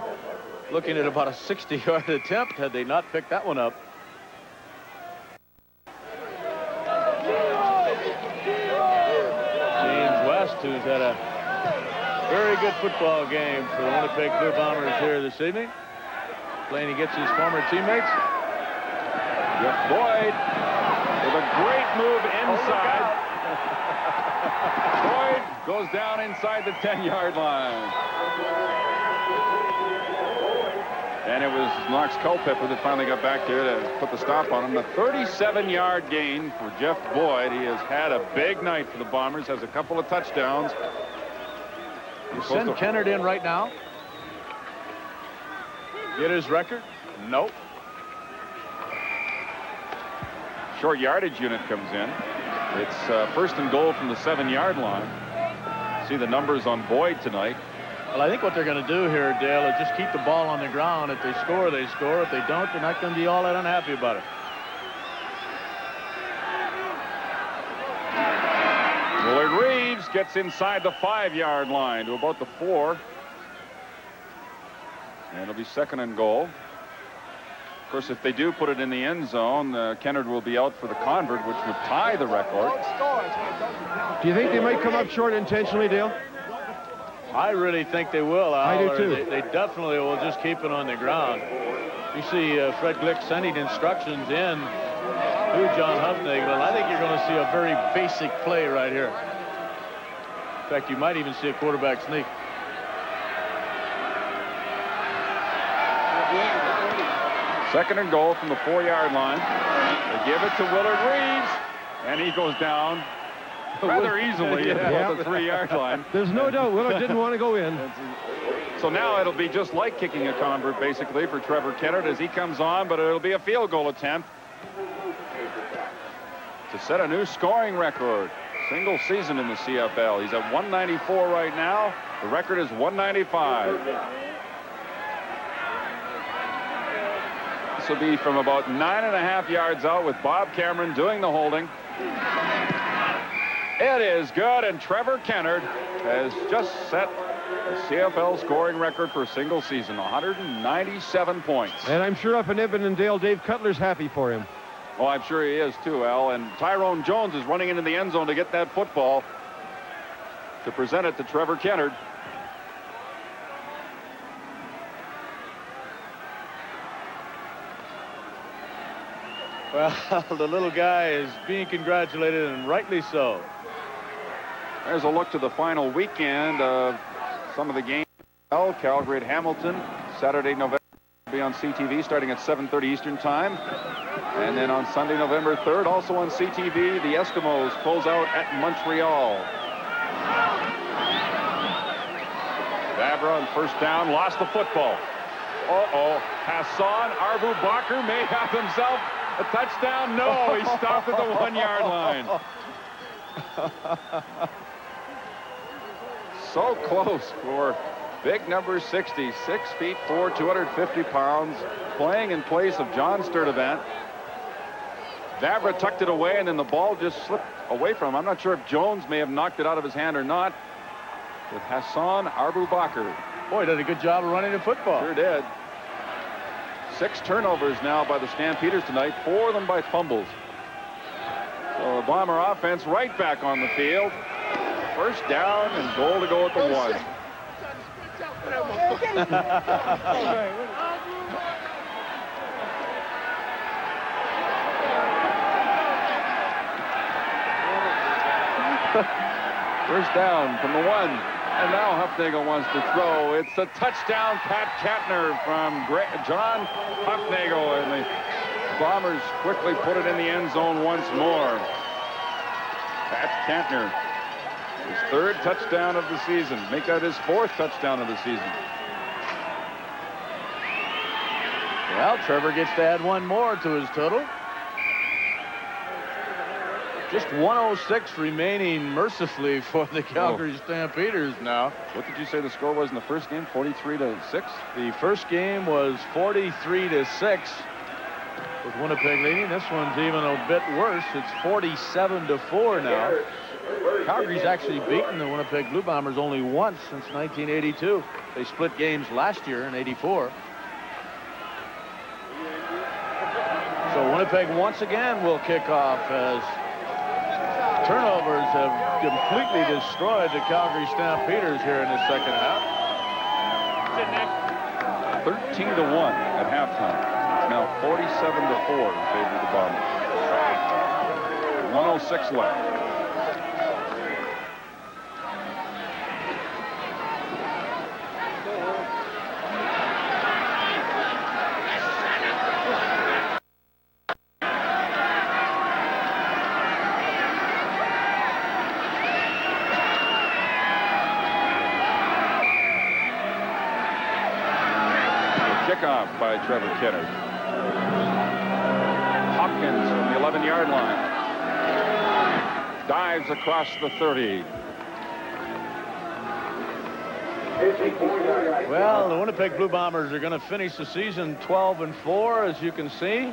looking at about a 60-yard attempt had they not picked that one up. James West, who's had a very good football game for the Winnipeg Blue Bombers here this evening, playing against his former teammates. Jeff Boyd with a great move inside. Boyd goes down inside the 10-yard line. And it was Knox Culpepper that finally got back there to put the stop on him. A 37-yard gain for Jeff Boyd. He has had a big night for the Bombers, has a couple of touchdowns. Send Kennard in right now. Get his record? Nope. Short yardage unit comes in. It's first and goal from the 7-yard line. See the numbers on Boyd tonight. Well, I think what they're going to do here, Dale, is just keep the ball on the ground. If they score, they score. If they don't, they're not going to be all that unhappy about it. Willard Reeves gets inside the 5-yard line to about the 4. And it'll be second and goal. Of course, if they do put it in the end zone, Kennard will be out for the convert, which would tie the record. Do you think they might come up short intentionally, Dale? I really think they will, Al. I do too. They definitely will just keep it on the ground. You see Fred Glick sending instructions in to John Huffnagel, and I think you're going to see a very basic play right here. In fact, you might even see a quarterback sneak. Second and goal from the 4-yard line. They give it to Willard Reeves, and he goes down rather easily at the 3-yard line. There's no doubt Willard didn't want to go in. So now it'll be just like kicking a convert, basically, for Trevor Kennard as he comes on, but it'll be a field goal attempt to set a new scoring record. Single season in the CFL. He's at 194 right now. The record is 195. This will be from about 9.5 yards out with Bob Cameron doing the holding. It is good, and Trevor Kennard has just set the CFL scoring record for a single season, 197 points. And I'm sure up in Edmonton, Dave Cutler's happy for him. Oh, I'm sure he is too, Al. And Tyrone Jones is running into the end zone to get that football to present it to Trevor Kennard. Well, the little guy is being congratulated, and rightly so. There's a look to the final weekend of some of the games. Calgary at Hamilton, Saturday, November, will be on CTV starting at 7:30 Eastern Time. And then on Sunday, November 3rd, also on CTV, the Eskimos close out at Montreal. Vavra on first down, lost the football. Uh-oh. Hassan Arbu-Bakr may have himself a touchdown. No, he stopped at the 1-yard line. So close for big number 60, 6 feet 4, 250 pounds, playing in place of John Sturdivant. Vavra tucked it away, and then the ball just slipped away from him. I'm not sure if Jones may have knocked it out of his hand or not. With Hassan Arbu-Bakr. Boy, he did a good job of running the football. Sure did. 6 turnovers now by the Stampeders tonight, 4 of them by fumbles. So the Bomber offense right back on the field. First down and goal to go at the 1. First down from the 1. And now Hufnagel wants to throw. It's a touchdown, Pat Kantner from John Hufnagel. And the Bombers quickly put it in the end zone once more. Pat Kantner, his 3rd touchdown of the season. Make that his 4th touchdown of the season. Well, Trevor gets to add 1 more to his total. Just 1:06 remaining mercifully for the Calgary Stampeders now. What did you say the score was in the first game? 43-6? The first game was 43-6 with Winnipeg leading. This one's even a bit worse. It's 47-4 now. Calgary's actually beaten the Winnipeg Blue Bombers only once since 1982. They split games last year in '84. So Winnipeg once again will kick off as turnovers have completely destroyed the Calgary Stampeders here in the second half. 13-1 at halftime. It's now 47-4 in favor of the Bombers. 1:06 left. Kickoff by Trevor Kennard. Hopkins from the 11-yard line. Dives across the 30. Well, the Winnipeg Blue Bombers are going to finish the season 12-4, as you can see.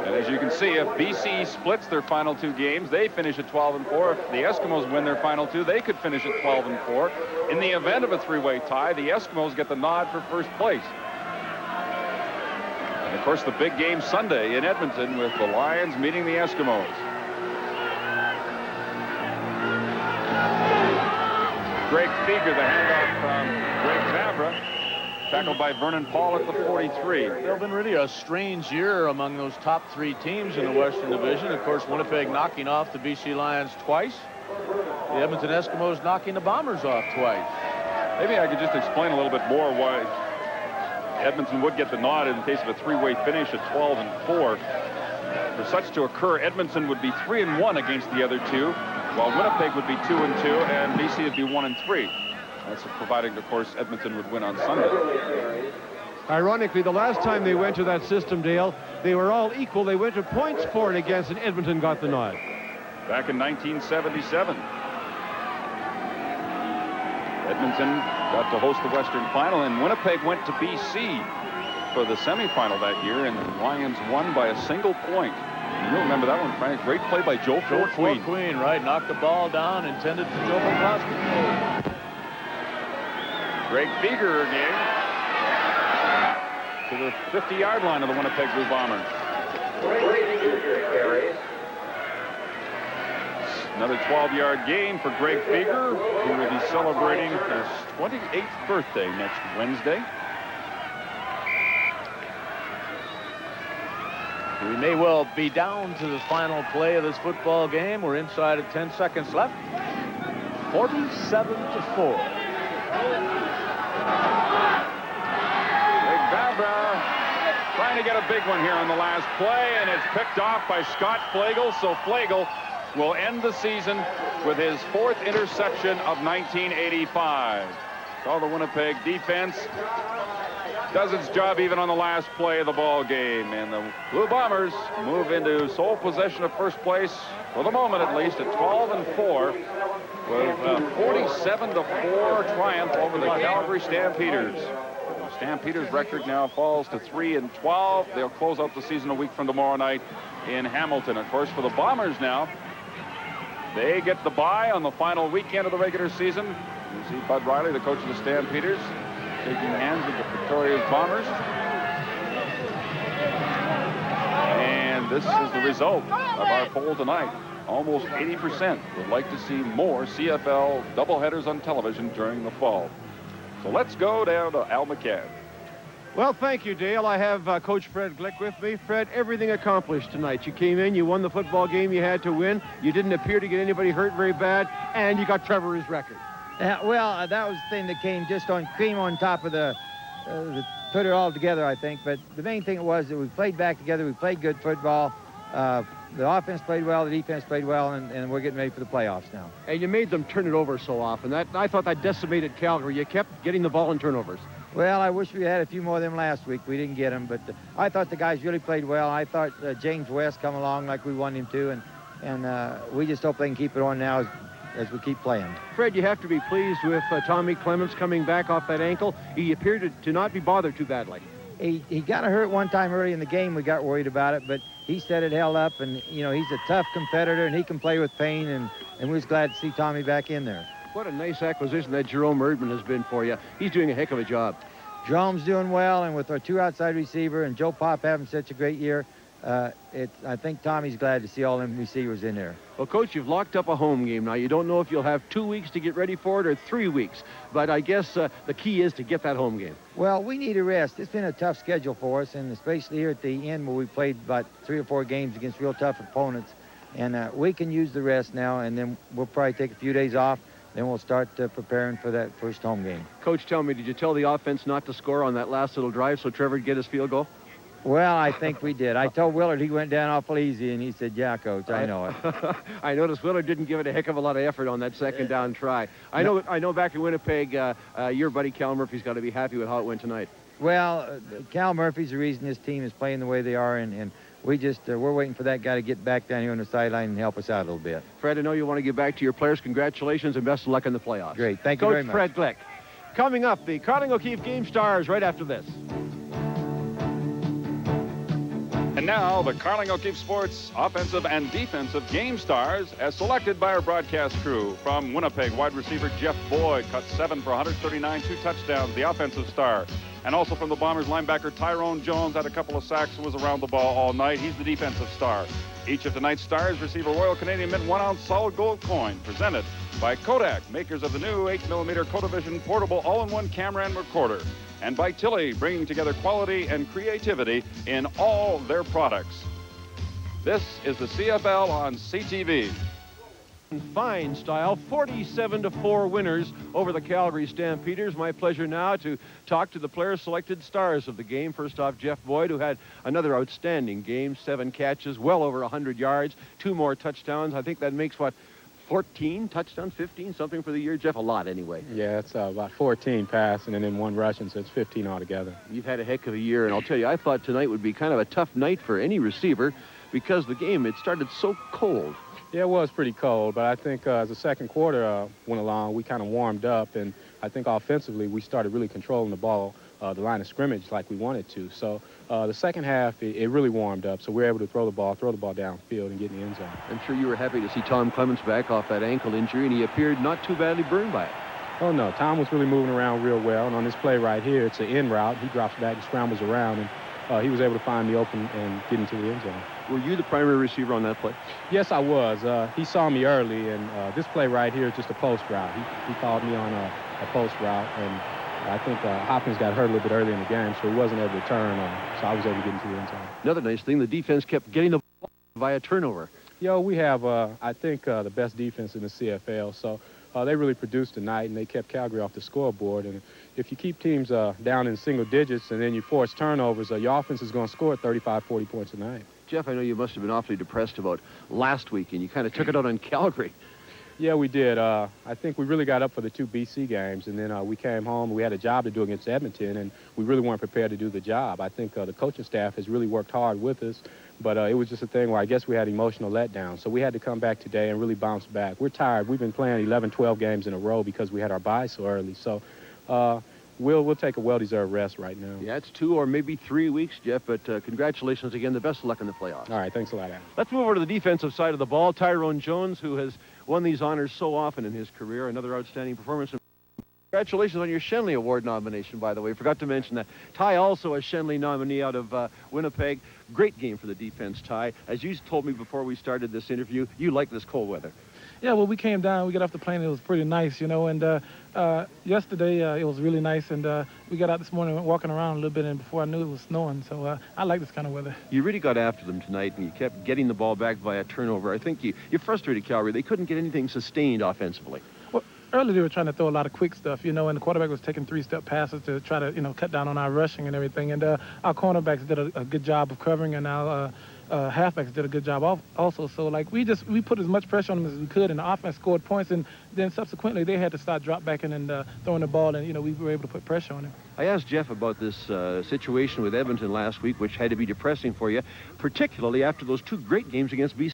And as you can see, if BC splits their final 2 games, they finish at 12-4. If the Eskimos win their final 2, they could finish at 12-4. In the event of a 3-way tie, the Eskimos get the nod for first place. And of course, the big game Sunday in Edmonton with the Lions meeting the Eskimos. Greg Feger, the handoff from Greg Vavra, tackled by Vernon Paul at the 43. It's been really a strange year among those top 3 teams in the Western Division. Of course, Winnipeg knocking off the BC Lions twice. The Edmonton Eskimos knocking the Bombers off twice. Maybe I could just explain a little bit more why Edmonton would get the nod in the case of a three-way finish at 12-4. For such to occur, Edmonton would be 3-1 against the other two, while Winnipeg would be 2-2, and BC would be 1-3. That's providing, of course, Edmonton would win on Sunday. Ironically, the last time they went to that system, Dale, they were all equal. They went to points for and against, and Edmonton got the nod. Back in 1977. Edmonton got to host the Western Final, and Winnipeg went to BC for the semifinal that year, and the Lions won by a single point. You'll remember that one, Frank. Great play by Joe Queen. Queen, right? Knocked the ball down, intended for Joe McCloskey. Greg Feger again to the 50-yard line of the Winnipeg Blue Bombers. Another 12-yard gain for Greg Feger, who will be celebrating his 28th birthday next Wednesday. We may well be down to the final play of this football game. We're inside of 10 seconds left. 47-4. Big Babra trying to get a big one here on the last play, and it's picked off by Scott Flagel. So Flagel will end the season with his 4th interception of 1985. So the Winnipeg defense does its job even on the last play of the ball game, and the Blue Bombers move into sole possession of first place for the moment, at least, at 12-4 with a 47-4 triumph over the Calgary Stampeders. The Stampeders record now falls to 3-12. They'll close out the season a week from tomorrow night in Hamilton. Of course, for the Bombers now, they get the bye on the final weekend of the regular season. You see Bud Riley, the coach of the Stampeders, taking hands with the Victoria's Bombers. And this is the result of our poll tonight. Almost 80% would like to see more CFL doubleheaders on television during the fall. So let's go down to Al McCann. Well, thank you, Dale. I have Coach Fred Glick with me. Fred, everything accomplished tonight. You came in, you won the football game you had to win. You didn't appear to get anybody hurt very bad, and you got Trevor's record. That was the thing that came just on cream on top of the put it all together, I think. But the main thing was that we played back together. We played good football. The offense played well. The defense played well, and we're getting ready for the playoffs now. And you made them turn it over so often. I thought that decimated Calgary. You kept getting the ball in turnovers. Well, I wish we had a few more of them last week. We didn't get them, but I thought the guys really played well. I thought James West come along like we wanted him to, and we just hope they can keep it on now as we keep playing. Fred, you have to be pleased with Tommy Clements coming back off that ankle. He appeared to not be bothered too badly. He got hurt one time early in the game. We got worried about it, but he said it held up, and, you know, he's a tough competitor, and he can play with pain, and we was glad to see Tommy back in there. What a nice acquisition that Jerome Erdman has been for you. He's doing a heck of a job. Jerome's doing well, and with our 2 outside receiver and Joe Pop having such a great year, I think Tommy's glad to see all them receivers in there. Well, Coach, you've locked up a home game now. You don't know if you'll have 2 weeks to get ready for it or 3 weeks, but I guess the key is to get that home game. Well, we need a rest. It's been a tough schedule for us, and especially here at the end where we played about 3 or 4 games against real tough opponents, and we can use the rest now, and then we'll probably take a few days off. Then we'll start preparing for that first home game. Coach, tell me, did you tell the offense not to score on that last little drive so Trevor would get his field goal? Well, I think we did. I told Willard he went down awful easy, and he said, yeah, Coach, I know it. I noticed Willard didn't give it a heck of a lot of effort on that second down try. I know back in Winnipeg, your buddy Cal Murphy's got to be happy with how it went tonight. Well, Cal Murphy's the reason this team is playing the way they are, and we just, we're waiting for that guy to get back down here on the sideline and help us out a little bit. Fred, I know you want to give back to your players. Congratulations and best of luck in the playoffs. Great. Thank you very much. Coach Fred Glick. Coming up, the Carling O'Keefe Game Stars right after this. And now, the Carling O'Keefe Sports offensive and defensive game stars as selected by our broadcast crew. From Winnipeg, wide receiver Jeff Boyd, cut 7 for 139, 2 touchdowns, the offensive star. And also from the Bombers, linebacker Tyrone Jones had a couple of sacks and was around the ball all night. He's the defensive star. Each of tonight's stars receive a Royal Canadian Mint 1-ounce solid gold coin presented by Kodak, makers of the new 8mm Kodavision portable all-in-one camera and recorder. And by Tilly, bringing together quality and creativity in all their products. This is the CFL on CTV. In fine style, 47-4 winners over the Calgary Stampeders. My pleasure now to talk to the player-selected stars of the game. First off, Jeff Boyd, who had another outstanding game, 7 catches, well over 100 yards, 2 more touchdowns. I think that makes, what, 14 touchdowns, 15, something for the year? Jeff, a lot anyway. Yeah, it's about 14 passing and then 1 rushing, so it's 15 altogether. You've had a heck of a year, and I'll tell you, I thought tonight would be kind of a tough night for any receiver because the game, it started so cold. Yeah, it was pretty cold, but I think as the second quarter went along, we kind of warmed up, and I think offensively we started really controlling the ball, the line of scrimmage like we wanted to. So the second half, it really warmed up, so we were able to throw the ball downfield and get in the end zone. I'm sure you were happy to see Tom Clements back off that ankle injury, and he appeared not too badly burned by it. Oh, no, Tom was really moving around real well, and on this play right here, it's an in route. He drops back and scrambles around, and he was able to find me open and get into the end zone. Were you the primary receiver on that play? Yes, I was. He saw me early, and this play right here is just a post route. He called me on a post route, and I think Hopkins got hurt a little bit early in the game, so he wasn't able to turn, so I was able to get into the end zone. Another nice thing, the defense kept getting the ball via turnover. We have, I think, the best defense in the CFL, so they really produced tonight, and they kept Calgary off the scoreboard. And if you keep teams down in single digits and then you force turnovers, your offense is going to score 35, 40 points a night. Jeff, I know you must have been awfully depressed about last week, and you kind of took it out on Calgary. Yeah, we did. I think we really got up for the 2 BC games, and then we came home. We had a job to do against Edmonton, and we really weren't prepared to do the job. I think the coaching staff has really worked hard with us, but it was just a thing where I guess we had emotional letdown. So we had to come back today and really bounce back. We're tired. We've been playing 11, 12 games in a row because we had our bye so early. So we'll take a well-deserved rest right now. Yeah, it's 2 or maybe 3 weeks, Jeff, but congratulations again. The best of luck in the playoffs. All right, thanks a lot, Adam. Let's move over to the defensive side of the ball. Tyrone Jones, who has won these honors so often in his career, another outstanding performance. Congratulations on your Shenley Award nomination, by the way. Forgot to mention that. Ty, also a Shenley nominee out of Winnipeg. Great game for the defense, Ty. As you told me before we started this interview, you like this cold weather. Yeah, well, we came down, we got off the plane, it was pretty nice, and yesterday it was really nice, and we got out this morning walking around a little bit, and before I knew it was snowing, so I like this kind of weather. You really got after them tonight, and you kept getting the ball back via turnover. I think you frustrated Calgary. They couldn't get anything sustained offensively. Well, earlier they were trying to throw a lot of quick stuff, and the quarterback was taking 3-step passes to try to, cut down on our rushing and everything, and our cornerbacks did a good job of covering, and our halfbacks did a good job also. So, we put as much pressure on them as we could, and the offense scored points, and then subsequently they had to start drop backing and throwing the ball, and, we were able to put pressure on them. I asked Jeff about this situation with Edmonton last week, which had to be depressing for you, particularly after those 2 great games against BC.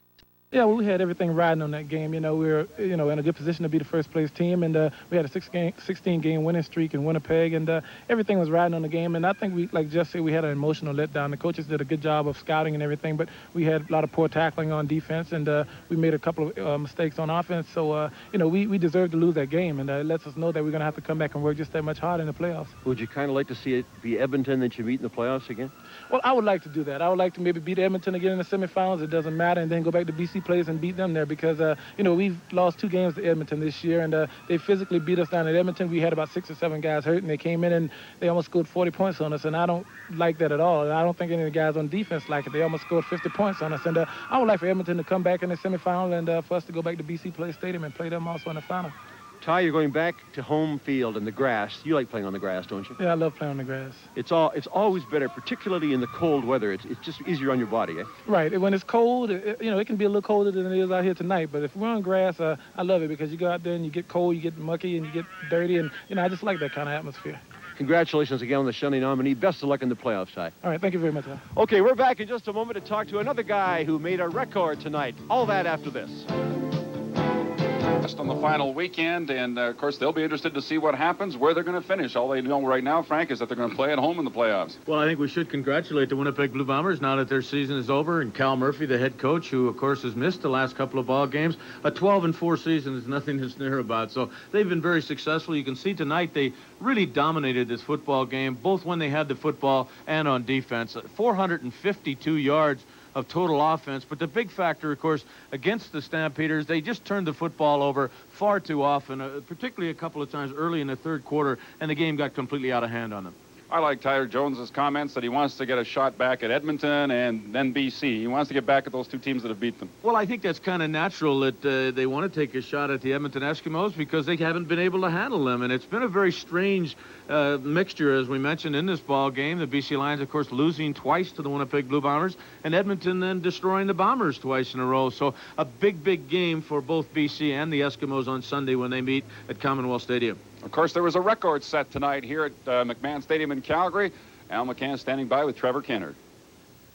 Yeah, well, we had everything riding on that game. We were, in a good position to be the first-place team, and we had a 16-game winning streak in Winnipeg, and everything was riding on the game. And I think like Jeff said, we had an emotional letdown. The coaches did a good job of scouting and everything, but we had a lot of poor tackling on defense, and we made a couple of mistakes on offense. So, we deserved to lose that game, and it lets us know that we're going to have to come back and work just that much harder in the playoffs. Would you kind of like to see it be Edmonton that you meet in the playoffs again? Well, I would like to do that. I would like to maybe beat Edmonton again in the semifinals. It doesn't matter, and then go back to BC place and beat them there because, we've lost 2 games to Edmonton this year, and they physically beat us down at Edmonton. We had about 6 or 7 guys hurt, and they came in and they almost scored 40 points on us, and I don't like that at all. And I don't think any of the guys on defense like it. They almost scored 50 points on us, and I would like for Edmonton to come back in the semifinal and for us to go back to BC Place Stadium and play them also in the final. Ty, you're going back to home field and the grass. You like playing on the grass, don't you? Yeah, I love playing on the grass. It's always better, particularly in the cold weather. It's just easier on your body, eh? Right. When it's cold, it can be a little colder than it is out here tonight. But if we're on grass, I love it because you go out there and you get cold, you get mucky, and you get dirty. And, I just like that kind of atmosphere. Congratulations again on the Shenley nominee. Best of luck in the playoffs, Ty. All right. Thank you very much, Ty. Okay, we're back in just a moment to talk to another guy who made a record tonight. All that after this. On the final weekend, and of course they'll be interested to see what happens, where they're going to finish. All they know right now, Frank, is that they're going to play at home in the playoffs. Well, I think we should congratulate the Winnipeg Blue Bombers now that their season is over, and Cal Murphy, the head coach, who of course has missed the last couple of ball games. A 12-4 season is nothing to sneer about, so they've been very successful. You can see tonight they really dominated this football game, both when they had the football and on defense. 452 yards of total offense, but the big factor, of course, against the Stampeders, they just turned the football over far too often, particularly a couple of times early in the third quarter, and the game got completely out of hand on them. I like Tyler Jones's comments that he wants to get a shot back at Edmonton and then BC. He wants to get back at those two teams that have beat them. Well, I think that's kind of natural that they want to take a shot at the Edmonton Eskimos because they haven't been able to handle them. And it's been a very strange mixture, as we mentioned, in this ball game. The BC Lions, of course, losing twice to the Winnipeg Blue Bombers, and Edmonton then destroying the Bombers twice in a row. So a big, big game for both BC and the Eskimos on Sunday when they meet at Commonwealth Stadium. Of course, there was a record set tonight here at McMahon Stadium in Calgary. Al McCann standing by with Trevor Kennard.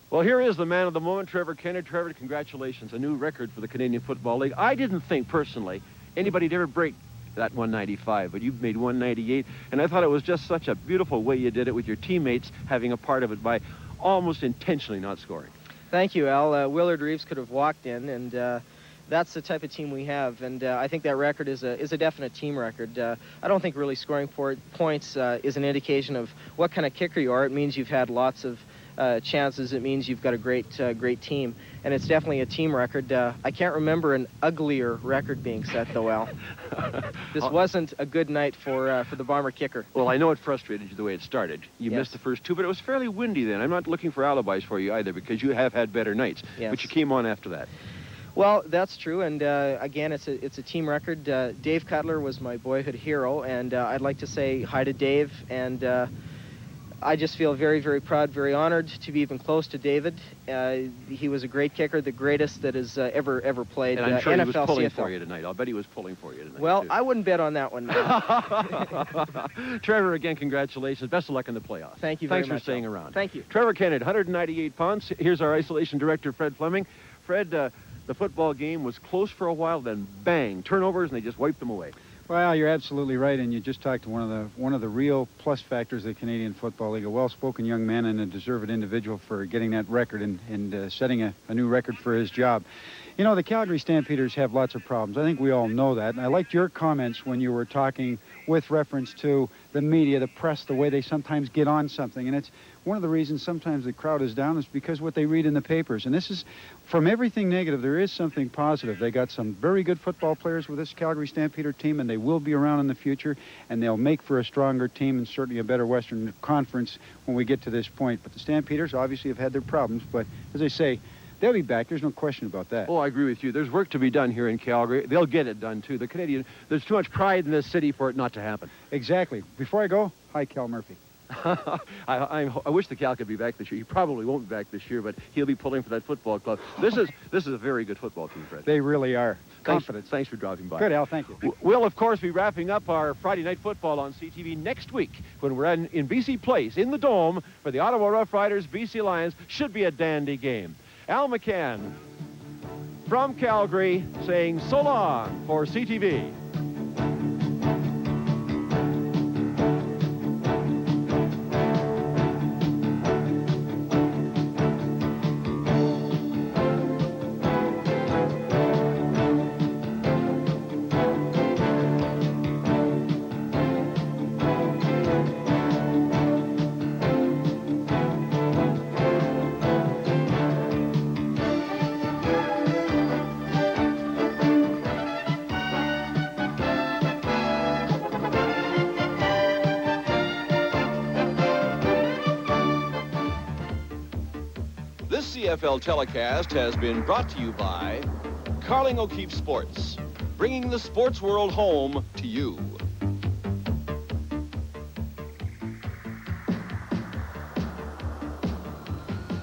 Well, here is the man of the moment, Trevor Kennard. Trevor, congratulations. A new record for the Canadian Football League. I didn't think, personally, anybody'd ever break that 195, but you've made 198, and I thought it was just such a beautiful way you did it with your teammates having a part of it by almost intentionally not scoring. Thank you, Al. Willard Reeves could have walked in, and that's the type of team we have, and I think that record is a definite team record. I don't think really scoring points is an indication of what kind of kicker you are. It means you've had lots of chances. It means you've got a great team, and it's definitely a team record. I can't remember an uglier record being set, though, Al. This wasn't a good night for the Bomber kicker. Well, I know it frustrated you the way it started. You missed the first two, but it was fairly windy then. I'm not looking for alibis for you either, because you have had better nights, but you came on after that. Well, that's true, and again, it's a team record. Dave Cutler was my boyhood hero, and I'd like to say hi to Dave, and I just feel very, very proud, very honored to be even close to David. He was a great kicker, the greatest that has ever played. And I'm sure NFL, he was pulling CFL. for you tonight. I'll bet he was pulling for you tonight. Well, too. I wouldn't bet on that one. Trevor, again, congratulations. Best of luck in the playoffs. Thank you very much. Thanks for staying around. Thank you. Trevor Kennard, 198 pounds. Here's our isolation director, Fred Fleming. Fred, the football game was close for a while, then bang, turnovers, and they just wiped them away. Well, you're absolutely right, and you just talked to one of the real plus factors of the Canadian Football League, a well-spoken young man and a deserved individual for getting that record and setting a new record for his job. You know, the Calgary Stampeders have lots of problems. I think we all know that, and I liked your comments when you were talking with reference to the media, the press, the way they sometimes get on something, and it's one of the reasons sometimes the crowd is down is because what they read in the papers. And this is, from everything negative, there is something positive. They got some very good football players with this Calgary Stampeder team, and they will be around in the future, and they'll make for a stronger team and certainly a better Western Conference when we get to this point. But the Stampeders obviously have had their problems, but as I say, they'll be back. There's no question about that. Oh, I agree with you. There's work to be done here in Calgary. They'll get it done, too. There's too much pride in this city for it not to happen. Exactly. Before I go, hi, Cal Murphy. I wish the Cal could be back this year. He probably won't be back this year, but he'll be pulling for that football club. This is a very good football team, Fred. They really are. Confidence. Thanks for dropping by. Good, Al. Thank you. We'll, of course, be wrapping up our Friday Night Football on CTV next week when we're in BC Place in the Dome for the Ottawa Rough Riders, BC Lions. Should be a dandy game. Al McCann from Calgary saying so long for CTV. This CFL telecast has been brought to you by Carling O'Keefe Sports, bringing the sports world home to you.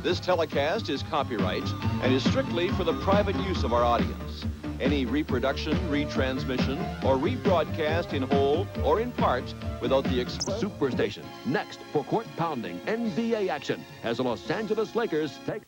This telecast is copyright and is strictly for the private use of our audience. Any reproduction, retransmission, or rebroadcast in whole or in part without the express... Superstation, next for court-pounding NBA action as the Los Angeles Lakers take...